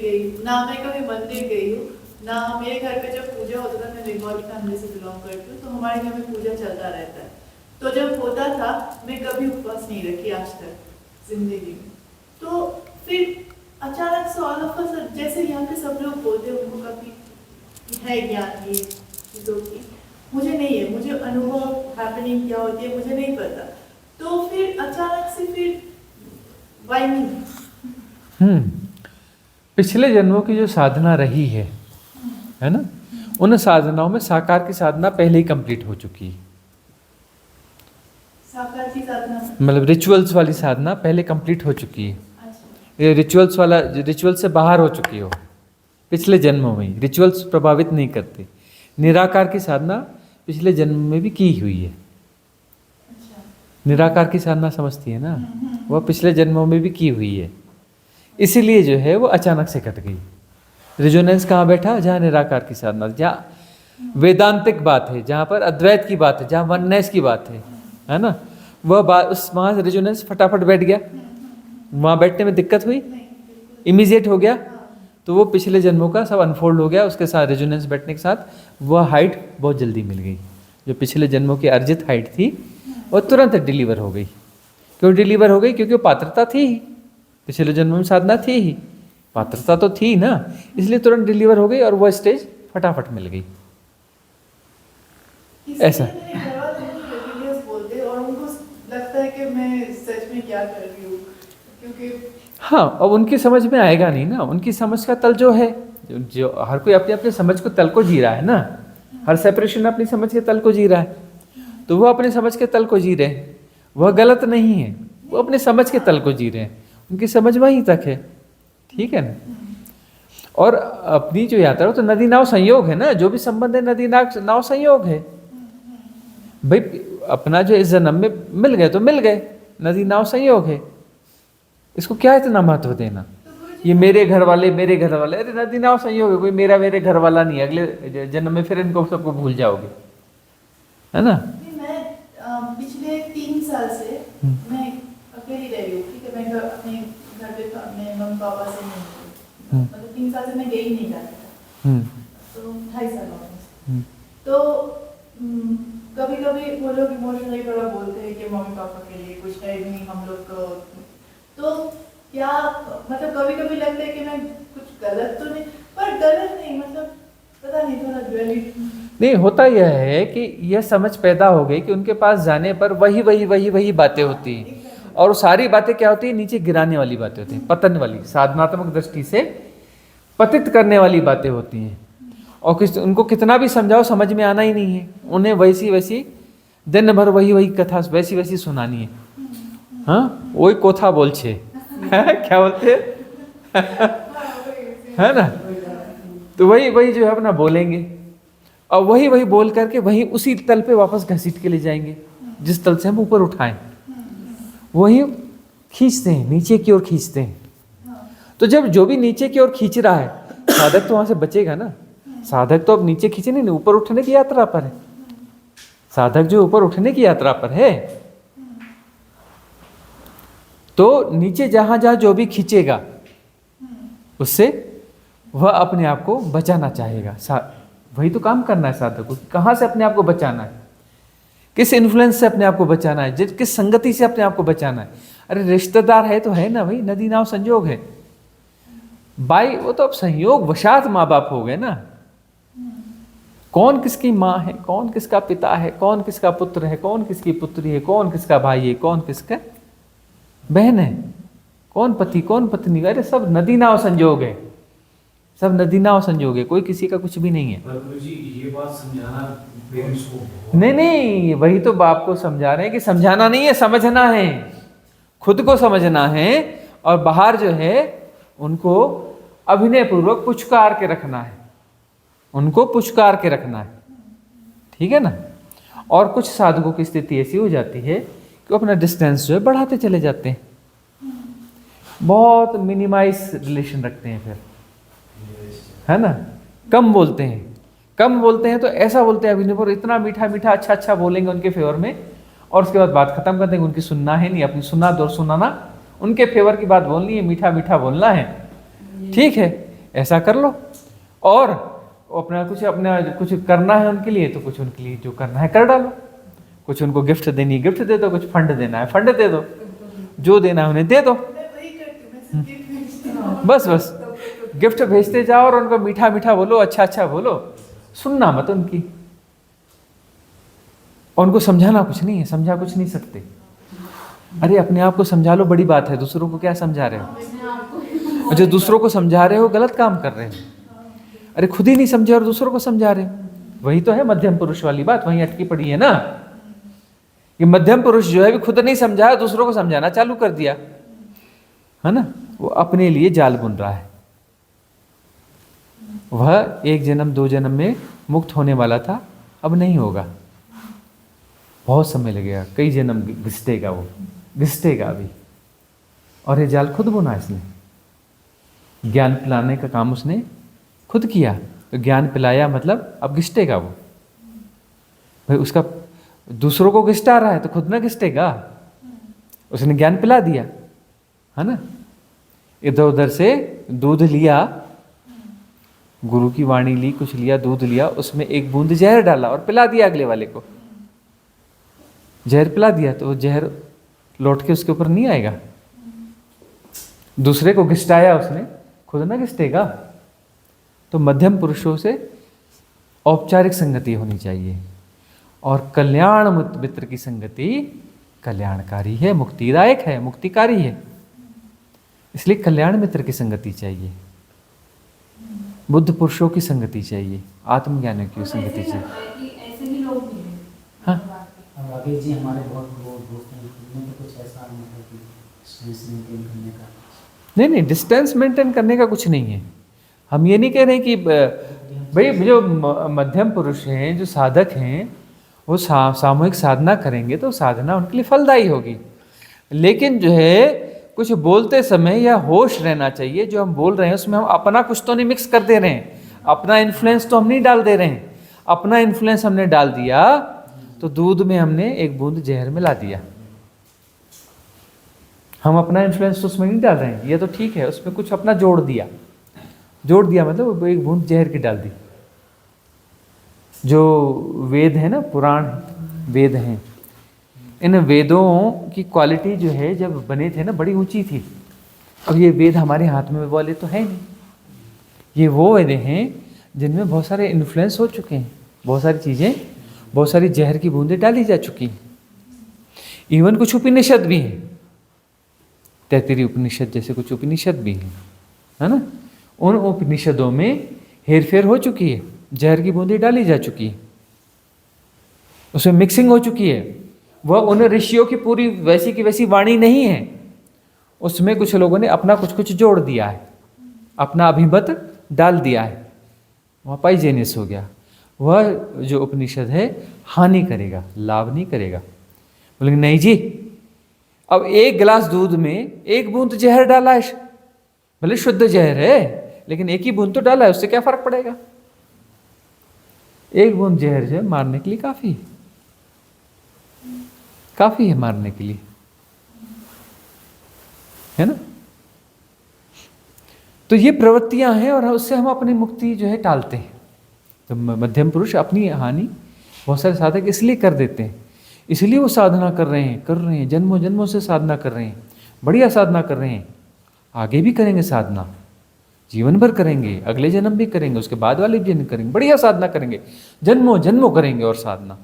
गई हूँ, ना मेरे घर पे जब पूजा होता था, मैं बंगाली फैमिली से बिलोंग करती हूँ, तो हमारे घर में पूजा चलता रहता है। तो जब होता था मैं कभी उपवास नहीं रखी आज तक जिंदगी में। तो फिर अचानक से ऑल ऑफ अ सडन, जैसे यहाँ पे सब लोग बोलते हैं उनको कभी है ज्ञान ये चीज़ों की, मुझे नहीं है, मुझे अनुभव हैपनिंग क्या होती है मुझे नहीं पता। तो फिर अचानक से फिर वाई नहीं? पिछले जन्मों की जो साधना रही है ना, उन साधनाओं में साकार की साधना पहले ही कंप्लीट हो चुकी है। साकार की साधना मतलब रिचुअल्स वाली साधना पहले कंप्लीट हो चुकी है। अच्छा। ये रिचुअल से बाहर हो चुकी हो पिछले जन्मों में। रिचुअल्स प्रभावित नहीं करते। निराकार की साधना पिछले जन्म में भी की हुई है। अच्छा। निराकार की साधना समझती है ना, वह पिछले जन्मों में भी की हुई है, इसीलिए जो है वो अचानक से कट गई। रिजोनेंस कहाँ बैठा? जहाँ निराकार की साधना, जहाँ वेदांतिक बात है, जहाँ पर अद्वैत की बात है, जहाँ वननेस की बात है ना, वह बात उस वहाँ से रिजोनेंस फटाफट बैठ गया। वहाँ बैठने में दिक्कत हुई, इमीडिएट हो गया, तो वो पिछले जन्मों का सब अनफोल्ड हो गया। उसके साथ रेजोनेंस बैठने के साथ वह हाइट बहुत जल्दी मिल गई। जो पिछले जन्मों की अर्जित हाइट थी वो तुरंत डिलीवर हो गई। क्यों डिलीवर हो गई? क्योंकि वो पात्रता थी ही, पिछले जन्म में साधना थी ही, पात्रता तो थी ना, इसलिए तुरंत डिलीवर हो गई और वह स्टेज फटाफट मिल गई। ऐसा बोलते हैं और उनको लगता है कि मैं सच में क्या कर रही हूँ, क्योंकि हाँ, अब उनकी समझ में आएगा नहीं ना। उनकी समझ का तल जो है, जो हर कोई अपने अपने समझ को तल को जी रहा है ना, हर सेपरेशन अपनी समझ के तल को जी रहा है, तो वो अपने समझ के तल को जी रहे हैं। वह गलत नहीं है, वो अपने समझ के तल को जी रहे हैं, उनकी समझ वहीं तक है, ठीक है ना। और अपनी जो यात्रा हो तो नदी नाव संयोग है ना, जो भी संबंध है नदी नाव संयोग है भाई। अपना जो इस जन्म में मिल गए तो मिल गए, नदी नाव संयोग है, इसको क्या इतना महत्व देना। ये मेरे घर वाले, अरे नदी नाव संयोग है, कोई मेरे घर वाला नहीं है। अगले जन्म में फिर इनको सबको भूल जाओगे, है ना। मैं पिछले 3 साल से मैं अकेली रह रही हूँ, ठीक है। मैं अपने घर पे अपने मम्मी पापा से नहीं हूँ, मतलब 3 साल से मैं गई नहीं जाती था, तो 2.5 साल हो। तो कभी कभी वो लोग इमोशनली थोड़ा बोलते हैं कि मम्मी पापा के लिए कुछ है नहीं हम लोग को, तो क्या मतलब कभी कभी लगता है कि मैं कुछ गलत तो नहीं, पर गलत नहीं, मतलब पता नहीं, थोड़ा ड्वेलिटी नहीं होता। यह है कि यह समझ पैदा हो गई कि उनके पास जाने पर वही बातें होती हैं, और वो सारी बातें क्या होती है? नीचे गिराने वाली बातें होती हैं, पतन वाली, साधनात्मक दृष्टि से पतित करने वाली बातें होती हैं। और उनको कितना भी समझाओ समझ में आना ही नहीं है। उन्हें वैसी दिन भर वही कथा वैसी सुनानी है। हाँ, वही कोथा बोल छे क्या बोलते हैं है ना। तो वही जो है अपना बोलेंगे, और वही बोल करके वही उसी तल पे वापस घसीट के ले जाएंगे जिस तल से हम ऊपर उठाएं, वही खींचते हैं, नीचे की ओर खींचते हैं। तो जब जो भी नीचे की ओर खींच रहा है, साधक तो वहां से बचेगा ना। साधक तो अब नीचे खींचे नहीं, ऊपर उठने की यात्रा पर है। साधक जो ऊपर उठने की यात्रा पर है, तो नीचे जहां जो भी खींचेगा उससे वह अपने आप को बचाना चाहेगा। वही तो काम करना है साधक को, कहाँ से अपने आप को बचाना है, किस इन्फ्लुएंस से अपने आप को बचाना है, किस संगति से अपने आप को बचाना है। अरे रिश्तेदार है तो है ना भाई, नदी नाव संयोग है भाई, वो तो अब संयोग वशात माँ बाप हो गए ना। कौन किसकी माँ है, कौन किसका पिता है, कौन किसका पुत्र है, कौन किसकी पुत्री है, कौन किसका भाई है, कौन किसका बहन है, कौन पति कौन पत्नी, अरे सब नदी नाव संयोग है, सब नदी नाव संयोग है, कोई किसी का कुछ भी नहीं है। ये बात समझाना पेरेंट्स को नहीं, वही तो बाप को समझा रहे हैं कि समझाना नहीं है, समझना है, खुद को समझना है, और बाहर जो है उनको अभिनय पूर्वक पुचकार के रखना है, उनको पुचकार के रखना है, ठीक है ना। और कुछ साधकों की स्थिति ऐसी हो जाती है कि अपना डिस्टेंस जो है बढ़ाते चले जाते हैं, बहुत मिनिमाइज रिलेशन रखते हैं, फिर है ना, कम बोलते हैं तो ऐसा बोलते हैं अभिनय पर, इतना मीठा मीठा अच्छा बोलेंगे उनके फेवर में, और उसके बाद बात खत्म कर देंगे। उनकी सुनना है नहीं, अपनी सुना दो सुनाना, उनके फेवर की बात बोलनी है, मीठा मीठा बोलना है, ठीक है, ऐसा कर लो। और अपना कुछ करना है उनके लिए तो कुछ उनके लिए जो करना है कर डालो, कुछ उनको गिफ्ट देनी है गिफ्ट दे दो, कुछ फंड देना है फंड दे दो, जो देना है उन्हें दे दो। मैं वही करती हूँ, मैं बस बस गिफ्ट भेजते जाओ और उनको मीठा मीठा बोलो, अच्छा अच्छा बोलो, सुनना मत उनकी। और उनको समझाना कुछ नहीं है, समझा कुछ नहीं सकते। अरे अपने आप को समझा लो, बड़ी बात है। दूसरों को क्या समझा रहे हो? और जो दूसरों को समझा रहे हो गलत काम कर रहे हो। अरे खुद ही नहीं समझे और दूसरों को समझा रहे हो, वही तो है मध्यम पुरुष वाली बात, वहीं अटकी पड़ी है ना। ये मध्यम पुरुष जो है भी खुद नहीं समझा, दूसरों को समझाना चालू कर दिया, है ना। वो अपने लिए जाल बुन रहा है। वह 1 जन्म 2 जन्म में मुक्त होने वाला था, अब नहीं होगा, बहुत समय लगेगा, कई जन्म घिसटेगा, वो घिसटेगा अभी। और ये जाल खुद बुना इसने, ज्ञान पिलाने का काम उसने खुद किया। तो ज्ञान पिलाया मतलब अब घिसटेगा वो। भाई उसका दूसरों को घिसटा रहा है तो खुद ना घिसटेगा, उसने ज्ञान पिला दिया, है ना। इधर उधर से दूध लिया, गुरु की वाणी ली, कुछ लिया, दूध लिया, उसमें 1 बूंद जहर डाला और पिला दिया अगले वाले को। जहर पिला दिया तो वो जहर लौट के उसके ऊपर नहीं आएगा। दूसरे को घिसटाया उसने, खुद ना घिसटेगा। तो मध्यम पुरुषों से औपचारिक संगति होनी चाहिए, और कल्याण मित्र की संगति कल्याणकारी है, मुक्तिदायक है, मुक्तिकारी है। इसलिए कल्याण मित्र की संगति चाहिए, बुद्ध पुरुषों की संगति चाहिए, आत्मज्ञानियों की संगति चाहिए। ऐसे ही लोग भी हैं। हाँ, अब राकेश जी हमारे बहुत दोस्त हैं, उनमें तो कुछ ऐसा मतलब कि डिस्टेंस मेंटेन करने का। नहीं, डिस्टेंस मेंटेन करने का कुछ नहीं है। हम ये नहीं कह रहे कि भाई जो मध्यम पुरुष हैं, जो साधक हैं, वो सामूहिक साधना करेंगे तो साधना उनके लिए फलदायी होगी। लेकिन जो है कुछ बोलते समय या होश रहना चाहिए, जो हम बोल रहे हैं उसमें हम अपना कुछ तो नहीं मिक्स कर दे रहे हैं, अपना इन्फ्लुएंस तो हम नहीं डाल दे रहे हैं। अपना इन्फ्लुएंस हमने डाल दिया तो दूध में हमने 1 बूंद जहर मिला दिया। हम अपना इन्फ्लुएंस तो उसमें नहीं डाल रहे हैं, ये तो ठीक है, उसमें कुछ अपना जोड़ दिया मतलब 1 बूंद जहर की डाल दी। जो वेद है ना, पुराण वेद हैं, इन वेदों की क्वालिटी जो है जब बने थे ना बड़ी ऊंची थी। अब ये वेद हमारे हाथ में वाले तो है नहीं, ये वो वेद हैं जिनमें बहुत सारे इन्फ्लुएंस हो चुके हैं, बहुत सारी चीज़ें, बहुत सारी जहर की बूंदें डाली जा चुकी हैं। इवन कुछ उपनिषद भी हैं, तैत्तिरीय उपनिषद जैसे कुछ उपनिषद भी हैं, है ना। उन उपनिषदों में हेरफेर हो चुकी है, जहर की बूंदें डाली जा चुकी है, उसमें मिक्सिंग हो चुकी है। वह उन ऋषियों की पूरी वैसी की वैसी वाणी नहीं है, उसमें कुछ लोगों ने अपना कुछ कुछ जोड़ दिया है, अपना अभिमत डाल दिया है, वहाँ पाइजेनियस हो गया। वह जो उपनिषद है हानि करेगा, लाभ नहीं करेगा। बोलेंगे नहीं जी, अब 1 गिलास दूध में 1 बूंद जहर डाला है, भले शुद्ध जहर है लेकिन 1 ही बूंद तो डाला है, उससे क्या फर्क पड़ेगा। 1 बूंद जहर जो है मारने के लिए काफी है मारने के लिए, है ना। तो ये प्रवृत्तियां हैं और उससे हम अपनी मुक्ति जो है टालते हैं। तो मध्यम पुरुष अपनी हानि बहुत सारे साधक इसलिए कर देते हैं, इसलिए वो साधना कर रहे हैं, जन्मों जन्मों से साधना कर रहे हैं, बढ़िया साधना कर रहे हैं, आगे भी करेंगे साधना, जीवन भर करेंगे, अगले जन्म भी करेंगे, उसके बाद वाले जन्म करेंगे, बढ़िया साधना करेंगे, जन्मों जन्मों करेंगे। और साधना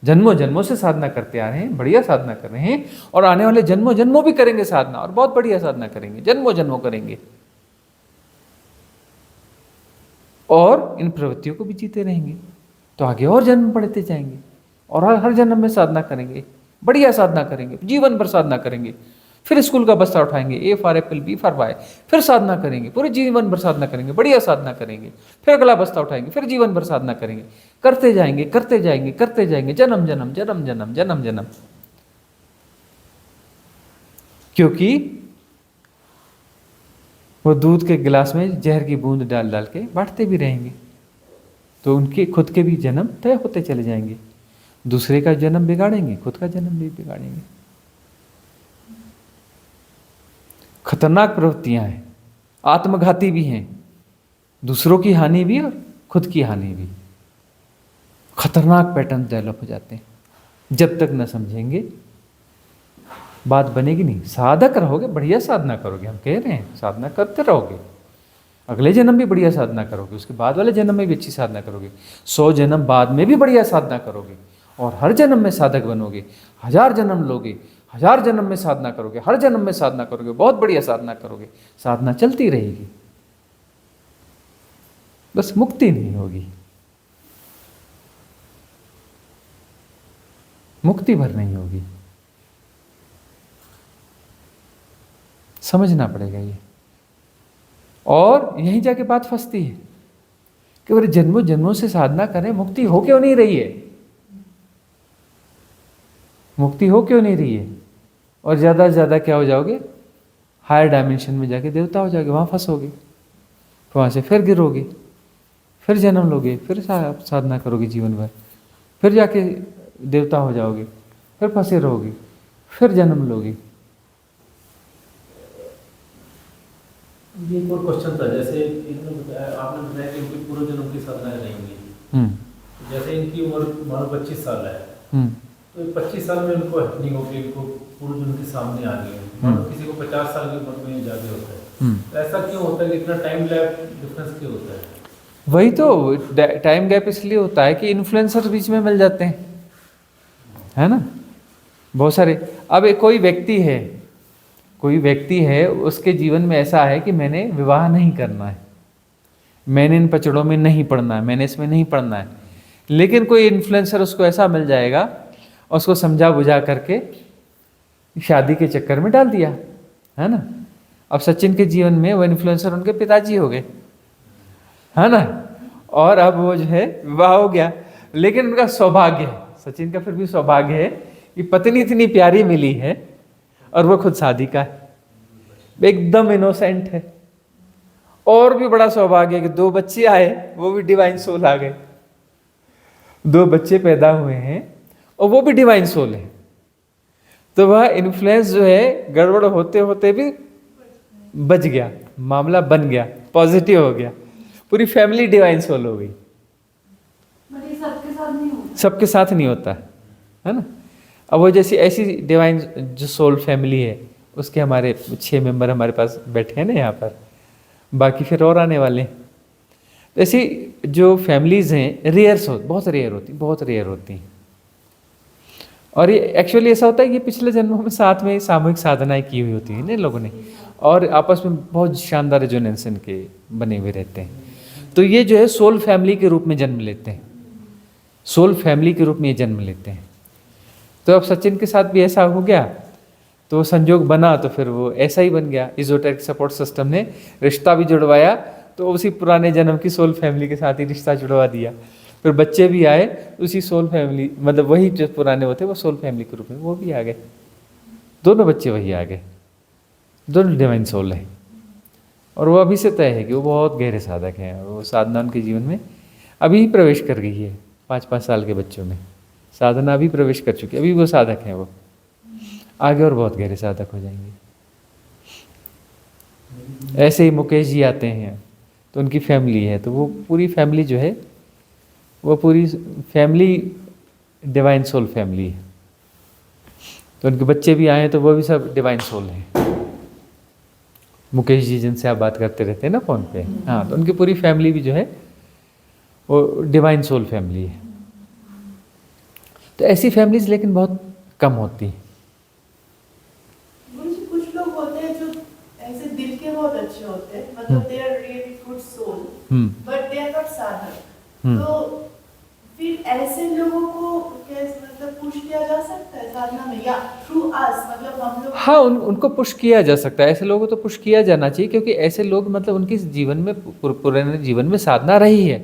जन्मों जन्मों से साधना करते आ रहे हैं, बढ़िया साधना कर रहे हैं, और आने वाले जन्मों जन्मों भी करेंगे साधना, और बहुत बढ़िया साधना करेंगे, जन्मों जन्मों करेंगे, और इन प्रवृत्तियों को भी जीते रहेंगे। तो आगे और जन्म पढ़ते जाएंगे, और हर जन्म में साधना करेंगे, बढ़िया साधना करेंगे, जीवन भर साधना करेंगे, फिर स्कूल का बस्ता उठाएंगे, A for Apple, B for boy, फिर साधना करेंगे, पूरे जीवन भर साधना करेंगे, बढ़िया साधना करेंगे, फिर अगला बस्ता उठाएंगे, फिर जीवन भर साधना करेंगे, करते जाएंगे करते जाएंगे करते जाएंगे, जन्म जन्म जन्म जन्म जन्म जन्म। क्योंकि वो दूध के गिलास में जहर की बूंद डाल डाल के बांटते भी रहेंगे, तो उनके खुद के भी जन्म तय होते चले जाएंगे, दूसरे का जन्म बिगाड़ेंगे, खुद का जन्म भी बिगाड़ेंगे। खतरनाक प्रवृत्तियां हैं, आत्मघाती भी हैं, दूसरों की हानि भी और खुद की हानि भी। खतरनाक पैटर्न डेवलप हो जाते हैं जब तक न समझेंगे बात बनेगी नहीं। साधक रहोगे, बढ़िया साधना करोगे, हम कह रहे हैं साधना करते रहोगे, अगले जन्म भी बढ़िया साधना करोगे, उसके बाद वाले जन्म में भी अच्छी साधना करोगे, 100 जन्म बाद में भी बढ़िया साधना करोगे, और हर जन्म में साधक बनोगे। 1000 जन्म लोगे, 1000 जन्म में साधना करोगे, हर जन्म में साधना करोगे, बहुत बढ़िया साधना करोगे, साधना चलती रहेगी, बस मुक्ति नहीं होगी, मुक्ति भर नहीं होगी। समझना पड़ेगा ये। और यहीं जाके बात फंसती है कि अरे जन्मों जन्मों से साधना करें, मुक्ति हो क्यों नहीं रही है, मुक्ति हो क्यों नहीं रही है, और ज़्यादा से ज़्यादा क्या हो जाओगे, हायर डायमेंशन में जाके देवता हो जाओगे, वहाँ फंसोगे, वहाँ से फिर गिरोगे, फिर जन्म लोगे, फिर साधना करोगे जीवन भर, फिर जाके देवता हो जाओगे, फिर फंसे रहोगे, फिर जन्म लोगे। ये एक और क्वेश्चन था, जैसे आपने बताया कि इनकी पूर्व जन्म की साधनाएं नहीं हुई, जैसे इनकी उम्र मानो 25 साल है, तो 25 साल में इनको हैपनिंग होगी, इनको पूर्व जन्म के सामने आ गई, मानो किसी को 50 साल की उम्र में जाके होता है, तो ऐसा क्यों होता है कि इतना टाइम गैप डिफरेंस क्यों होता है? वही तो टाइम गैप इसलिए होता है कि इन्फ्लुएंसर बीच में मिल जाते हैं, है ना, बहुत सारे। अब एक कोई व्यक्ति है, उसके जीवन में ऐसा है कि मैंने विवाह नहीं करना है, मैंने इन पचड़ों में नहीं पढ़ना है, मैंने इसमें नहीं पढ़ना है, लेकिन कोई इन्फ्लुएंसर उसको ऐसा मिल जाएगा, उसको समझा बुझा करके शादी के चक्कर में डाल दिया, है ना। अब सचिन के जीवन में वो इन्फ्लुएंसर उनके पिताजी हो गए, है ना, और अब वो जो है विवाह हो गया, लेकिन उनका सौभाग्य है, सचिन का फिर भी सौभाग्य है कि पत्नी इतनी प्यारी मिली है और वो खुद साधिका है, एकदम इनोसेंट है। और भी बड़ा सौभाग्य है कि 2 बच्चे आए, वो भी डिवाइन सोल आ गए, 2 बच्चे पैदा हुए हैं और वो भी डिवाइन सोल है। तो वह इन्फ्लुएंस जो है गड़बड़ होते होते भी बच गया, मामला बन गया, पॉजिटिव हो गया, पूरी फैमिली डिवाइन सोल हो गई। सबके साथ नहीं होता है ना। अब वो जैसी ऐसी डिवाइन जो सोल फैमिली है, उसके हमारे 6 मेंबर हमारे पास बैठे हैं ना यहाँ पर, बाकी फिर और आने वाले हैं। ऐसी जो फैमिलीज़ हैं बहुत रेयर होती हैं। और ये एक्चुअली ऐसा होता है कि पिछले जन्मों में साथ में सामूहिक साधनाएं की हुई होती हैं ना लोगों ने, और आपस में बहुत शानदार रेजोनेंस इनके बने हुए रहते हैं। तो ये जो है सोल फैमिली के रूप में जन्म लेते हैं, सोल फैमिली के रूप में ये जन्म लेते हैं। तो अब सचिन के साथ भी ऐसा हो गया, तो संजोग बना, तो फिर वो ऐसा ही बन गया। इजोटेरिक सपोर्ट सिस्टम ने रिश्ता भी जुड़वाया, तो उसी पुराने जन्म की सोल फैमिली के साथ ही रिश्ता जुड़वा दिया। फिर बच्चे भी आए उसी सोल फैमिली, मतलब वही जो पुराने होते वो सोल फैमिली के रूप में वो भी आ गए, दोनों बच्चे वही आ गए, दोनों डिवाइन सोल है। और वो अभी से तय है कि वो बहुत गहरे साधक हैं, और वो साधना उनके जीवन में अभी ही प्रवेश कर गई है। 5-5 साल के बच्चों में साधना अभी प्रवेश कर चुकी है, अभी वो साधक हैं, वो आगे और बहुत गहरे साधक हो जाएंगे। ऐसे ही मुकेश जी आते हैं, तो उनकी फैमिली है, तो वो पूरी फैमिली जो है वो पूरी फैमिली डिवाइन सोल फैमिली है। तो उनके बच्चे भी आए, तो वो भी सब डिवाइन सोल हैं। मुकेश जी जिनसे आप बात करते रहते हैं ना फ़ोन पे, हाँ, तो उनकी पूरी फैमिली भी जो है वो डिवाइन सोल फैमिली है। तो ऐसी फैमिलीज लेकिन बहुत कम होती हैं। कुछ लोग होते हैं जो ऐसे दिल के बहुत अच्छे होते हैं, मतलब they are really good soul, but they are not साधक। तो फिर ऐसे लोगों को कैसे मतलब पुश किया जा सकता है साधना में, या थ्रू अस, मतलब हम लोग? हाँ, उनको पुश किया जा सकता है, ऐसे लोगों को तो पुश किया जाना चाहिए, क्योंकि ऐसे लोग मतलब उनकी जीवन में पुराने जीवन में साधना रही है,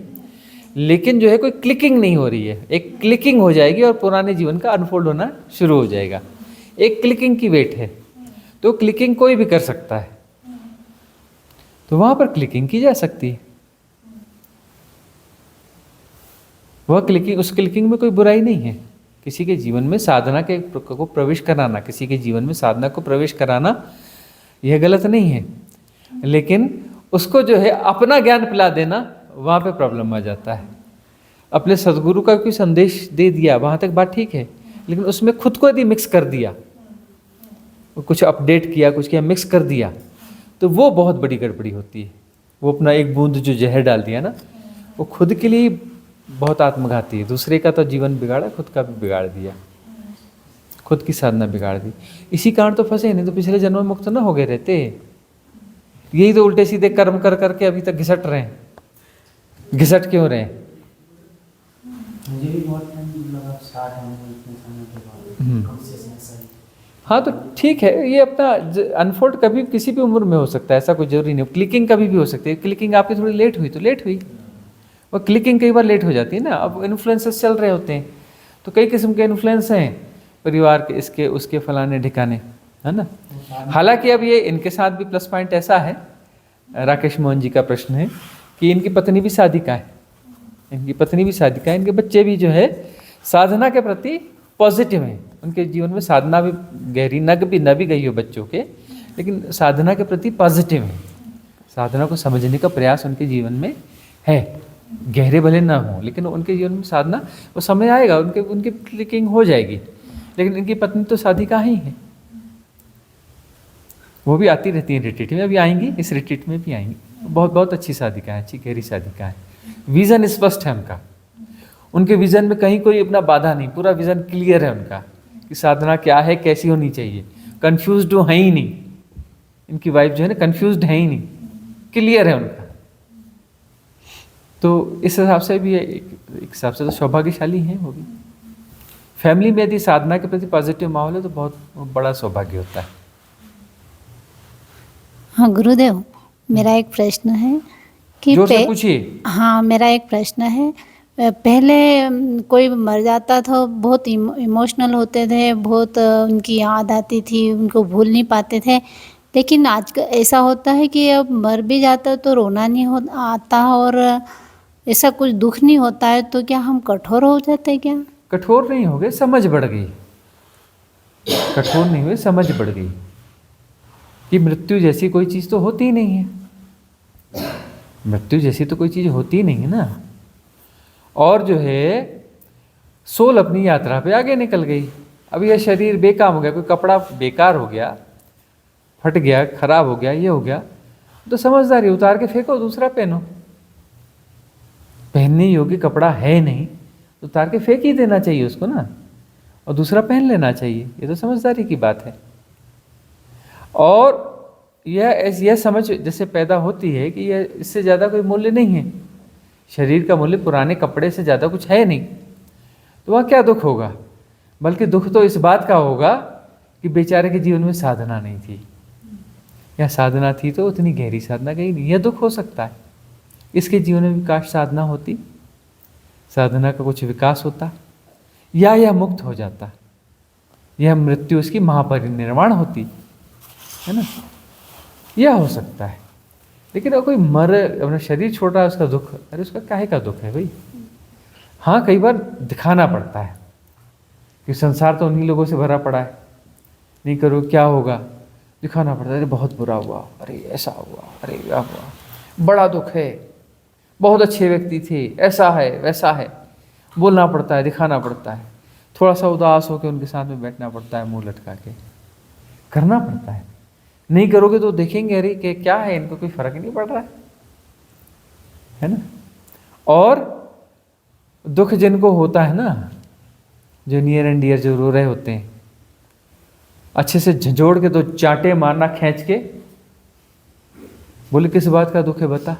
लेकिन जो है कोई क्लिकिंग नहीं हो रही है। एक क्लिकिंग हो जाएगी और पुराने जीवन का अनफोल्ड होना शुरू हो जाएगा। एक क्लिकिंग की वेट है, तो क्लिकिंग कोई भी कर सकता है, तो वहाँ पर क्लिकिंग की जा सकती है। वह क्लिकिंग, उस क्लिकिंग में कोई बुराई नहीं है। किसी के जीवन में साधना के को प्रवेश कराना, किसी के जीवन में साधना को प्रवेश कराना यह गलत नहीं है, लेकिन उसको जो है अपना ज्ञान पिला देना, वहाँ पे प्रॉब्लम आ जाता है। अपने सदगुरु का कोई संदेश दे दिया, वहाँ तक बात ठीक है, लेकिन उसमें खुद को यदि मिक्स कर दिया कुछ अपडेट किया, कुछ किया, मिक्स कर दिया, तो वो बहुत बड़ी गड़बड़ी होती है। वो अपना एक बूंद जो जहर डाल दिया ना, वो खुद के लिए बहुत आत्मघाती है। दूसरे का तो जीवन बिगाड़ा, खुद का भी बिगाड़ दिया, खुद की साधना बिगाड़ दी। इसी कारण तो फंसे, नहीं तो पिछले जन्म में मुक्त ना हो गए रहते। यही तो उल्टे सीधे कर्म कर करके अभी तक घिसट रहे हैं। घिसट क्यों रहे हैं? मुझे भी बहुत टाइम लगा स्टार्ट होने में, इतने समय के बाद प्रोसेस ऐसा ही। हाँ तो ठीक है, ये अपना अनफोल्ड कभी किसी भी उम्र में हो सकता है, ऐसा कोई जरूरी नहीं। क्लिकिंग कभी भी हो सकती है। क्लिकिंग आपकी थोड़ी लेट हुई तो लेट हुई, और क्लिकिंग कई बार लेट हो जाती है ना। अब इन्फ्लुएंसेस चल रहे होते हैं, तो कई किस्म के इन्फ्लुएंस हैं, परिवार के, इसके उसके फलाने ठिकाने, है ना। हालांकि अब ये इनके साथ भी प्लस पॉइंट ऐसा है, राकेश मोहन जी का प्रश्न है कि इनकी पत्नी भी साधिका है, इनकी पत्नी भी साधिका है, इनके बच्चे भी जो है साधना के प्रति पॉजिटिव हैं। उनके जीवन में साधना भी गहरी न भी गई हो बच्चों के, लेकिन साधना के प्रति पॉजिटिव है। साधना को समझने का प्रयास उनके जीवन में है, गहरे भले ना हो, लेकिन उनके जीवन में साधना, वो समय आएगा उनकी क्लिकिंग हो जाएगी। लेकिन इनकी पत्नी तो साधिका ही है, वो भी आती रहती है रिट्रीट में, अभी आएंगी, इस रिट्रीट में भी आएंगी। बहुत बहुत अच्छी साधिका है, अच्छी गहरी साधिका है। विज़न स्पष्ट है उनका, उनके विज़न में कहीं कोई अपना बाधा नहीं, पूरा विज़न क्लियर है उनका कि साधना क्या है, कैसी होनी चाहिए। कन्फ्यूज्ड है ही नहीं, इनकी वाइफ जो है ना कन्फ्यूज्ड है ही नहीं, क्लियर है उनका। तो इस हिसाब से भी एक हिसाब से तो सौभाग्यशाली हैं वो भी। फैमिली में यदि साधना के प्रति पॉजिटिव माहौल है तो बहुत बड़ा सौभाग्य होता है। हाँ गुरुदेव, मेरा एक प्रश्न है कि जोर से पूछिए। हाँ, मेरा एक प्रश्न है। पहले कोई मर जाता था, बहुत इमोशनल होते थे, बहुत उनकी याद आती थी, उनको भूल नहीं पाते थे। लेकिन आज ऐसा होता है कि अब मर भी जाता है तो रोना नहीं आता, और ऐसा कुछ दुख नहीं होता है, तो क्या हम कठोर हो जाते हैं क्या? कठोर नहीं हो गए, समझ बढ़ गई। कठोर नहीं हुए, समझ बढ़ गई कि मृत्यु जैसी कोई चीज़ तो होती ही नहीं है। मृत्यु जैसी तो कोई चीज़ होती ही नहीं है ना। और जो है सोल अपनी यात्रा पे आगे निकल गई। अब यह शरीर बेकाम हो गया, कोई कपड़ा बेकार हो गया, फट गया, खराब हो गया, ये हो गया, तो समझदारी उतार के फेंको, दूसरा पहनो। पहनने योग्य कपड़ा है नहीं तो उतार के फेंक ही देना चाहिए उसको ना, और दूसरा पहन लेना चाहिए। ये तो समझदारी की बात है। और यह समझ जैसे पैदा होती है कि यह इससे ज़्यादा कोई मूल्य नहीं है, शरीर का मूल्य पुराने कपड़े से ज़्यादा कुछ है नहीं, तो वहाँ क्या दुख होगा। बल्कि दुख तो इस बात का होगा कि बेचारे के जीवन में साधना नहीं थी, या साधना थी तो उतनी गहरी साधना गई नहीं, यह दुख हो सकता है। इसके जीवन में विकास साधना होती, साधना का कुछ विकास होता, या यह मुक्त हो जाता, यह मृत्यु उसकी महापरिनिर्वाण होती, है ना, यह हो सकता है। लेकिन अगर कोई मर, अपना शरीर छोड़ रहा है, उसका दुख, अरे उसका काहे का दुख है भाई। हाँ, कई बार दिखाना पड़ता है कि संसार तो उन्हीं लोगों से भरा पड़ा है, नहीं करो क्या होगा, दिखाना पड़ता है। अरे बहुत बुरा हुआ, अरे ऐसा हुआ, अरे क्या हुआ, बड़ा दुख है, बहुत अच्छे व्यक्ति थे, ऐसा है वैसा है, बोलना पड़ता है, दिखाना पड़ता है। थोड़ा सा उदास होकर उनके साथ में बैठना पड़ता है, मुंह लटका के करना पड़ता है। नहीं करोगे तो देखेंगे अरे कि क्या है, इनको कोई फर्क नहीं पड़ रहा है ना। और दुख जिनको होता है ना, जो नियर एंड डियर, जो रो रहे होते हैं, अच्छे से झंझोड़ के तो चांटे मारना खींच के, बोले किस बात का दुख है बता।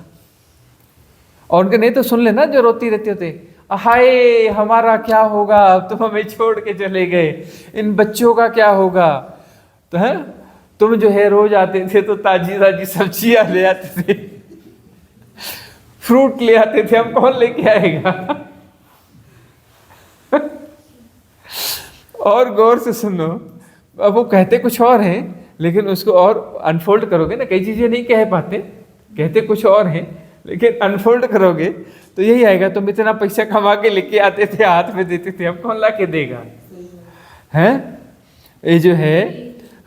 और उनके नहीं तो सुन लेना जो रोती रहती होते, हाय हमारा क्या होगा, तुम हमें छोड़ के चले गए, इन बच्चों का क्या होगा। तो है, तुम जो है रोज आते थे तो ताजी ताजी सब्जियां ले आते थे, फ्रूट ले आते थे, हम कौन लेके आएगा। और गौर से सुनो, अब वो कहते कुछ और हैं, लेकिन उसको और अनफोल्ड करोगे ना, कई चीजें नहीं कह पाते, कहते कुछ और हैं, लेकिन अनफोल्ड करोगे तो यही आएगा, तुम इतना पैसा कमा के लेके आते थे, हाथ में देते थे, अब कौन ला के देगा। हैं, ये जो है,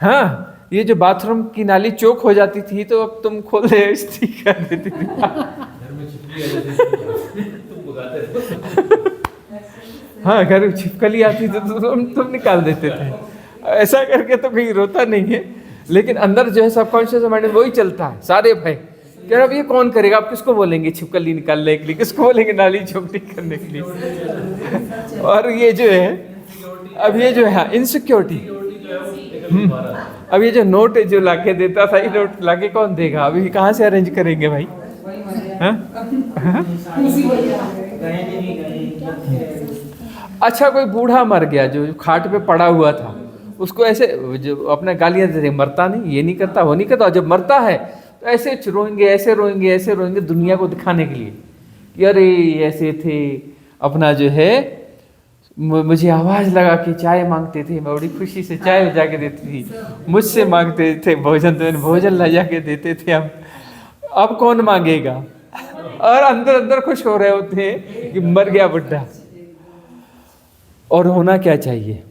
हाँ, ये जो बाथरूम की नाली चौक हो जाती थी तो अब तुम खोल दे इस्त्री कर देती थी। हाँ, घर में छिपकली आती तो तुम निकाल देते थे, ऐसा करके तो कहीं रोता नहीं है, लेकिन अंदर जो है सबकॉन्शियस माइंड में वही चलता है, सारे भय। कह रहा अब ये कौन करेगा, आप किसको बोलेंगे छिपकली निकालने के लिए, किसको बोलेंगे नाली चौकटी करने के लिए। और ये जो है अब ये जो है इनसिक्योरिटी, अब ये जो नोट जो लाके देता था, ये नोट लाके कौन देगा, अभी कहाँ से अरेंज करेंगे भाई? हाँ? अच्छा कोई बूढ़ा मर गया जो खाट पे पड़ा हुआ था, उसको ऐसे जो अपने गालियाँ देते, मरता नहीं, ये नहीं करता, वो नहीं करता, जब मरता है तो ऐसे रोएंगे, ऐसे रोएंगे, ऐसे रोएंगे दुनिया को दिखाने के लिए कि अरे ऐसे थे। अपना जो है मुझे आवाज़ लगा कि चाय मांगते थे, मैं बड़ी खुशी से चाय बजा के देती थी, मुझसे मांगते थे भोजन तो भोजन ला जा के देते थे। अब कौन मांगेगा? और अंदर अंदर खुश हो रहे होते हैं कि मर गया बुड्ढा। और होना क्या चाहिए?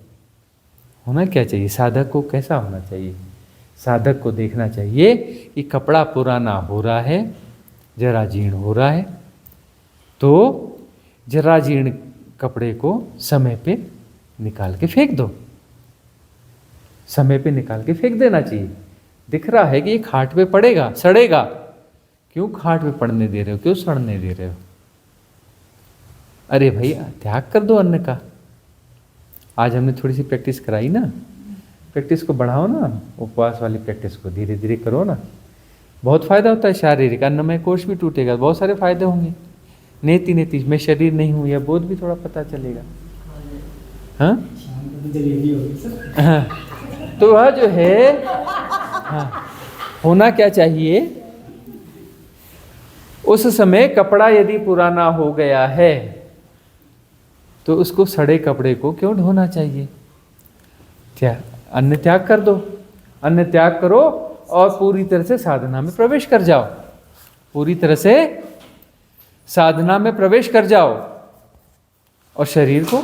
होना क्या चाहिए? साधक को कैसा होना चाहिए? साधक को देखना चाहिए कि कपड़ा पुराना हो रहा है, जरा जीर्ण हो रहा है, तो जरा जीर्ण कपड़े को समय पे निकाल के फेंक दो, समय पे निकाल के फेंक देना चाहिए। दिख रहा है कि ये खाट पे पड़ेगा, सड़ेगा, क्यों खाट पे पड़ने दे रहे हो, क्यों सड़ने दे रहे हो? अरे भैया त्याग कर दो अन्न का। आज हमने थोड़ी सी प्रैक्टिस कराई ना, प्रैक्टिस को बढ़ाओ ना, उपवास वाली प्रैक्टिस को धीरे धीरे करो ना, बहुत फायदा होता है। शारीरिक अन्नमय कोश भी टूटेगा, बहुत सारे फायदे होंगे। नेति नेति मैं शरीर नहीं हूँ, यह बोध भी थोड़ा पता चलेगा। हाँ, हाँ। तो वह जो है, हाँ, होना क्या चाहिए? उस समय कपड़ा यदि पुराना हो गया है तो उसको सड़े कपड़े को क्यों धोना चाहिए? अन्न त्याग कर दो, अन्न त्याग करो और पूरी तरह से साधना में प्रवेश कर जाओ, पूरी तरह से साधना में प्रवेश कर जाओ और शरीर को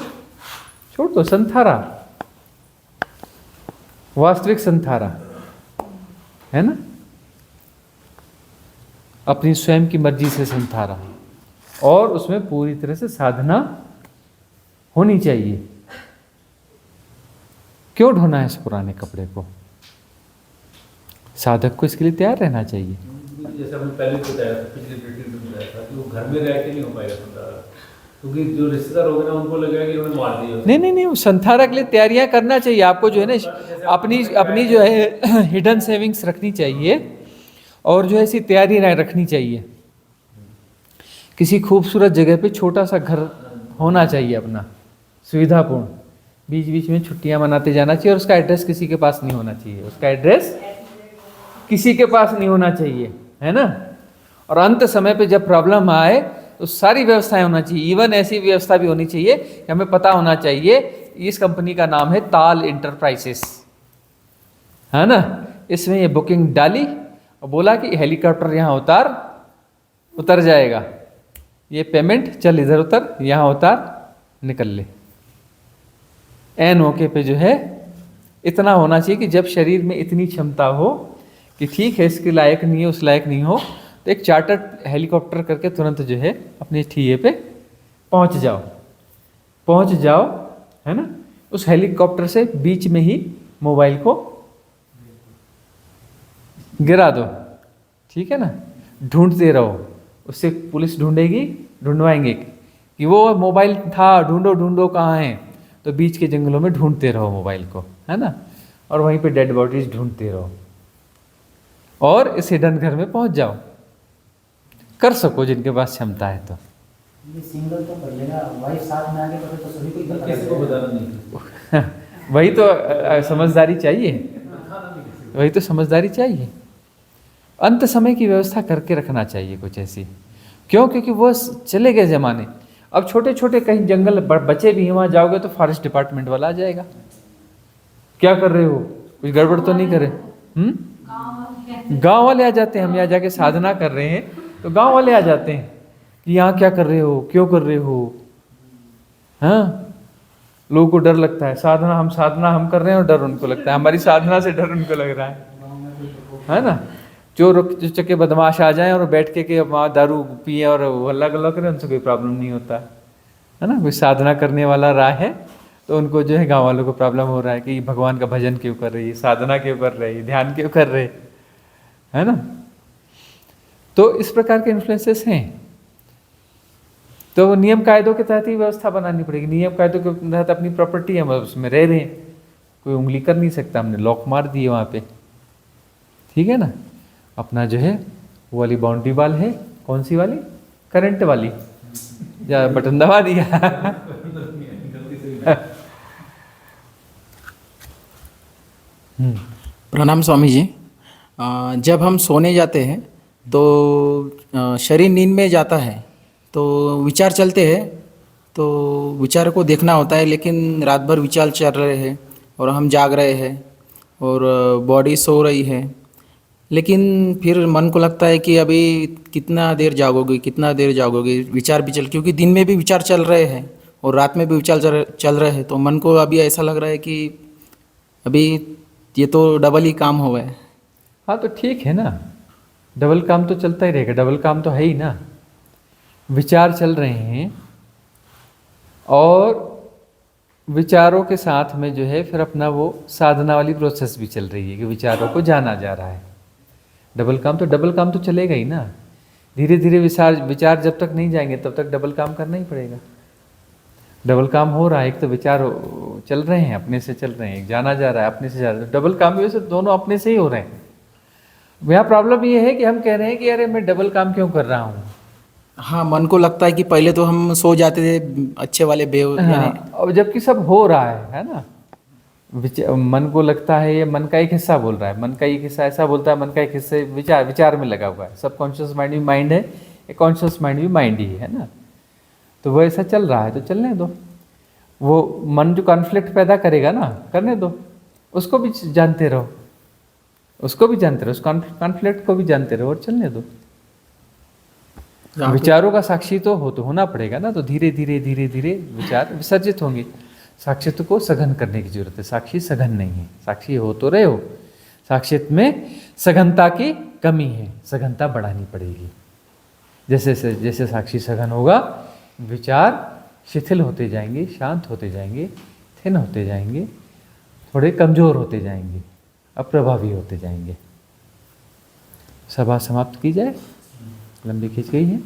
छोड़ दो। संथारा, वास्तविक संथारा है ना, अपनी स्वयं की मर्जी से संथारा, और उसमें पूरी तरह से साधना होनी चाहिए। क्यों ढोना है इस पुराने कपड़े को? साधक को इसके लिए तैयार रहना चाहिए। जैसे हमने पहले बताया था, पिछले वीडियो में बताया था कि वो घर में रह के नहीं हो पाएगा संथारा, क्योंकि जो रिश्तेदार हो गए ना उनको लगेगा कि उन्होंने मार दिया। नहीं, संथारा के लिए तैयारियां करना चाहिए आपको, जो है ना अपनी जो है हिडन सेविंग्स रखनी चाहिए, और जो है ऐसी तैयारी रखनी चाहिए। किसी खूबसूरत जगह पे छोटा सा घर होना चाहिए अपना, सुविधापूर्ण, बीच बीच में छुट्टियां मनाते जाना चाहिए, और उसका एड्रेस किसी के पास नहीं होना चाहिए, उसका एड्रेस किसी के पास नहीं होना चाहिए, है ना। और अंत समय पे जब प्रॉब्लम आए तो सारी व्यवस्थाएं होना चाहिए, इवन ऐसी व्यवस्था भी होनी चाहिए कि हमें पता होना चाहिए इस कंपनी का नाम है ताल इंटरप्राइजेस, है ना। इसमें ये बुकिंग डाली और बोला कि हेलीकॉप्टर यहाँ उतर जाएगा, ये पेमेंट चल इधर उतर, यहाँ उतार, निकल ले। एन मौके पे जो है इतना होना चाहिए कि जब शरीर में इतनी क्षमता हो कि ठीक है इसके लायक नहीं है, उस लायक नहीं हो, तो एक चार्टर्ड हेलीकॉप्टर करके तुरंत जो है अपने ठिये पे पहुंच जाओ, है ना। उस हेलीकॉप्टर से बीच में ही मोबाइल को गिरा दो, ठीक है ना। ढूंढते रहो, उससे पुलिस ढूंढवाएंगे कि वो मोबाइल था, ढूंढो कहाँ है, तो बीच के जंगलों में ढूंढते रहो मोबाइल को, है ना, और वहीं पे डेड बॉडीज ढूंढते रहो, और इस हिडन घर में पहुंच जाओ, कर सको जिनके पास क्षमता है। तो ये सिंगल तो कर लेगा, वाइफ साथ में आगे बढ़े तो सभी को किसी को बताना नहीं। वही तो समझदारी चाहिए, वही तो समझदारी चाहिए। अंत समय की व्यवस्था करके रखना चाहिए कुछ ऐसी। क्यों? क्योंकि वो चले गए जमाने। अब छोटे छोटे कहीं जंगल बचे भी हैं, वहाँ जाओगे तो फॉरेस्ट डिपार्टमेंट वाला आ जाएगा, क्या कर रहे हो, कुछ गड़बड़ तो नहीं करे। गांव वाले आ जाते हैं, हम यहाँ जाके साधना कर रहे हैं तो गांव वाले आ जाते हैं कि यहाँ क्या कर रहे हो, क्यों कर रहे हो। हाँ, लोगों को डर लगता है, साधना हम कर रहे हैं और डर उनको लगता है, हमारी साधना से डर उनको लग रहा है ना। चोर चक्के बदमाश आ जाएं और बैठ के वहाँ दारू पिए और हल्ला गल्ला करें, उनसे कोई प्रॉब्लम नहीं होता, है ना। कोई साधना करने वाला रहा है तो उनको जो है गांव वालों को प्रॉब्लम हो रहा है कि भगवान का भजन क्यों कर रही है, साधना क्यों कर रही है, ध्यान क्यों कर रहे, है ना। तो इस प्रकार के इन्फ्लुएंसेस हैं। तो नियम कायदों के तहत ही व्यवस्था बनानी पड़ेगी। नियम कायदों के तहत अपनी प्रॉपर्टी हम उसमें रह रहे हैं, कोई उंगली कर नहीं सकता, हमने लॉक मार दिए वहाँ पे, ठीक है ना। अपना जो है वो वाली बाउंड्री वाल है, कौन सी वाली, करंट वाली, या बटन दबा दिया। प्रणाम स्वामी जी। जब हम सोने जाते हैं तो शरीर नींद में जाता है तो विचार चलते हैं, तो विचार को देखना होता है, लेकिन रात भर विचार चल रहे हैं और हम जाग रहे हैं और बॉडी सो रही है, लेकिन फिर मन को लगता है कि अभी कितना देर जागोगे, कितना देर जागोगे, विचार भी चल, क्योंकि दिन में भी विचार चल रहे हैं और रात में भी विचार चल रहे हैं, तो मन को अभी ऐसा लग रहा है कि अभी ये तो डबल ही काम हो गया। हाँ तो ठीक है ना, डबल काम तो चलता ही रहेगा, डबल काम तो है ही ना। विचार चल रहे हैं और विचारों के साथ में जो है फिर अपना वो साधना वाली प्रोसेस भी चल रही है कि विचारों को जाना जा रहा है। डबल काम तो चलेगा ही ना। धीरे धीरे विचार जब तक नहीं जाएंगे तब तक डबल काम करना ही पड़ेगा। डबल काम हो रहा है, एक तो विचार चल रहे हैं अपने से चल रहे हैं, एक जाना जा रहा है अपने से जा रहा है, डबल काम वैसे दोनों अपने से ही हो रहे हैं। यहाँ प्रॉब्लम ये है कि हम कह रहे हैं कि अरे मैं डबल काम क्यों कर रहा हूँ। हाँ, मन को लगता है कि पहले तो हम सो जाते थे अच्छे वाले हाँ, अब जबकि सब हो रहा है ना। मन को लगता है, ये मन का एक हिस्सा बोल रहा है, मन का एक हिस्सा ऐसा बोलता है, मन का एक हिस्सा विचार में लगा हुआ है। सब कॉन्शियस माइंड भी माइंड है, एक कॉन्शियस माइंड भी माइंड ही है ना। तो वो ऐसा चल रहा है तो चलने दो। वो मन जो कॉन्फ्लिक्ट पैदा करेगा ना, करने दो, उसको भी जानते रहो, उसको भी जानते रहो, उस कॉन्फ्लिक्ट को भी जानते रहो और चलने दो। विचारों का साक्षी तो होना पड़ेगा ना। तो धीरे धीरे धीरे धीरे विचार विसर्जित होंगे। साक्षित्व को सघन करने की जरूरत है। साक्षी सघन नहीं है, साक्षी हो तो रहे हो, साक्षित्व में सघनता की कमी है, सघनता बढ़ानी पड़ेगी। जैसे जैसे साक्षी सघन होगा, विचार शिथिल होते जाएंगे, शांत होते जाएंगे, थिन होते जाएंगे, थोड़े कमज़ोर होते जाएंगे, अप्रभावी होते जाएंगे। सभा समाप्त की जाए, लंबी खींच गई है।